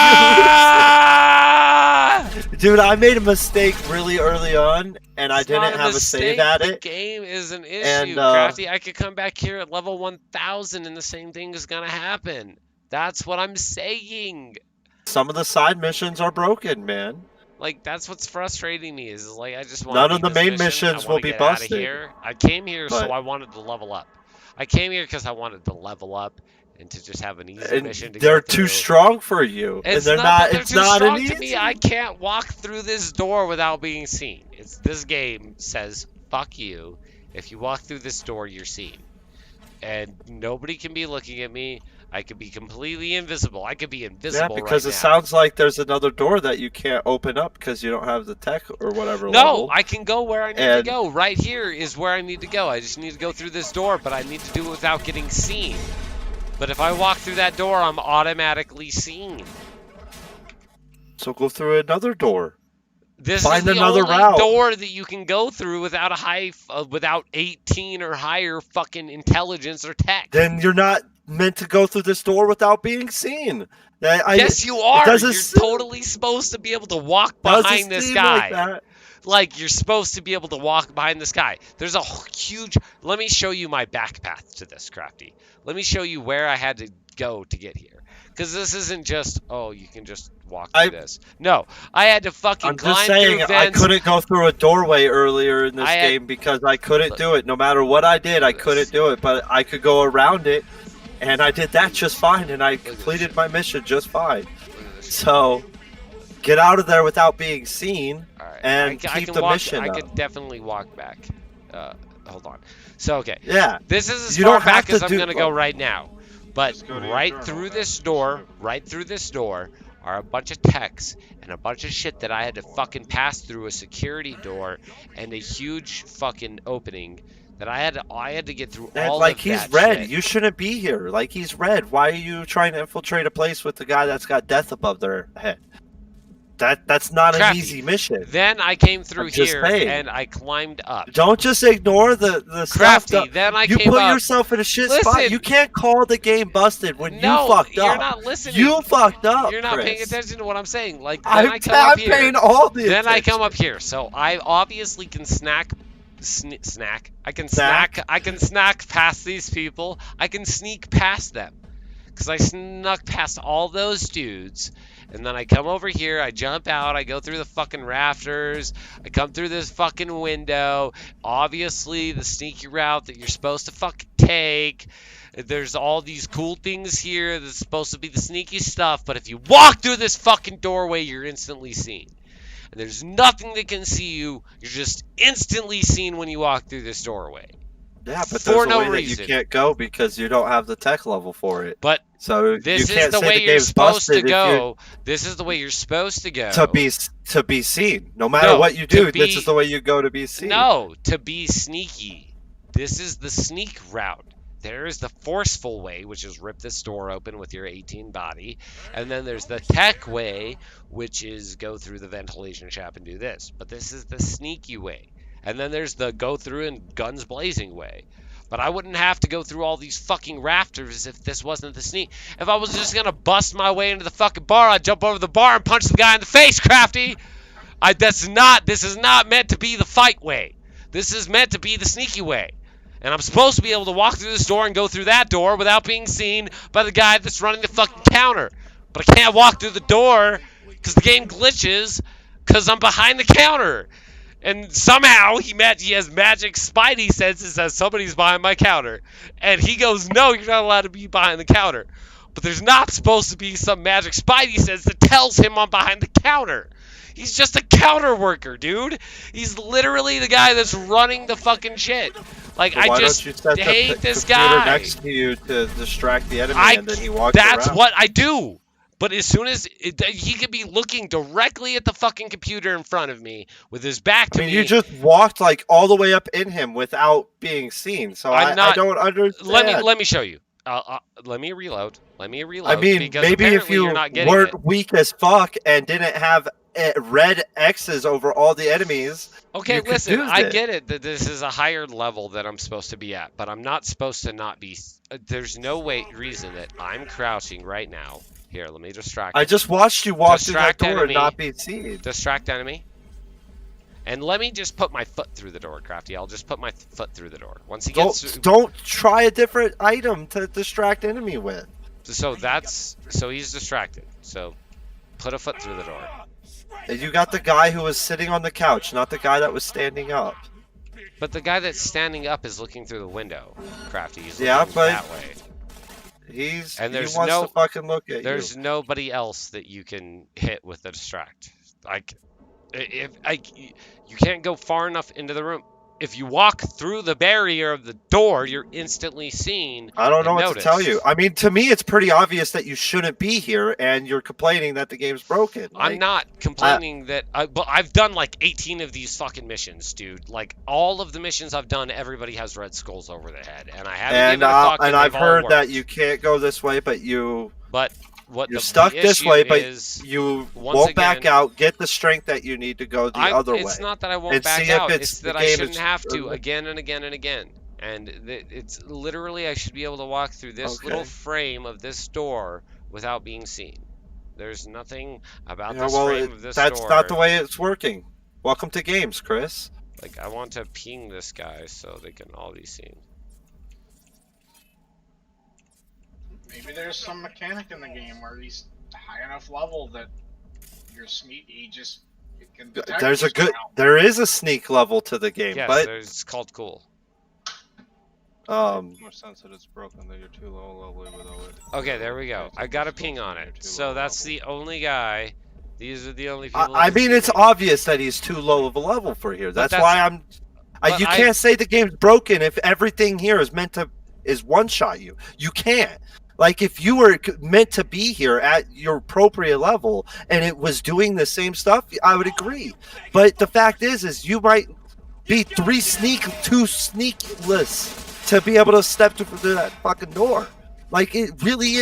you losing? Dude, I made a mistake really early on and I didn't have a save at The it. game is an issue, And, Crafty. I could come back here at level 1000 and the same thing is gonna happen. That's what I'm saying. Some of the side missions are broken, man. Like, that's what's frustrating me is like I just want None to of the main missions will be busted. Here. I came here so But- I wanted to level up. I came here because I wanted to level up and to just have an easy mission to they're get too through. strong for you. It's and they're not not that they're it's too not strong an to easy. me. I can't walk through this door without being seen. This game says, fuck you. If you walk through this door, you're seen. And nobody can be looking at me. I could be completely invisible. I could be invisible Yeah, because right it now. sounds like there's another door that you can't open up because you don't have the tech or whatever No, level. I can go where I need to go. Right here is where I need to go. I just need to go through this door, but I need to do it without getting seen. But if I walk through that door, I'm automatically seen. So go through another door. This Find is the another only route. door that you can go through without without 18 or higher fucking intelligence or tech. Then you're not meant to go through this door without being seen. Yes, you are. You're You're totally supposed to be able to walk behind this guy. Like, you're supposed to be able to walk behind this guy. There's a huge... Let me show you my back path to this, Crafty. Let me show you where I had to go to get here. Because this isn't just, oh, you can just walk through this. No, I had to fucking I'm climb just saying, through I vents. couldn't go through a doorway earlier in this game because I couldn't do it. No matter what I did, I couldn't do it. But I could go around it, and I did that just fine, and I completed my mission just fine. So, get out of there without being seen, and keep the mission I up. could definitely walk back. Hold on. So, okay. Yeah. This is as You far don't have back to as I'm do- going to go right now. But go to your right journal, through this door, are a bunch of techs and a bunch of shit that I had to fucking pass through a security door and a huge fucking opening that I had to get through And all like of he's that red, shit. you shouldn't be here. Like he's red. Why are you trying to infiltrate a place with the guy that's got death above their head? That's not an Crafty. easy mission. Then I came through I'm just here saying. and I climbed up. Don't just ignore the Crafty, stuff. then I you came put up. yourself in a shit Listen. spot. You can't call the game busted when No, you fucked up. you're not listening. You fucked up. You're not Chris. paying attention to what I'm saying. Like, then I'm I come up I'm here. paying all the Then I attention. come up here. So I obviously can snack. I can snack past these people. I can sneak past them. Because I snuck past all those dudes. And then I come over here, I jump out, I go through the fucking rafters, I come through this fucking window. Obviously, the sneaky route that you're supposed to fucking take. There's all these cool things here that's supposed to be the sneaky stuff, but if you walk through this fucking doorway, you're instantly seen. And there's nothing that can see you. You're just instantly seen when you walk through this doorway. Yeah, but for there's a no way reason. that you can't go because you don't have the tech level for it. But so this you is can't the say way the you're game's supposed to busted if you're- go. This is the way you're supposed to go. to be seen. No matter No, what you to do, be- this is the way you go to be seen. No, to be sneaky. This is the sneak route. There is the forceful way, which is rip this door open with your 18 body. And then there's the tech way, which is go through the ventilation shaft and do this. But this is the sneaky way. And then there's the go through and guns blazing way. But I wouldn't have to go through all these fucking rafters if this wasn't the sneak. If I was just gonna bust my way into the fucking bar, I'd jump over the bar and punch the guy in the face, Crafty. This is not meant to be the fight way. This is meant to be the sneaky way. And I'm supposed to be able to walk through this door and go through that door without being seen by the guy that's running the fucking counter. But I can't walk through the door because the game glitches because I'm behind the counter. And somehow he has magic spidey senses that somebody's behind my counter. And he goes, no, you're not allowed to be behind the counter. But there's not supposed to be some magic spidey sense that tells him I'm behind the counter. He's just a counter worker, dude. He's literally the guy that's running the fucking shit. Like, But I why just don't you set the hate this computer guy. next to you to distract the enemy, and then he walks That's around? what I do. But as soon as he could be looking directly at the fucking computer in front of me with his back to I mean, me. you just walked like all the way up in him without being seen. So I don't understand. Let me show you. Let me reload. Let me reload. I mean, because maybe if apparently you you're not getting weren't it. weak as fuck and didn't have red X's over all the enemies. Okay, you could listen, do I this. get it that this is a higher level that I'm supposed to be at, but I'm not supposed to not be. There's no reason that I'm crouching right now. Here, let me distract. I just watched you walk Distract through that door enemy. and not be seen. Distract enemy. And let me just put my foot through the door, Crafty. I'll just put my foot through the door. Once he gets through. Don't try a different item to distract enemy with. So he's distracted. So put a foot through the door. And you got the guy who was sitting on the couch, not the guy that was standing up. But the guy that's standing up is looking through the window, Crafty. He's Yeah, looking but that way. he There's wants to fucking look at There's you. nobody else that you can hit with the distract. You can't go far enough into the room. If you walk through the barrier of the door, you're instantly seen. I don't know and what to tell you. I mean, to me, it's pretty obvious that you shouldn't be here, and you're complaining that the game's broken. I'm not complaining but I've done like 18 of these fucking missions, dude. Like all of the missions I've done, everybody has red skulls over their head, and I haven't given a fuck. And I've heard that you can't go this way, but you're stuck this way, but you won't back out. Get the strength that you need to go the other way. It's not that I won't back out. It's that I shouldn't have to again and again and again. And it's literally I should be able to walk through this little frame of this door without being seen. There's nothing about this frame of this door. That's not the way it's working. Welcome to games, Chris. Like I want to ping this guy so they can all be seen. Maybe there's some mechanic in the game where he's high enough level that you're sneaky. It can detect there is a sneak level to the game, yes, but it's called cool. More sense that it's broken that you're too low level without it. Okay, there we go. I got a ping on it. So that's the only guy. These are the only people. I mean, it's obvious that he's too low of a level for here. That's why you can't say the game's broken if everything here is one shot you. You can't. Like, if you were meant to be here at your appropriate level and it was doing the same stuff, I would agree. But the fact is you might be too sneakless to be able to step through that fucking door. Like, it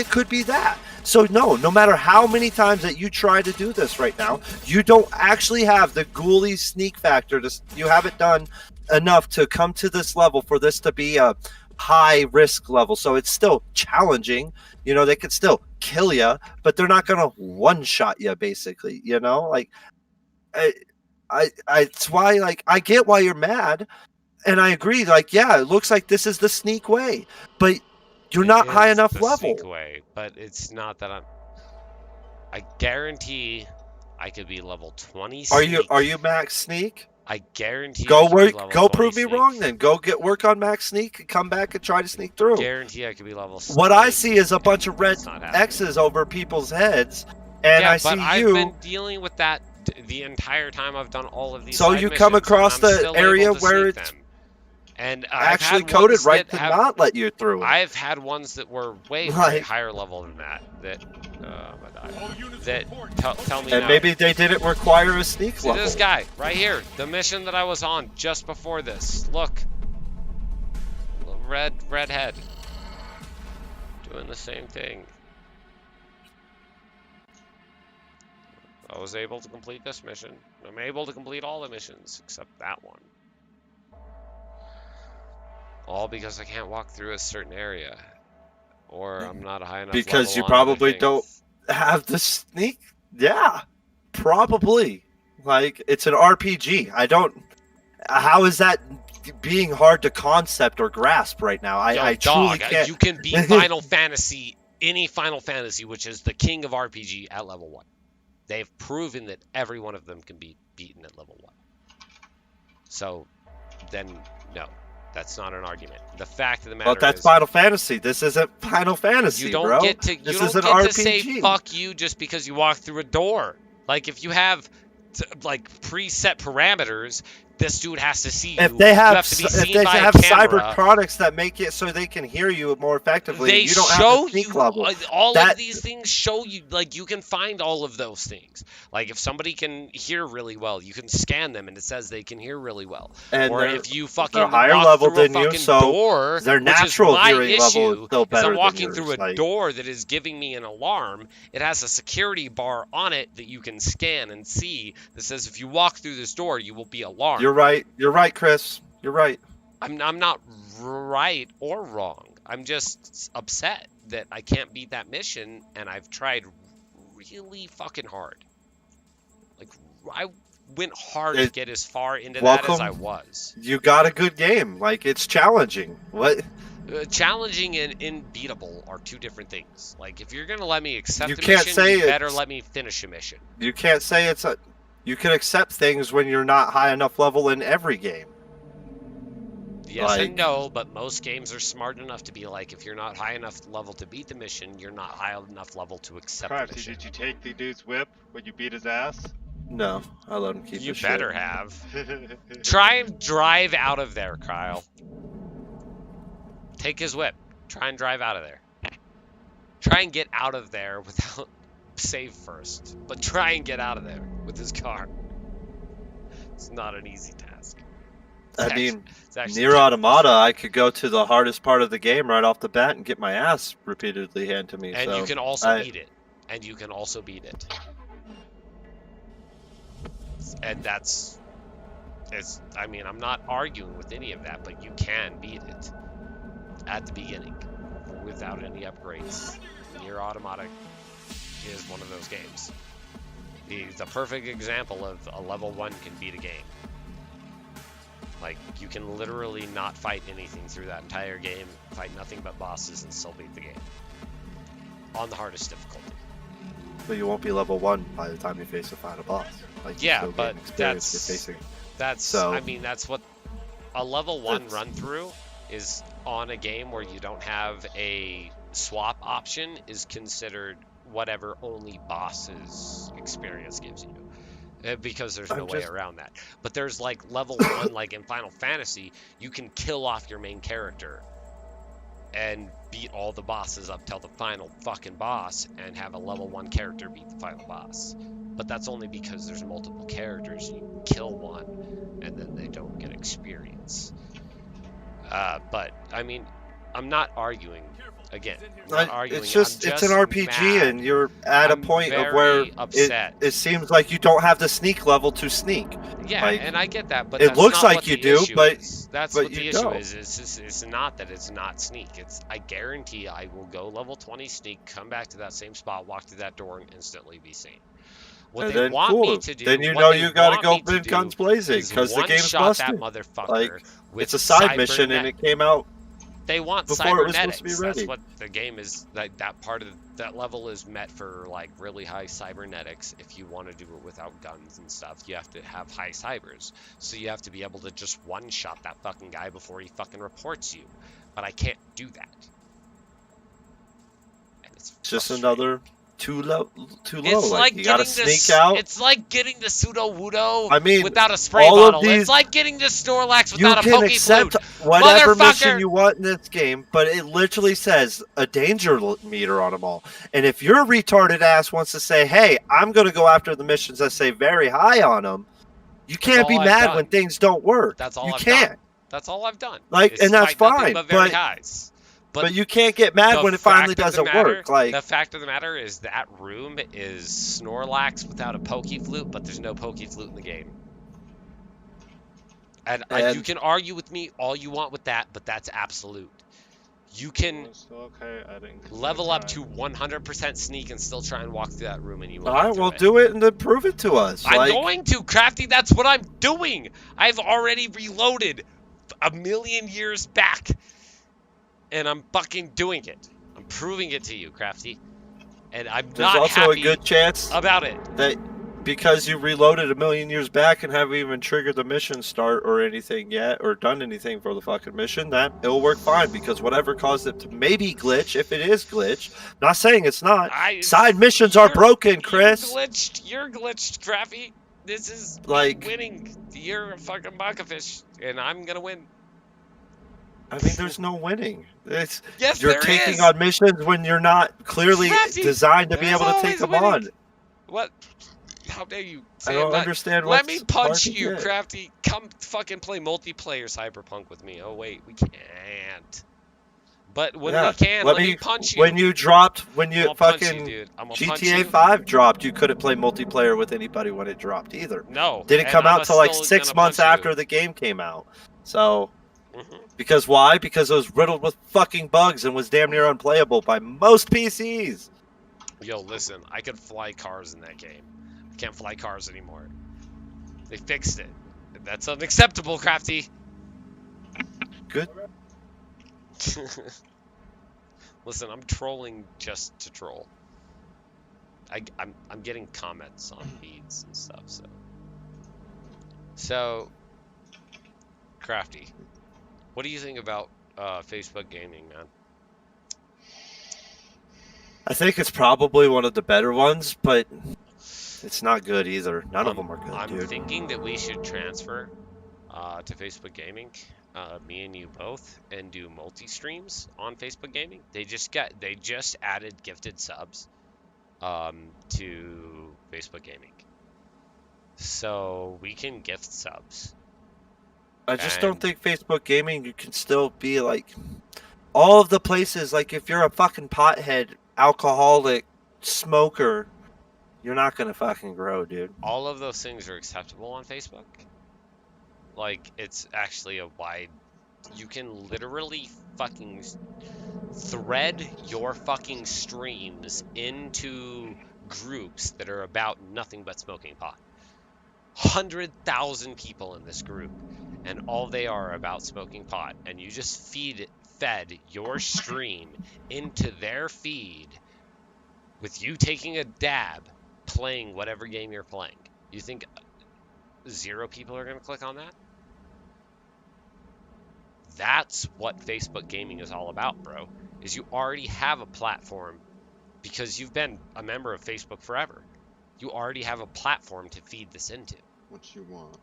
could be that. So, no matter how many times that you try to do this right now, you don't actually have the ghouly sneak factor. You haven't done enough to come to this level for this to be a high risk level. So it's still challenging. They could still kill you, but they're not gonna one shot you. Basically, like it's why, like, I get why you're mad, and I agree. Like, yeah, it looks like this is the sneak way, but you're not high enough level. Sneak way, but it's not that I guarantee I could be level 20. Are you max sneak? I guarantee. Go prove me wrong. Then go work on max sneak and come back and try to sneak through. Guarantee I could be level. What I see is a bunch of red X's over people's heads, and I see I've been dealing with that the entire time I've done all of these. So you come across the area where it's and actually coded right to not let you through. I've had ones that were way higher level than that. Tell me. And maybe they didn't require a sneak level. This guy right here, the mission that I was on just before this. Look, red head, doing the same thing. I was able to complete this mission. I'm able to complete all the missions except that one. All because I can't walk through a certain area. Or I'm not a high enough Because level you on other probably things. don't have the sneak. Yeah, probably. Like, it's an RPG. I don't. How is that being hard to concept or grasp right now? I truly can't. You can beat Final Fantasy, any Final Fantasy, which is the king of RPG, at level 1. They've proven that every one of them can be beaten at level 1. So, then, no. That's not an argument. The fact of the matter But that's is, Final Fantasy. This isn't Final Fantasy, you don't bro. get to This you is don't an get RPG. to say fuck you just because you walk through a door. Like, if you have like preset parameters, this dude has to see you. If they You have, have to be if seen they by have a camera. cybertronics that make it so they can hear you more effectively, They you don't have show the sneak you level. all That- of these things. Show you, like, you can find all of those things. Like, if somebody can hear really well, you can scan them and it says they can hear really well. And or they're- if you they're fucking higher walk level through a than you, fucking so door, their which natural is my hearing level is issue, still is better I'm than walking yours, through a like- door that is giving me an alarm. It has a security bar on it that you can scan and see that says if you walk through this door, you will be alarmed. You're right. You're right, Chris. You're right. I'm not right or wrong. I'm just upset that I can't beat that mission, and I've tried really fucking hard. Like, I went hard to get as far into that as I was. You got a good game. Like, it's challenging. What? Challenging and unbeatable are two different things. Like, if you're gonna let me accept You a can't mission, say you better it's- let me finish a mission. You can't say it's a. You can accept things when you're not high enough level in every game. Yes Like- and no, but most games are smart enough to be like, if you're not high enough level to beat the mission, you're not high enough level to accept the Crafty, mission. did you take the dude's whip when you beat his ass? No, I let him keep You his better shit. have. Try and drive out of there, Kyle. Take his whip. Try and drive out of there. Try and get out of there without save first, but try and get out of there with his car. It's not an easy task. I mean, it's actually Nier Automata, I could go to the hardest part of the game right off the bat and get my ass repeatedly handed to me. And so you can also I- beat it. And you can also beat it. And that's... I mean, I'm not arguing with any of that, but you can beat it at the beginning without any upgrades. Nier Automata is one of those games. It's a perfect example of a level 1 can beat a game. Like, you can literally not fight anything through that entire game, fight nothing but bosses, and still beat the game. On the hardest difficulty. But you won't be level 1 by the time you face the final boss. Like, you Yeah, still but gain experience you're facing. So- I mean, that's what a level 1 run through is on a game where you don't have a swap option is considered whatever only boss's experience gives you. Because there's no way around that. But there's like level 1, like in Final Fantasy, you can kill off your main character and beat all the bosses up till the final fucking boss and have a level 1 character beat the final boss. But that's only because there's multiple characters. You kill one and then they don't get experience. But I mean, I'm not arguing. Again, I'm not arguing. It's just, I'm it's an RPG, mad. and you're at a I'm point of where very upset. it seems like you don't have the sneak level to sneak. Yeah, Like, and I get that, but it that's looks not like what you the do, issue but is. That's but what the you issue don't. is. It's not that it's not sneak. It's I guarantee I will go level 20 sneak, come back to that same spot, walk through that door, and instantly be seen. What And they then want cool. me to do, Then you what know they you gotta want go me to in do guns blazing is because the game's one-shot busted. that motherfucker Like, with it's a side mission, and cybernet- it came out They want before it was supposed cybernetics. to be That's ready. what the game is. Like that part of that level is met for like really high cybernetics. If you want to do it without guns and stuff, you have to have high cybers. So you have to be able to just one-shot that fucking guy before he fucking reports you. But I can't do that. And it's just another too low. It's like you gotta getting sneak out. It's like getting the pseudo wudo I mean, without a spray all of bottle. these- It's like getting the Snorlax You without a can pokey accept flute. whatever Motherfucker! mission you want in this game, but it literally says a danger meter on them all. And if your retarded ass wants to say, "Hey, I'm going to go after the missions that say very high on them," you can't all be I've mad done. when things don't work. That's all you I've can't. done. That's all I've done. Like, is and that's fight nothing fine, but very but- highs. But you can't get mad the when it finally fact of the doesn't matter- work. Like, the fact of the matter is that room is Snorlax without a pokey flute, but there's no pokey flute in the game. And you can argue with me all you want with that, but that's absolute. You can Okay, I didn't level up to 100% sneak and still try and walk through that room and you will All get right, through well, it. do it and then prove it to us. I'm going to, Crafty. That's what I'm doing. I've already reloaded a million years back. And I'm fucking doing it. I'm proving it to you, Crafty. And I'm There's not also happy a good chance about it. that because you reloaded a million years back and haven't even triggered the mission start or anything yet, or done anything for the fucking mission, that it'll work fine because whatever caused it to maybe glitch, if it is glitch, not saying it's not. Side missions are broken, Chris. You're glitched, Crafty. This is like winning. You're a fucking buckafish, and I'm gonna win. I mean, there's no winning. It's yes, you're there taking is. on missions when you're not clearly Crafty, designed to be there's able to take always them winning. on. What? How dare you? I don't understand Let what's me hard punch to you, get. Crafty. Come fucking play multiplayer Cyberpunk with me. Oh wait, we can't. But when we can, let me punch you. When you dropped, when I'm you gonna punch you, fucking dude. I'm gonna punch GTA you. 5 dropped, you couldn't play multiplayer with anybody when it dropped either. No. Didn't and come I'm out till like still 6 gonna months punch you. after the game came out. So, because why? Because it was riddled with fucking bugs and was damn near unplayable by most PCs. Yo, listen, I could fly cars in that game. I can't fly cars anymore. They fixed it. That's unacceptable, Crafty. Good. Listen, I'm trolling just to troll. I'm getting comments on feeds and stuff, so Crafty, what do you think about Facebook gaming, man? I think it's probably one of the better ones, but it's not good either. None of them are good, I'm dude. thinking that we should transfer to Facebook Gaming, me and you both, and do multi-streams on Facebook Gaming. They just added gifted subs to Facebook Gaming, so we can gift subs. I just don't think Facebook Gaming, you can still be like all of the places. Like if you're a fucking pothead, alcoholic, smoker, you're not gonna fucking grow, dude. All of those things are acceptable on Facebook. Like, it's actually a wide... You can literally fucking thread your fucking streams into groups that are about nothing but smoking pot. 100,000 people in this group, and all they are about smoking pot. And you just fed your stream into their feed with you taking a dab, playing whatever game you're playing. You think 0 people are going to click on that? That's what Facebook Gaming is all about, bro. Is you already have a platform because you've been a member of Facebook forever. You already have a platform to feed this into. What you want.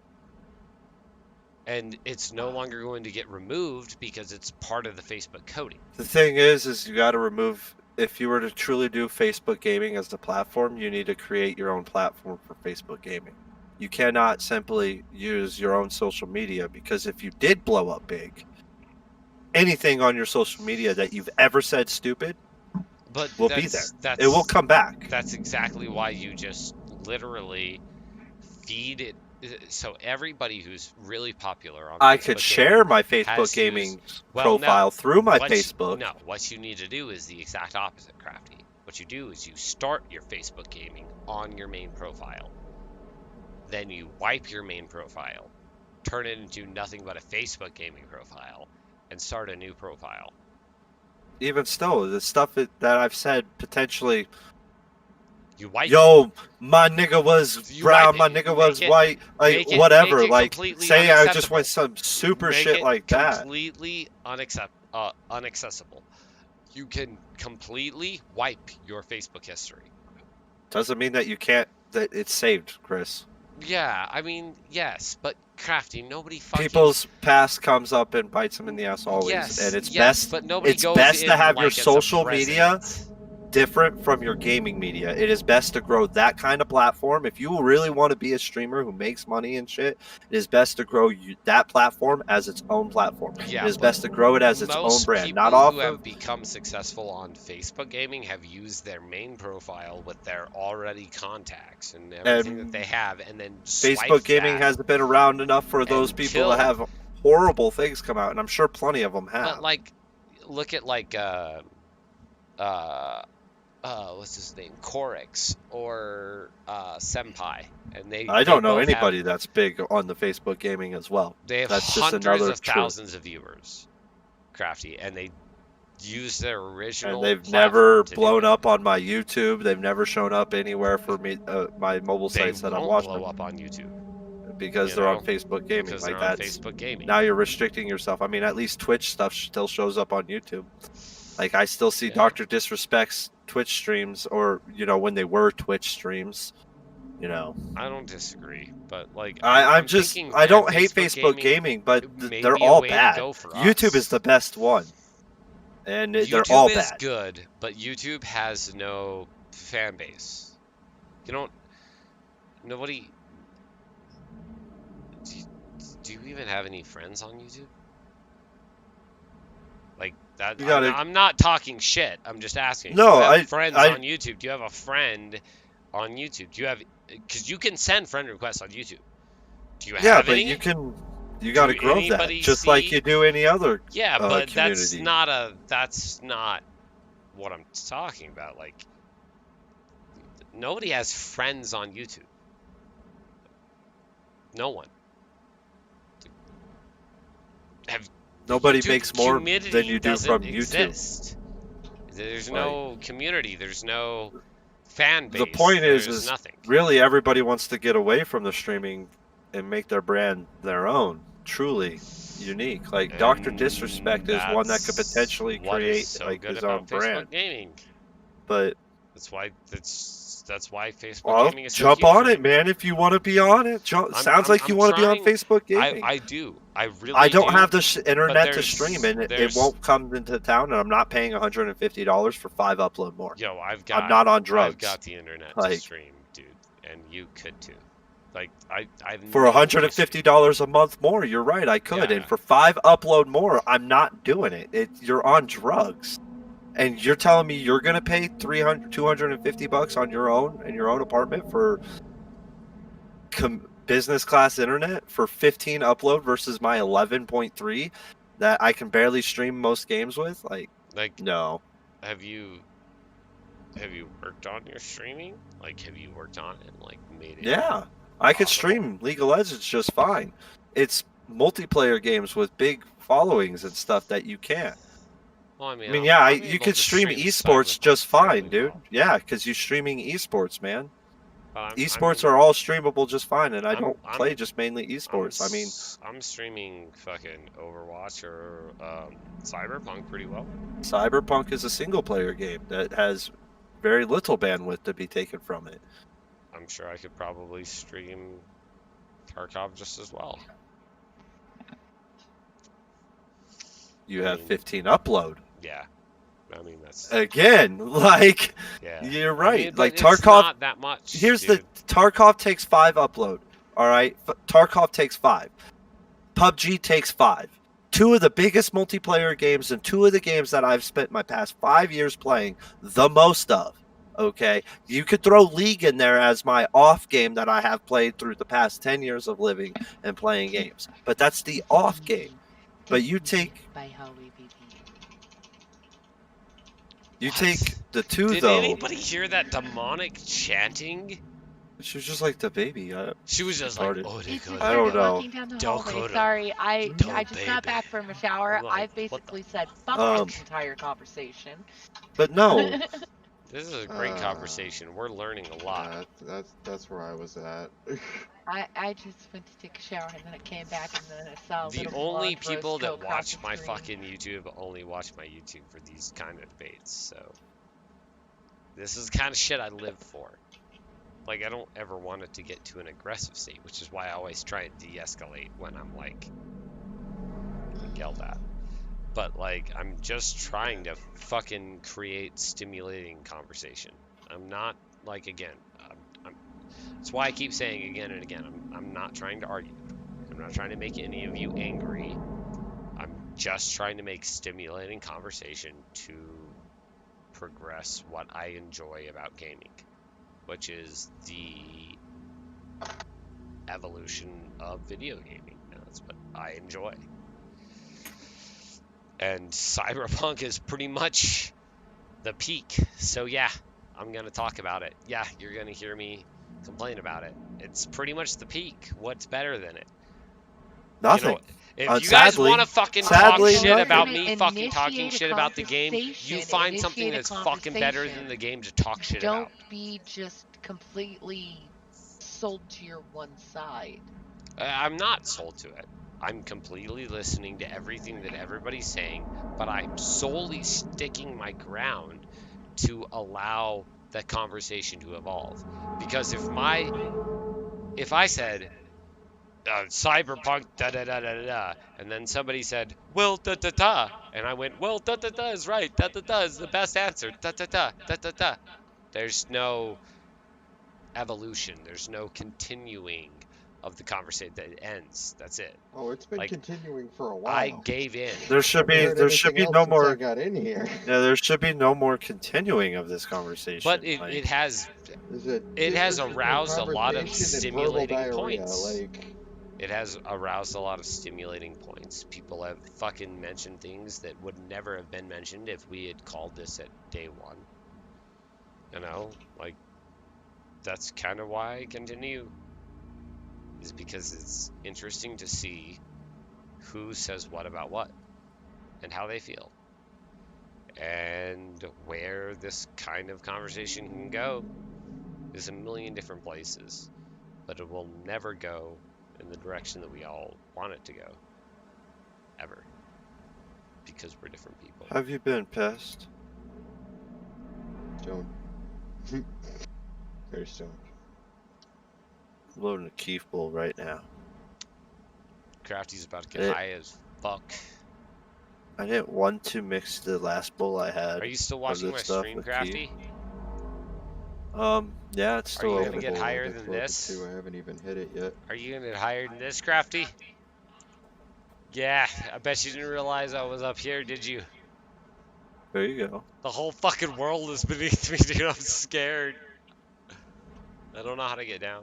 And it's no longer going to get removed because it's part of the Facebook coding. The thing is you got to remove. If you were to truly do Facebook Gaming as the platform, you need to create your own platform for Facebook Gaming. You cannot simply use your own social media, because if you did blow up big, anything on your social media that you've ever said stupid will be there. It will come back. That's exactly why you just literally feed it. So everybody who's really popular on I Facebook could share Gaming my has Facebook to Gaming use- profile through my What Facebook. No, what you need to do is the exact opposite, Crafty. What you do is you start your Facebook Gaming on your main profile. Then you wipe your main profile, turn it into nothing but a Facebook Gaming profile, and start a new profile. Even still, the stuff that I've said potentially. You wipe. Yo, my nigga was You brown, wipe my it, nigga was make it- white, like make it- whatever. make it Like completely say I just unacceptable. went some super Make shit it like that. completely unaccessible. You can completely wipe your Facebook history. Doesn't mean that you can't. That it's saved, Chris. Yeah, I mean, yes, but Crafty, nobody fucking... People's past comes up and bites them in the ass always, Yes, and it's yes, best. but nobody It's goes best in to have like your it's a social media different from your gaming media. It is best to grow that kind of platform. If you really want to be a streamer who makes money and shit, it is best to grow that platform as its own platform. Yeah, it is but best to grow it as its own most brand, people not off who have of become successful on Facebook gaming have used their main profile with their already contacts and everything that they have, and then Facebook swiped gaming that hasn't been around enough for those and people to killed. have horrible things come out, and I'm sure plenty of them have. But like, look at like what's his name, Corix or Senpai, and I don't know both anybody have, that's big on the Facebook gaming as well. they have That's just hundreds another of truth. thousands of viewers, Crafty, and they use their original. And they've platform never to blown up on my YouTube. They've never shown up anywhere for me, my mobile They sites that I'm won't watching blow them up on YouTube because you they're know? on Facebook gaming. Because Like they're on that's Facebook gaming. now you're restricting yourself. I mean, at least Twitch stuff still shows up on YouTube. Like I still see Yeah. Dr. Disrespect's Twitch streams, or when they were Twitch streams. I don't disagree, but like I'm just thinking, I don't man, hate Facebook gaming, but may they're be a all way to bad. go for YouTube us. is the best one, and they're YouTube all is bad. good, but YouTube has no fan base. You don't. Nobody. Do you even have any friends on YouTube? Like that. I'm not talking shit. I'm just asking. No, do you have friends I on YouTube? Do you have a friend on YouTube? Do you have? Because you can send friend requests on YouTube. Do you have any? You got to grow that just like you do any other Yeah, but community. that's not what I'm talking about. Like, nobody has friends on YouTube. No one. Nobody YouTube makes more community than you do doesn't from exist. YouTube. There's no community. There's no fan base. The point there's is nothing. really everybody wants to get away from the streaming and make their brand their own, truly unique. Like Dr. Disrespect is one that could potentially create so like good his own about brand. Facebook gaming. But that's why Facebook well, gaming is so jump huge on right it, man. If you want to be on it, sounds like you want to be on Facebook gaming. I do. I really. I don't do, have the internet to there's- stream, and it there's- won't come into town, and I'm not paying $150 for 5 upload more. Yo, I'm not on drugs. I've got the internet to Like, stream, dude, and you could too. Like I've for $150 a month more, you're right, I could, and for 5 upload more, I'm not doing it. You're on drugs, and you're telling me you're gonna pay $250 on your own in your own apartment for business class internet for 15 upload versus my 11.3 that I can barely stream most games with? Like no. Have you worked on your streaming? Like, have you worked on it and like made it? Yeah, I could stream League of Legends just fine. It's multiplayer games with big followings and stuff that you can't. Well, I mean, you could stream esports just fine, dude. Yeah, because you're streaming esports, man. Esports are all streamable just fine, and I don't play just mainly esports. I'm streaming fucking Overwatch or Cyberpunk pretty well. Cyberpunk is a single-player game that has very little bandwidth to be taken from it. I'm sure I could probably stream Tarkov just as well. You have 15 upload. Yeah. I mean, that's again, like, yeah. You're right. I mean, like it's Tarkov, not that much. Here's dude. the Tarkov takes 5 upload. All right, Tarkov takes 5. PUBG takes 5. 2 of the biggest multiplayer games and 2 of the games that I've spent my past 5 years playing the most of. Okay, you could throw League in there as my off game that I have played through the past 10 years of living and playing games, but that's the off game. But you take the 2 Did though. anybody hear that demonic chanting? She was just like the baby. She was just started. like, I don't know. Walking down the hallway. Sorry, I just got back from a shower. I've basically said fuck this entire conversation. But no. This is a great conversation. We're learning a lot. That's where I was at. I just went to take a shower and then I came back and then I saw a The little only blonde people rose go that across watch the my screen. fucking YouTube only watch my YouTube for these kind of debates. So this is the kind of shit I live for. Like, I don't ever want it to get to an aggressive state, which is why I always try and de-escalate when I'm like yelled at. But like, I'm just trying to fucking create stimulating conversation. I'm not like, again, that's why I keep saying again and again, I'm not trying to argue. I'm not trying to make any of you angry. I'm just trying to make stimulating conversation to progress what I enjoy about gaming, which is the evolution of video gaming. That's what I enjoy. And Cyberpunk is pretty much the peak. So yeah, I'm going to talk about it. Yeah, you're going to hear me complain about it. It's pretty much the peak. What's better than it? Nothing. You know, if you guys want to fucking talk shit about me fucking talking shit about the game, you find something that's fucking better than the game to talk shit about. Don't be just completely sold to your one side. I'm not sold to it. I'm completely listening to everything that everybody's saying, but I'm solely sticking my ground to allow the conversation to evolve. Because if I said Cyberpunk da da da da da, and then somebody said, well da da da, and I went, well da da da is right, da da da is the best answer, da da da da da da. There's no evolution. There's no continuing of the conversation. That ends. That's it. Oh, it's been Like, continuing for a while. I gave in. There should be no more. I got in here. Yeah, there should be no more continuing of this conversation. But it has aroused a lot of stimulating points. It has aroused a lot of stimulating points. People have fucking mentioned things that would never have been mentioned if we had called this at day one. You know, like, that's kind of why I continue, is because it's interesting to see who says what about what and how they feel and where this kind of conversation can go. There's a million different places, but it will never go in the direction that we all want it to go, ever, because we're different people. Have you been pissed? Don't. Very stoned. I'm loading a Keef bowl right now. Crafty's about to get high as fuck. I didn't want to mix the last bowl I had. Are you still watching my stream, Crafty? Yeah, it's still open. Are you gonna get higher than this? I haven't even hit it yet. Are you gonna get higher than this, Crafty? Yeah, I bet you didn't realize I was up here, did you? There you go. The whole fucking world is beneath me, dude. I'm scared. I don't know how to get down.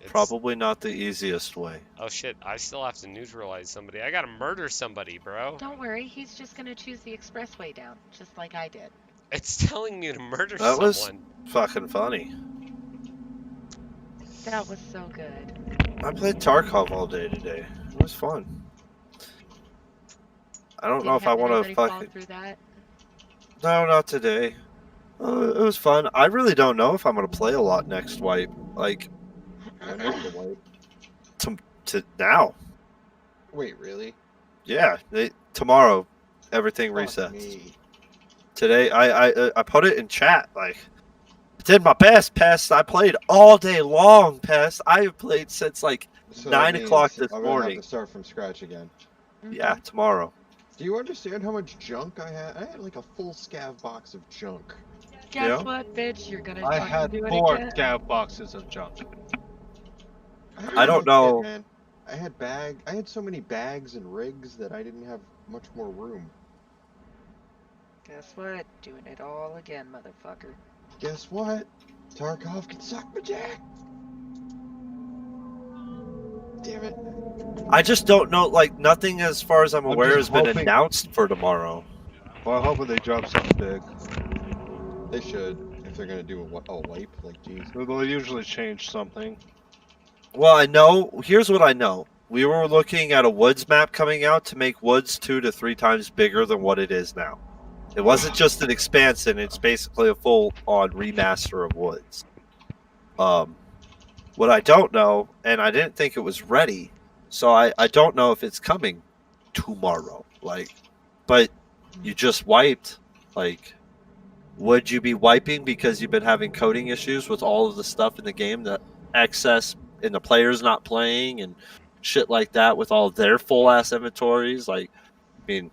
Probably not the easiest way. Oh shit, I still have to neutralize somebody. I gotta murder somebody, bro. Don't worry, he's just gonna choose the expressway down, just like I did. It's telling me to murder someone. That was fucking funny. That was so good. I played Tarkov all day today. It was fun. I don't know if I want to fucking... through that? No, not today. It was fun. I really don't know if I'm going to play a lot next wipe. Like... To now. Wait, really? Yeah, tomorrow everything resets. Today I put it in chat. Like, I did my best, Pest. I played all day long, Pest. I have played since like 9 o'clock this morning. Have to start from scratch again. Yeah, tomorrow. Do you understand how much junk I had? I had like a full scav box of junk. Guess what, bitch? You're gonna I fucking had do it 4 again. scav boxes of junk. I don't know. Man. I had so many bags and rigs that I didn't have much more room. Guess what? Doing it all again, motherfucker. Guess what? Tarkov can suck my dick. Damn it. I just don't know. Like, nothing as far as I'm aware has been announced for tomorrow. Well, hopefully they drop something big. They should, if they're gonna do a wipe. Like, geez. They'll usually change something. Well, I know. Here's what I know. We were looking at a Woods map coming out to make Woods 2 to 3 times bigger than what it is now. It wasn't just an expansion. It's basically a full-on remaster of Woods. What I don't know, and I didn't think it was ready, so I don't know if it's coming tomorrow. Like, but you just wiped. Like, would you be wiping because you've been having coding issues with all of the stuff in the game, that excess and the players not playing and shit like that with all their full ass inventories. Like, I mean,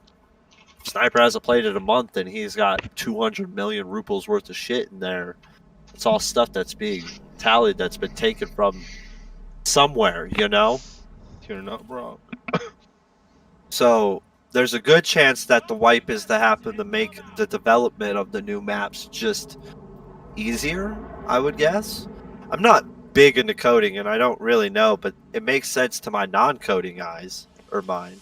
Sniper hasn't played it a month and he's got 200 million rubles worth of shit in there. It's all stuff that's being tallied, that's been taken from somewhere, you know? You're not wrong. So there's a good chance that the wipe is to happen to make the development of the new maps just easier, I would guess. I'm not big into coding and I don't really know, but it makes sense to my non-coding eyes or mind.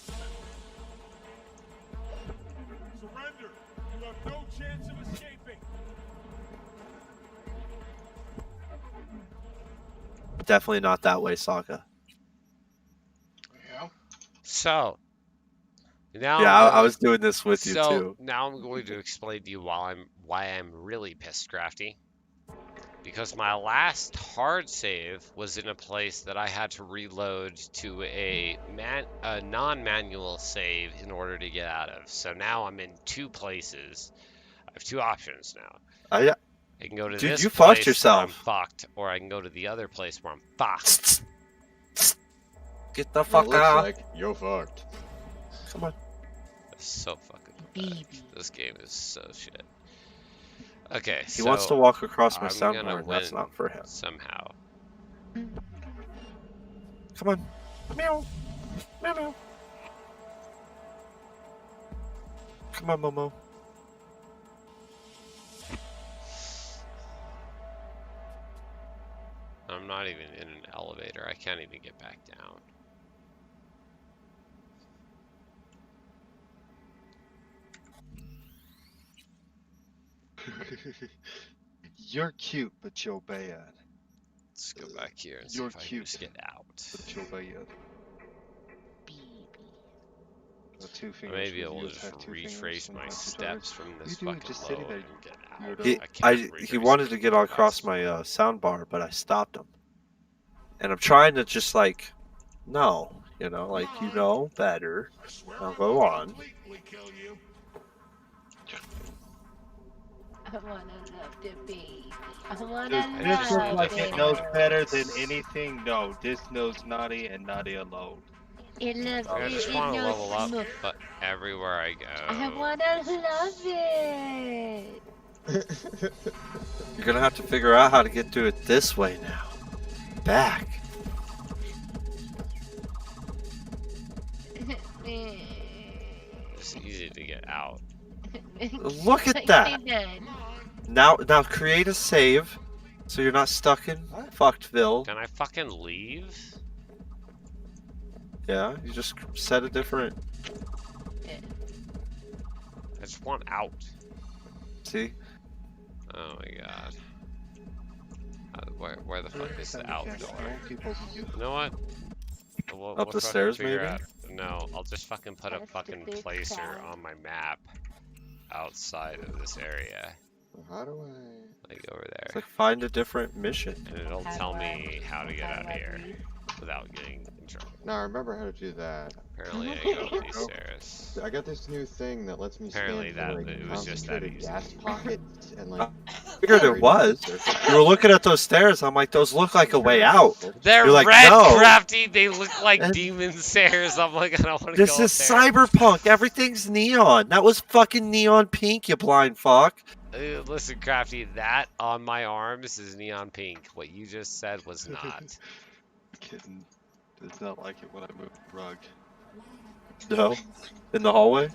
Surrender. You have no chance of escaping. Definitely not that way, Sokka. So now Yeah, I'm I was doing this with you so too. now I'm going to explain to you why I'm really pissed, Crafty. Because my last hard save was in a place that I had to reload to a non-manual save in order to get out of. So now I'm in two places. I have two options now. Yeah. I can go to Dude, this you place fucked yourself. where I'm fucked, or I can go to the other place where I'm fucked. Get the fuck It looks out. like you're fucked. Come on. That's so fucking pathetic. This game is so shit. Okay, He wants to walk across my soundbar, and that's not for him. Somehow. Come on. Meow. Meow meow. Come on, Momo. I'm not even in an elevator. I can't even get back down. You're cute, but you're bad. Let's go back here and see You're if I can cute, just get out. but you're bad. Two I fingers. may be Will able you to attack just two fingers retrace when my you punch each steps other? from this You do it fucking just sitting load there. and get You're out. done. He wanted to get across my soundbar, but I stopped him. And I'm trying to just like, no, you know, like you know better. Now go on. I wanna love the baby. I wanna Does this look love like it knows it. better than anything? No, this knows Naughty and Naughty alone. It loves I it. just It want to knows level up, snuff. but everywhere I go. I wanna love it. You're gonna have to figure out how to get to it this way now. Back. It's easy to get out. Look at that. Now create a save, so you're not stuck in Fucktville. Can I fucking leave? Yeah, you just set a different. I just want out. See? Oh my god. Where the fuck is the out door? You know what? Up the stairs, maybe? No, I'll just fucking put a fucking placer on my map outside of this area. How do I? Like over there. It's like find a different mission. And it'll tell me how to get out of here without getting in trouble. No, I remember how to do that. Apparently I go up these stairs. I got this new thing that lets me Apparently scan for, that like, it was just that concentrated easy. gas pockets and like. I figured it was. You were looking at those stairs. I'm like, those look like a way out. They're You're like, red, no. Crafty. They look like demon stairs. I'm like, I don't want to go This is up there. Cyberpunk. Everything's neon. That was fucking neon pink, you blind fuck. Listen, Crafty, that on my arms is neon pink. What you just said was not. Kitten does not like it when I move the rug. No? In the hallway?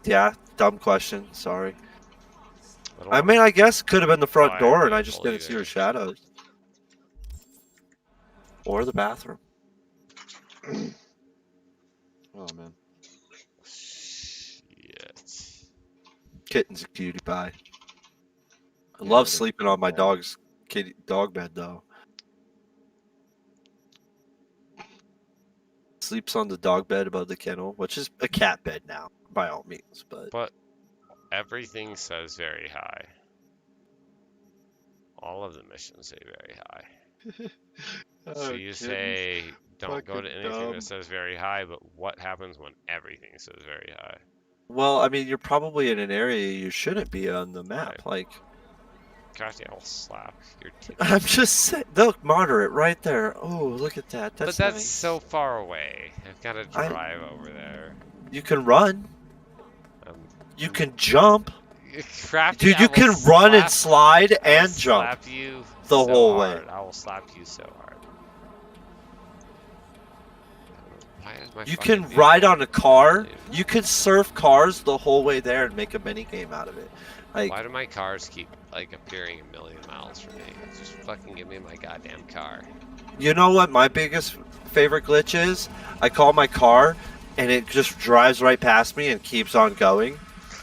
Yeah, dumb question. Sorry. I mean, I guess could have been the front door and I just didn't see her shadows. Or the bathroom. Oh man. Shit. Kitten's a cutie pie. I love sleeping on my dog's dog bed though. Sleeps on the dog bed above the kennel, which is a cat bed now, by all means. But everything says very high. All of the missions say very high. So you say don't go to anything that says very high, but what happens when everything says very high? Well, I mean, you're probably in an area you shouldn't be on the map. Like, Crafty, I will slap your titties. I'm just saying. Look, moderate right there. Oh, look at that. That's But that's nice. so far away. I've got to drive over there. You can run. You I'm- can jump. Crafty, Dude, I you will can run and slap- slide I will and jump slap you the so whole hard. way. I will slap you so hard. Why is my You fucking can ride vehicle- on a car. You can surf cars the whole way there and make a mini game out of it. Like, Why do my cars keep like appearing a million miles from me? Just fucking give me my goddamn car. you know what my biggest favorite glitch is? I call my car and it just drives right past me and keeps on going.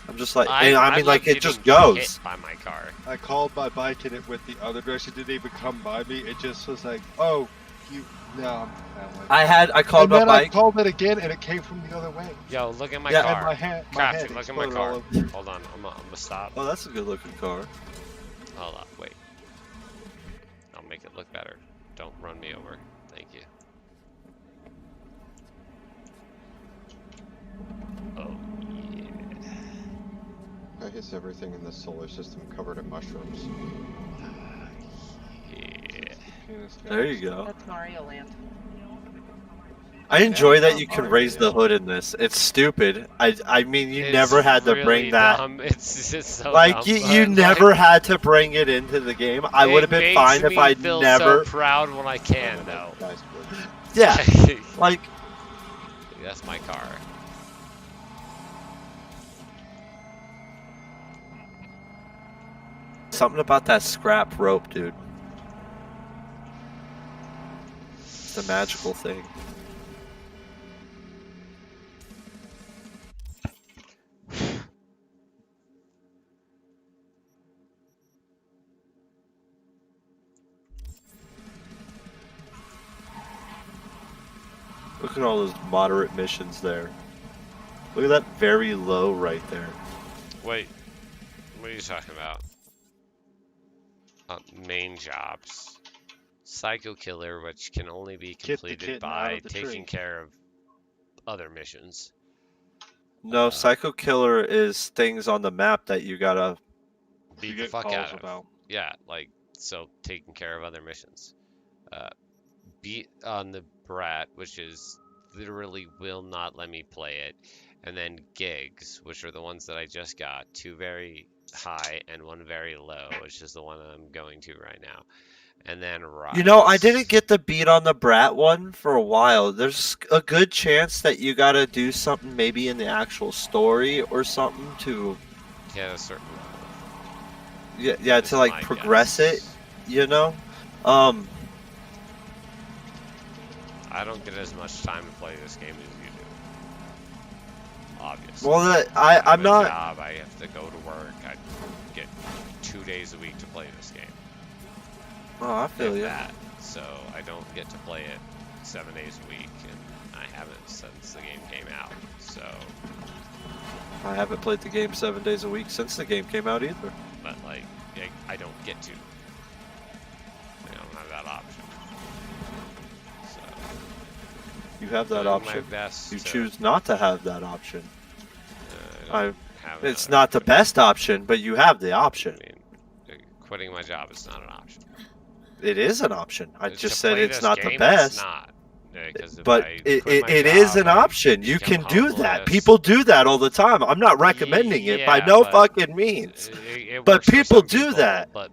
I'm just like, I mean, like it just goes. Hit by my car. I called my bike and it went the other direction. Didn't even come by me. It just was like, oh, you. No. I called my and then bike. I called it again and it came from the other way. Yo, look at my Yeah, car. and my hand Crafty, look at my exploded car. all over. Hold on, I'm gonna stop. Oh, that's a good looking car. Hold up, wait. I'll make it look better. Don't run me over. Thank you. Oh, yeah. I guess everything in the solar system covered in mushrooms. Yeah. There you go. That's Mario Land. I enjoy that you can raise the hood in this. It's stupid. I mean, you It's never had to really bring that. dumb. It's just so like dumb, you but, never like, had to bring it into the game. I would have been It fine makes if I me feel never. so proud when I can, though. Yeah, like That's my car. something about that scrap rope, dude. It's a magical thing. Look at all those moderate missions there. Look at that very low right there. Wait, what are you talking about? Main jobs. Psycho Killer, which can only be Get the completed kitten out by of the taking tree. care of other missions. No, Psycho Killer is things on the map that you gotta. Beat the get fuck calls out of. about. Yeah, like, so taking care of other missions. Beat on the Brat, which is literally will not let me play it. And then gigs, which are the ones that I just got. 2 very high and 1 very low, which is the one I'm going to right now. And then Rise. You know, I didn't get the beat on the Brat one for a while. There's a good chance that you gotta do something maybe in the actual story or something to. Yeah, a certain level. Yeah, This to is like my progress guess. it. You know. I don't get as much time to play this game as you do. Obviously. Well, I I'm have a not. job, I have to go to work. I get 2 days a week to play this game. Oh, I feel If you. that. So I don't get to play it 7 days a week, and I haven't since the game came out. So, I haven't played the game 7 days a week since the game came out either. but like, I don't get to. I don't have that option. So, You have that doing my option. best You to- choose not to have that option. I don't have It's another not the best option, but you have the option. quitting my job is not an option. It is an option. I To just said play it's this not the game, best. It's not. Because if But I it quit my is job, an I option. You become can do that. homeless. People do that all the time. I'm not recommending it by Yeah, no but fucking means. It But works for people some do people, that. But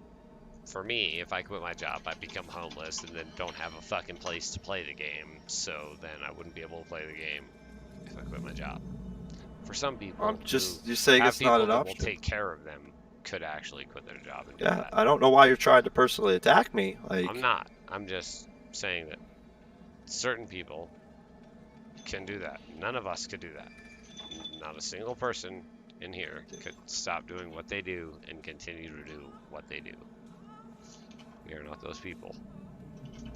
for me, if I quit my job, I become homeless and then don't have a fucking place to play the game. So then I wouldn't be able to play the game if I quit my job. For some people, I'm just who you're saying have it's not an people that option. will take care of them could actually quit their job and do Yeah, that. I don't know why you're trying to personally attack me. Like I'm not. I'm just saying that certain people can do that. None of us could do that. Not a single person in here could stop doing what they do and continue to do what they do. We are not those people.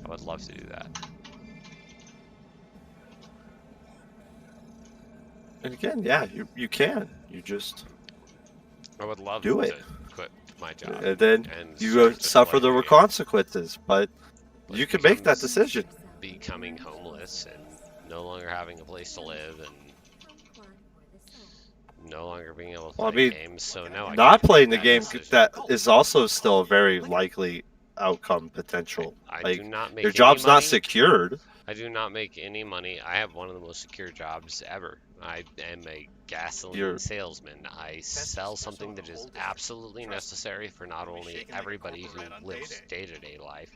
I would love to do that. And again, yeah, you can. You just I would love do to it. quit my job. And then and you start to suffer play the game. consequences, but you can make that becomes decision. Becoming homeless and no longer having a place to live and no longer being able to Well, I play mean, games, so no, I not can't playing the make game decision. that is also still a very likely outcome potential. I Like do not make your any job's not money. secured. I do not make any money. I have one of the most secure jobs ever. I am a gasoline You're- salesman. I sell something that is absolutely necessary for not only everybody who lives day-to-day life,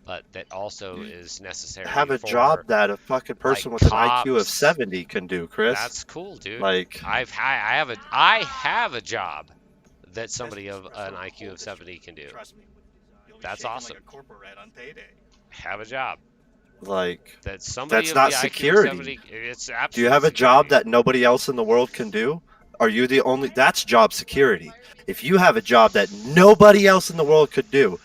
but that also is necessary Have a for job that a fucking person like with an IQ of cops. 70 can do, Chris. That's cool, dude. Like, I have a job that somebody of an IQ of 70 can do. That's awesome. Have a job. Like that somebody that's of not the security. IQ of 70, it's Do absolutely you have a security. job that nobody else in the world can do? Are you the only? That's job security. If you have a job that nobody else in the world could do,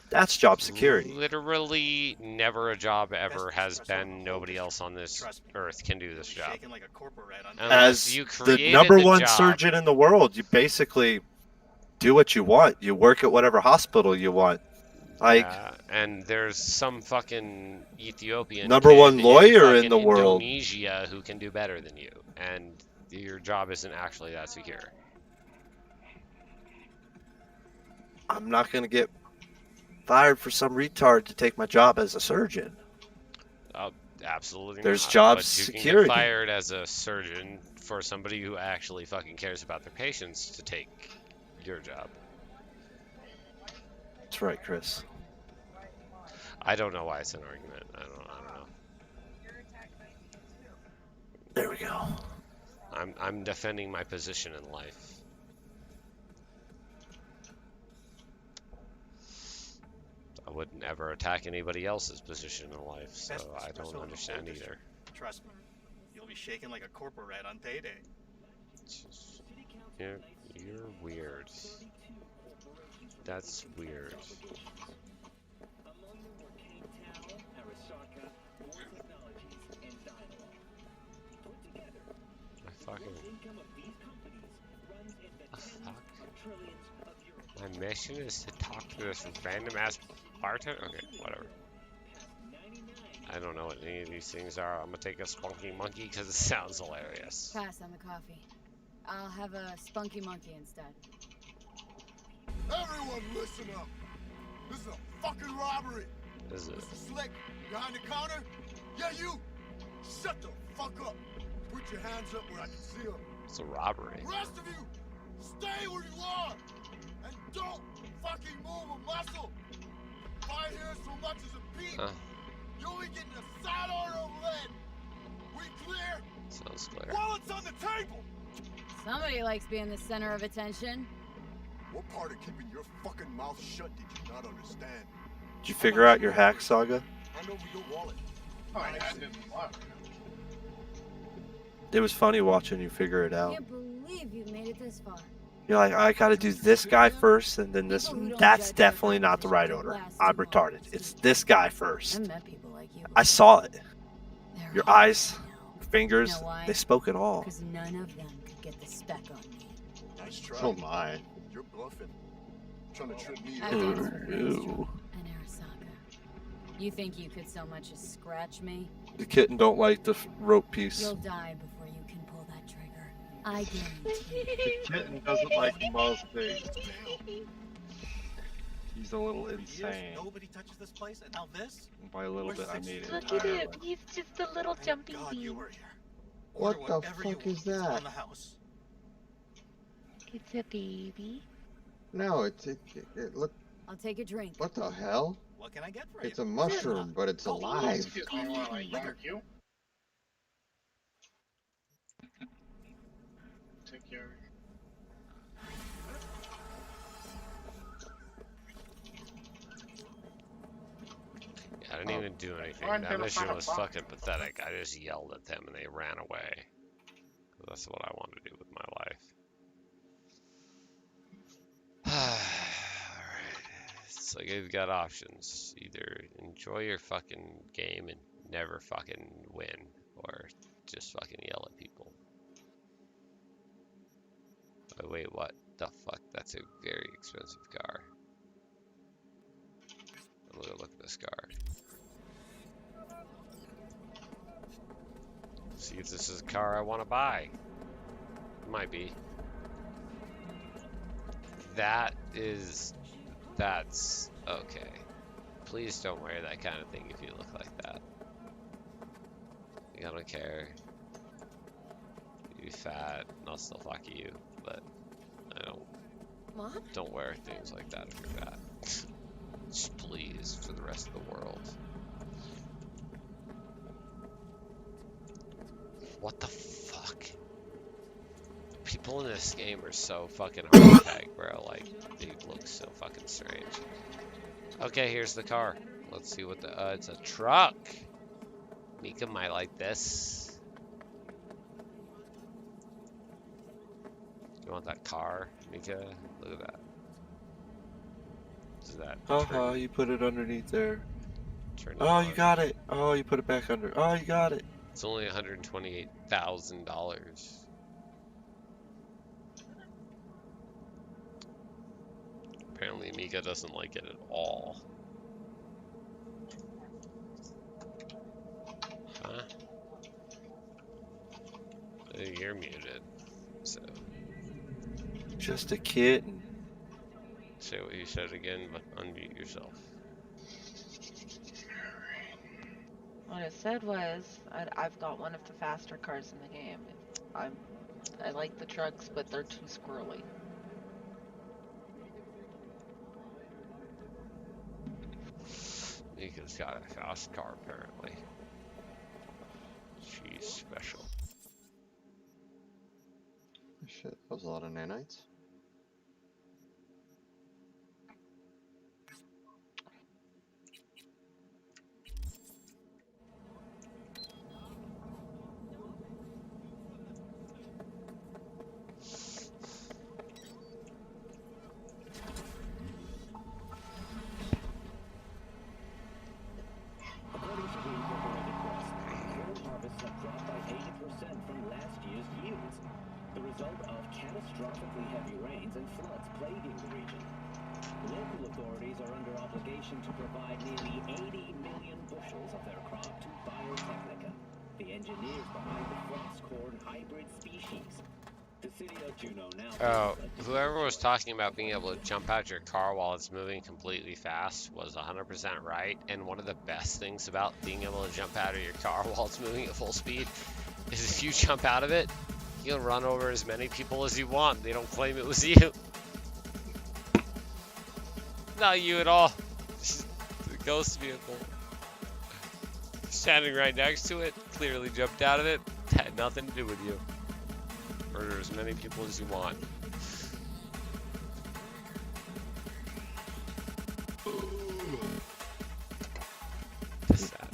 that's job security. Literally never a job ever has been nobody else on this earth can do this job. Unless As you the created number the one job. surgeon in the world, you basically do what you want. You work at whatever hospital you want. Like And there's some fucking Ethiopian number kid one lawyer in fucking the world. Indonesia who can do better than you, and your job isn't actually that secure. I'm not gonna get fired for some retard to take my job as a surgeon. Absolutely There's not. job But you security. can get fired as a surgeon for somebody who actually fucking cares about their patients to take your job. That's right, Chris. I don't know why it's an argument. I don't know. There we go. I'm defending my position in life. I wouldn't ever attack anybody else's position in life, so I don't understand either. Trust me, you'll be shaking like a corpo rat on payday. You're weird. That's weird. My mission is to talk to this random ass bartender. Okay, whatever. I don't know what any of these things are. I'm gonna take a spunky monkey because it sounds hilarious. Pass on the coffee. I'll have a spunky monkey instead. Everyone listen up. This is a fucking robbery. Is it? Mr. Slick, behind the counter? Yeah, you! Shut the fuck up. Put your hands up where I can see them. It's a robbery. The rest of you, stay where you are. And don't fucking move a muscle. If I hear so much as a peep, you'll be getting a sidearm of lead. We clear? Sounds clear. Wallets on the table! Somebody likes being the center of attention. What part of keeping your fucking mouth shut did you not understand? Did you figure out your hack saga? Hand over your wallet. Oh, I didn't look. It was funny watching you figure it I out. can't believe you've made it this far. You're like, I gotta do this guy first, and then this. That's definitely not the right order. I'm retarded. It's this guy first. I've met people like you. I saw it. Your eyes, fingers, You know why? they spoke it all. Because none of them could get the spec on me. Nice try. Oh my. You're bluffing. Trying to trip me. I Ooh. danced for Maestro and Arasaka. You think you could so much as scratch me? The kitten don't like the rope piece. You'll die before you can pull that trigger. I guarantee. The kitten doesn't like most things. He's a little insane. Nobody touches this place, and now this? By a little bit, I mean it Look at entirely. him. He's just a little jumping God, bean. you were here. What Order the whatever you fuck is want. It's that? on the house. It's a baby. No, it look. I'll take a drink. What the hell? What can I get for you? It's a mushroom, but it's alive. Excuse me while I yank you. Take care. I didn't even do anything. Run That to the mission front was of the fucking pathetic. I just yelled at them and they ran away. That's what I want to do with my life. Alright. It's like you've got options. Either enjoy your fucking game and never fucking win, or just fucking yell at people. Oh, wait, what the fuck? That's a very expensive car. I'm gonna look at this car. See if this is a car I want to buy. Might be. That's okay. Please don't wear that kind of thing if you look like that. I don't care. You fat, and I'll still fuck you, but I don't wear things like that if you're fat. Just please, for the rest of the world. What the fuck? People in this game are so fucking hard to peg, bro. Like, they look so fucking strange. Okay, here's the car. Let's see what the, it's a truck. Mika might like this. You want that car, Mika? Look at that. Is that? Haha, you put it underneath there. Turn Oh, you got it. Oh, you put it back under. Oh, you got it. It's only $128,000. Apparently Mika doesn't like it at all. Huh? You're muted, so. Just a kitten. Say what you said again, but unmute yourself. What I said was, I've got one of the faster cars in the game. I like the trucks, but they're too squirrely. Mika's got a fast car, apparently. She's special. Shit, that was a lot of nanites. According to the Incorporated Press, corn harvests have dropped by 80% from last year's yields, the result of catastrophically heavy rains and floods plaguing the region. Local authorities are under obligation to provide nearly 80 million bushels of their crop to Biotechnica, the engineers behind the frost corn hybrid species. The city of Juneau now. Oh, whoever was talking about being able to jump out your car while it's moving completely fast was 100% right. And one of the best things about being able to jump out of your car while it's moving at full speed is if you jump out of it, you can run over as many people as you want. They don't claim it was you. Not you at all. Just the ghost vehicle. Standing right next to it, clearly jumped out of it, had nothing to do with you. Murder as many people as you want.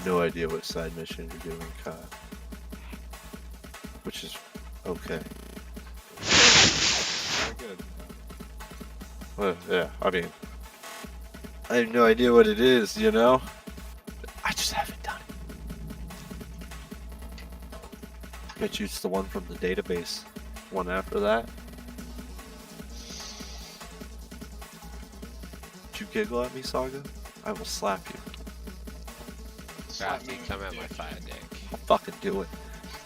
No idea what side mission you're doing, Kyle. Which is okay. Very good. Well, yeah, I mean, I have no idea what it is, you know? I just haven't done it. Bet you it's the one from the database. One after that. Did you giggle at me, Saga? I will slap you. Crafty, come at my fire dick. I'll fucking do it.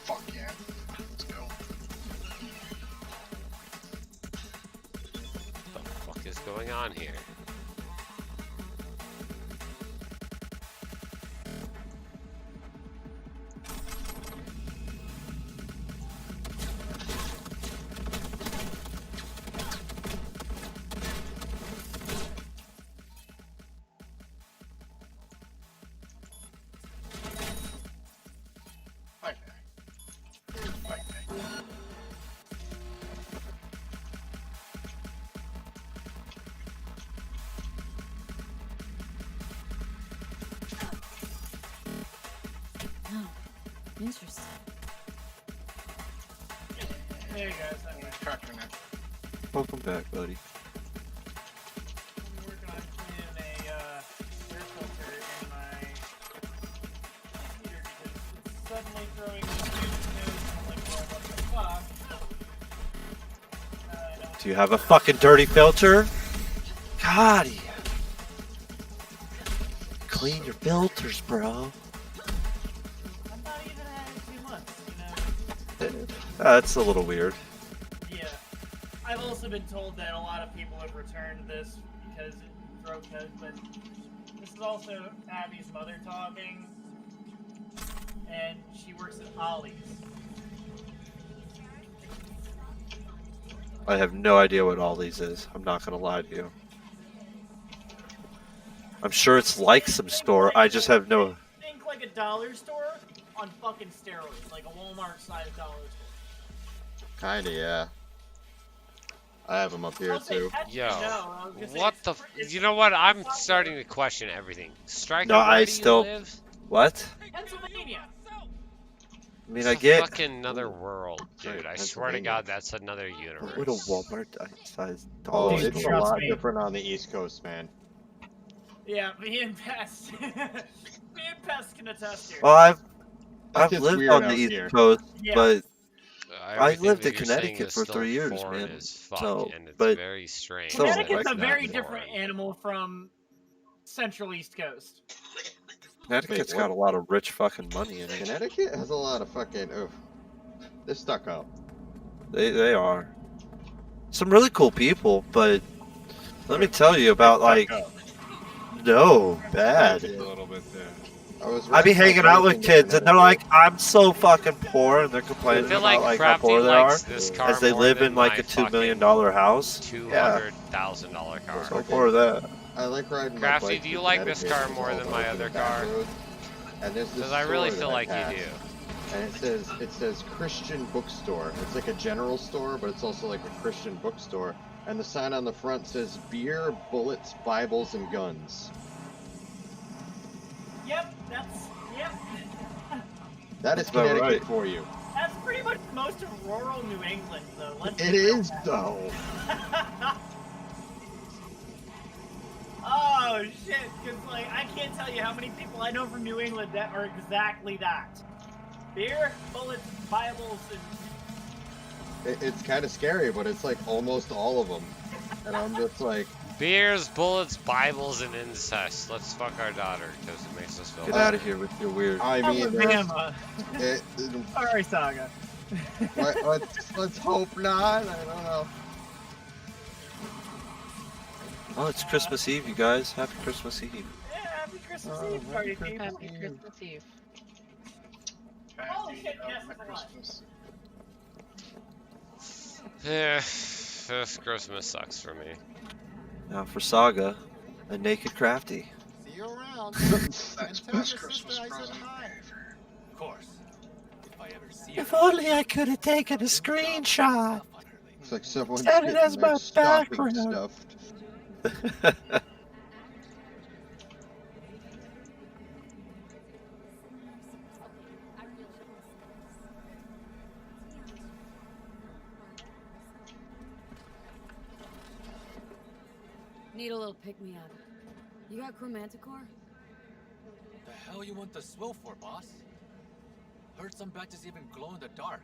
Fuck yeah. Let's go. What the fuck is going on here? Interesting. Hey guys, I'm tractor now. Welcome back, buddy. I'm working on cleaning a air filter in my heater because it's suddenly throwing this huge news. I'm like, well, what the fuck? Do you have a fucking dirty filter? God, clean your filters, bro. I'm not even had it 2 months, you know? That's a little weird. I've also been told that a lot of people have returned this because it broke code, but this is also Abby's mother talking, and she works at Ollie's. I have no idea what Ollie's is. I'm not gonna lie to you. I'm sure it's like some store. I just have no. Think like a dollar store on fucking steroids, like a Walmart-sized dollar store. Kinda, yeah. I have them up here too. Yo, what the? You know what? I'm starting to question everything. Striker, No, where I do you still. live? What? Pennsylvania. I mean, It's I a get. fucking another world, dude. I swear to God, that's another universe. What would a Walmart-sized Oh, dollar it's a store? lot different on the East Coast, man. Yeah, me and Pest. Me and Pest can attest here. Well, I've It's lived weird on the out East here. Coast, Yeah. but I Everything lived that in you're saying Connecticut is for still 3 years, foreign man. as fuck, So, and it's but very strange. still Connecticut's a like very that. different animal from Central East Coast. Connecticut's Wait, got a what? lot of rich fucking money in it. Connecticut has a lot of fucking. Oof. They're stuck up. They are. Some really cool people, but let me tell you about like. No, bad. A little bit there. I be hanging out with kids and they're like, I'm so fucking poor, and they're complaining I feel about like how poor Crafty they are likes this car as they more live than in like my a $2 million house. Yeah, $200,000 car. so poor that. I like riding my Crafty, bike do you through like this Connecticut car more all than the my way to other the back car? road. And there's this Because I really store feel that like pass, you do. And it says Christian bookstore. It's like a general store, but it's also like a Christian bookstore. And the sign on the front says beer, bullets, Bibles, and guns. Yep, that's yep. That is That's about Connecticut right. for you. That's pretty much most of rural New England, though. Let's It be real. is though. Oh shit! Because like I can't tell you how many people I know from New England that are exactly that. Beer, bullets, Bibles, and It's kind of scary, but it's like almost all of them. And I'm just like, Beers, bullets, Bibles, and incest. Let's fuck our daughter because it makes us feel Get bad. out of here with your weird. I mean, there's, Alabama. it, Sorry, Saga. let's hope not. I don't know. Oh, it's Christmas Eve, you guys. Happy Christmas Eve. Yeah, happy Christmas Eve, party people. Happy Christmas Eve. Holy shit, yes, it's alive. Yeah, this Christmas sucks for me. Now for Saga, a naked Crafty. See you around. That's Tell your best Christmas sister I said present. hi. Of course. If I ever see If only I could have taken a screenshot. It's like someone's Set it getting as their my stocking background. stuffed. Need a little pick-me-up. You got Chromanticore? The hell you want the swill for, boss? Heard some batches even glow in the dark.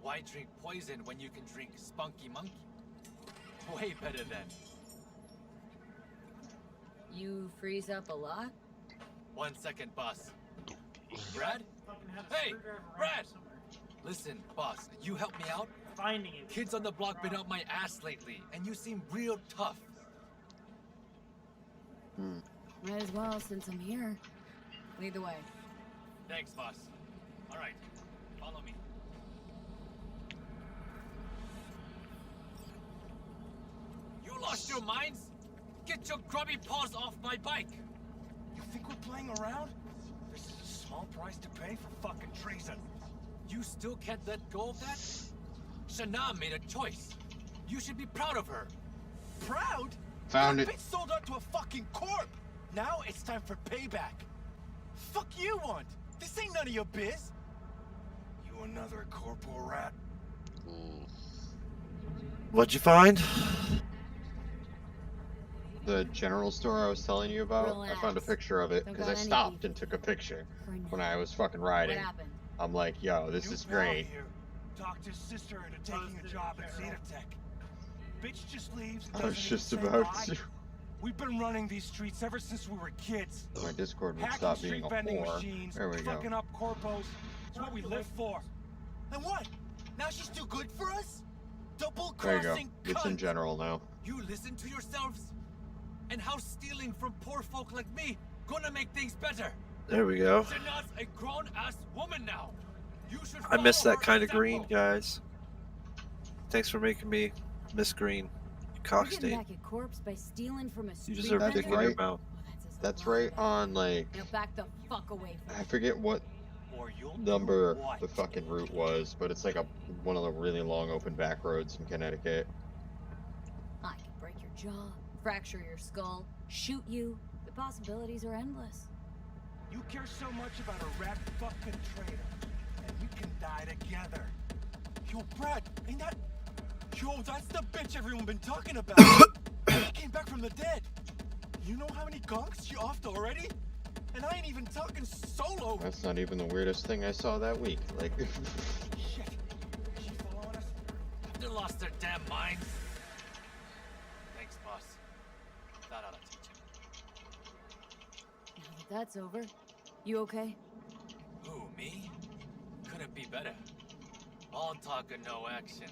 Why drink poison when you can drink Spunky Monkey? Way better than. You freeze up a lot? 1 second, boss. Brad? Hey, Brad! Listen, boss, you help me out? Finding you. Kids on the block been up my ass lately, and you seem real tough. Might as well since I'm here. Lead the way. Thanks, boss. All right, follow me. You lost your minds? Get your grubby paws off my bike! You think we're playing around? This is a small price to pay for fucking treason. You still can't let go of that? Shana made a choice. You should be proud of her. Proud? Found That it. bitch sold out to a fucking corp. Now it's time for payback. Fuck you want? This ain't none of your biz. You another corporal rat? What'd you find? The general store I was telling you about, I found a picture of it Don't because got I any stopped beef. and took a picture For now. when I was fucking riding. What happened? I'm like, yo, this New is pal great. here. Talked his sister into taking a job at Zetatech. Bitch just leaves. I was doesn't just even say about bye. to. We've been running these streets ever since we were kids. My Discord would Hacking stop street being a vending whore. machines, There we go. fucking up corpos. It's what we live for. And what? Now she's too good for us? There you go. It's in general now. You listen to yourselves? And how stealing from poor folk like me gonna make things better? There we go. Shana's a grown-ass woman now. You should I miss follow that her kind of example. green, guys. Thanks for making me miss green. You You're getting cockstain. back at Corpse by stealing from a You street deserve a vendor? dick in your mouth. That's right on, like, Now back the fuck away from I forget what number the fucking route was, but it's like one of the really long open back roads in Connecticut. I could break your jaw, fracture your skull, shoot you. The possibilities are endless. You care so much about a rat fucking traitor, and we can die together. Yo, Brad, ain't that... Yo, that's the bitch everyone been talking about. She came back from the dead. You know how many gonks she offed already? And I ain't even talking solo. That's not even the weirdest thing I saw that week. Like, Shit. She following us? They lost their damn minds. Thanks, boss. That ought to teach him. Now that that's over, you okay? Who, me? Couldn't be better. All talk and no action.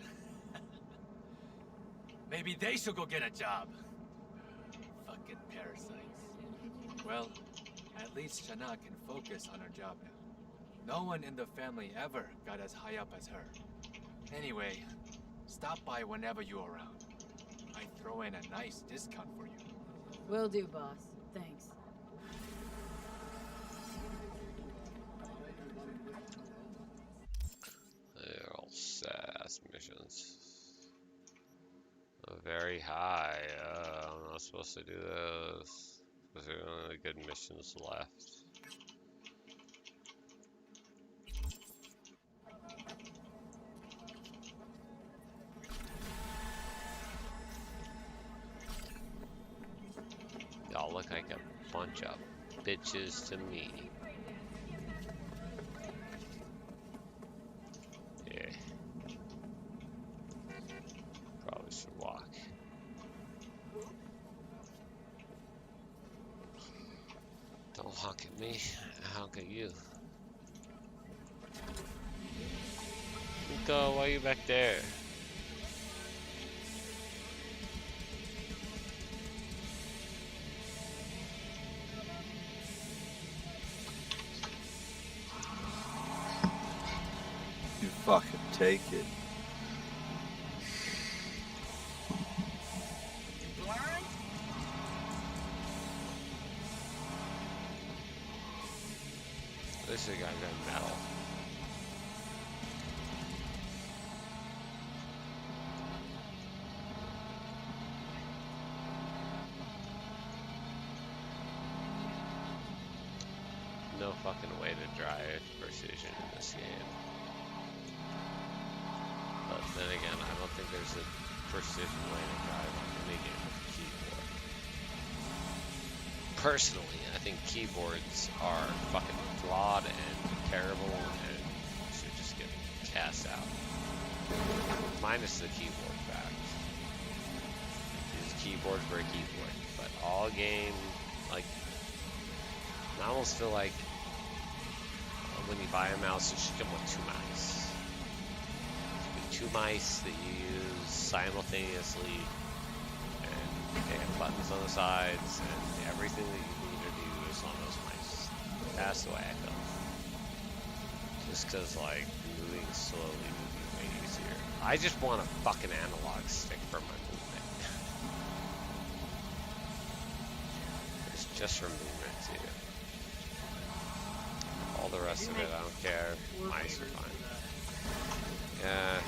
Maybe they should go get a job. Fucking parasites. Well, at least Shana can focus on her job now. No one in the family ever got as high up as her. Anyway, stop by whenever you're around. I'd throw in a nice discount for you. Will do, boss. Thanks. They're all sass missions. Very high. I'm not supposed to do those. Because there are only good missions left. Y'all look like a bunch of bitches to me. Yeah. Probably should walk. Don't honk at me, I honk at you. Nico, why are you back there? You fucking take it. This guy got metal. No fucking way to drive precision in this game. But then again, I don't think there's a precision way to drive on any game with a keyboard. Personally, I think keyboards are fucking flawed and terrible and should just get cast out. Minus the keyboard fact. Use keyboard for a keyboard. But all game, like, I almost feel like when you buy a mouse, it should come with two mice. Two mice that you use simultaneously, and they have buttons on the sides, and everything that you need to do is on those mice. That's the way I feel. Just because, like, moving slowly would be way easier. I just want a fucking analog stick for my movement. It's just for movement, too. All the rest of it, I don't care. Mice are fine. Yeah.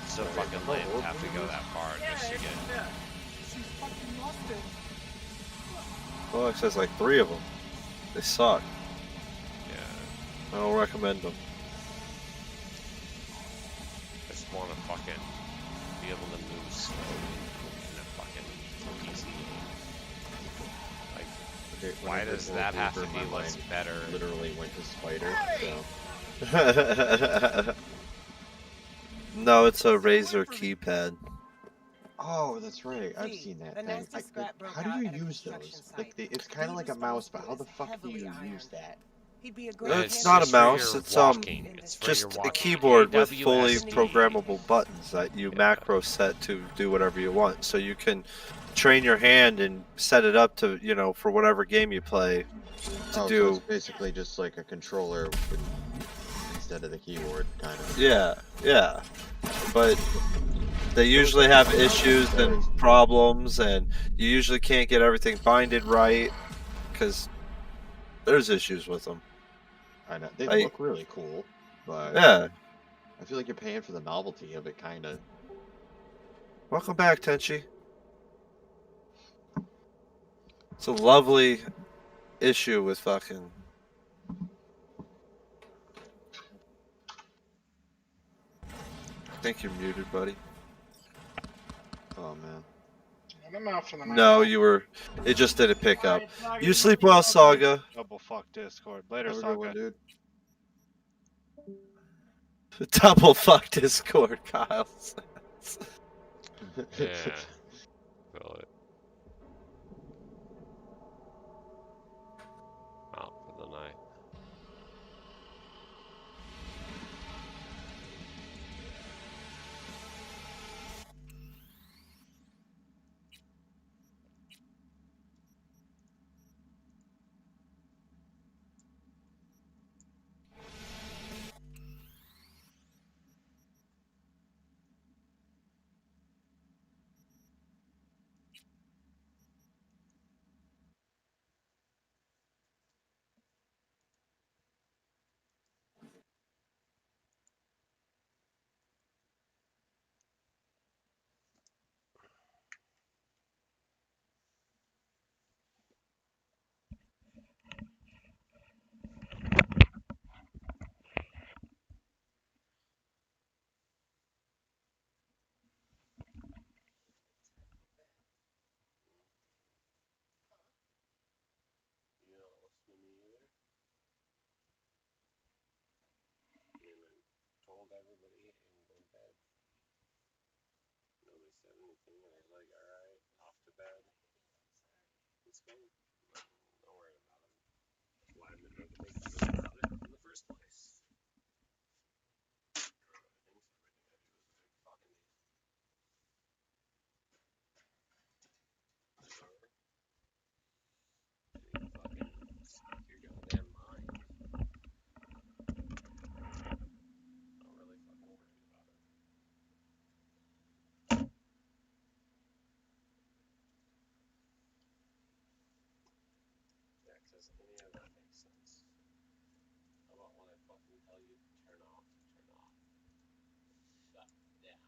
So fucking lame to have to go that far just to get. Well, it says like 3 of them. They suck. Yeah. I don't recommend them. I just want to fucking be able to move slowly in a fucking PC game. Like, okay, why does that have to be what's better? Literally went to spider. So. No, it's a Razer keypad. Oh, that's right. I've seen that thing. How do you use those? Like, it's kind of like a mouse, but how the fuck do you use that? He'd be a great It's not a just for mouse. your It's walking. It's for just your a walking. keyboard with fully AWSD. programmable buttons that you macro set to do whatever you want. So you can train your hand and set it up to, you know, for whatever game you play to So do. it's basically just like a controller instead of the keyboard, kind of. Yeah, yeah. But they usually have issues and problems, and you usually can't get everything binded right because there's issues with them. I know they Like, look really cool, but yeah. I feel like you're paying for the novelty of it, kind of. Welcome back, Tenchi. It's a lovely issue with fucking. I think you're muted, buddy. Oh man. I'm out for the night. No, you were. It just didn't pick up. You sleep well, Saga. Double fuck Discord. Later, Have a good Saga. one, dude. Double fuck Discord, Kyle. Yeah. Feel it. Out for the night.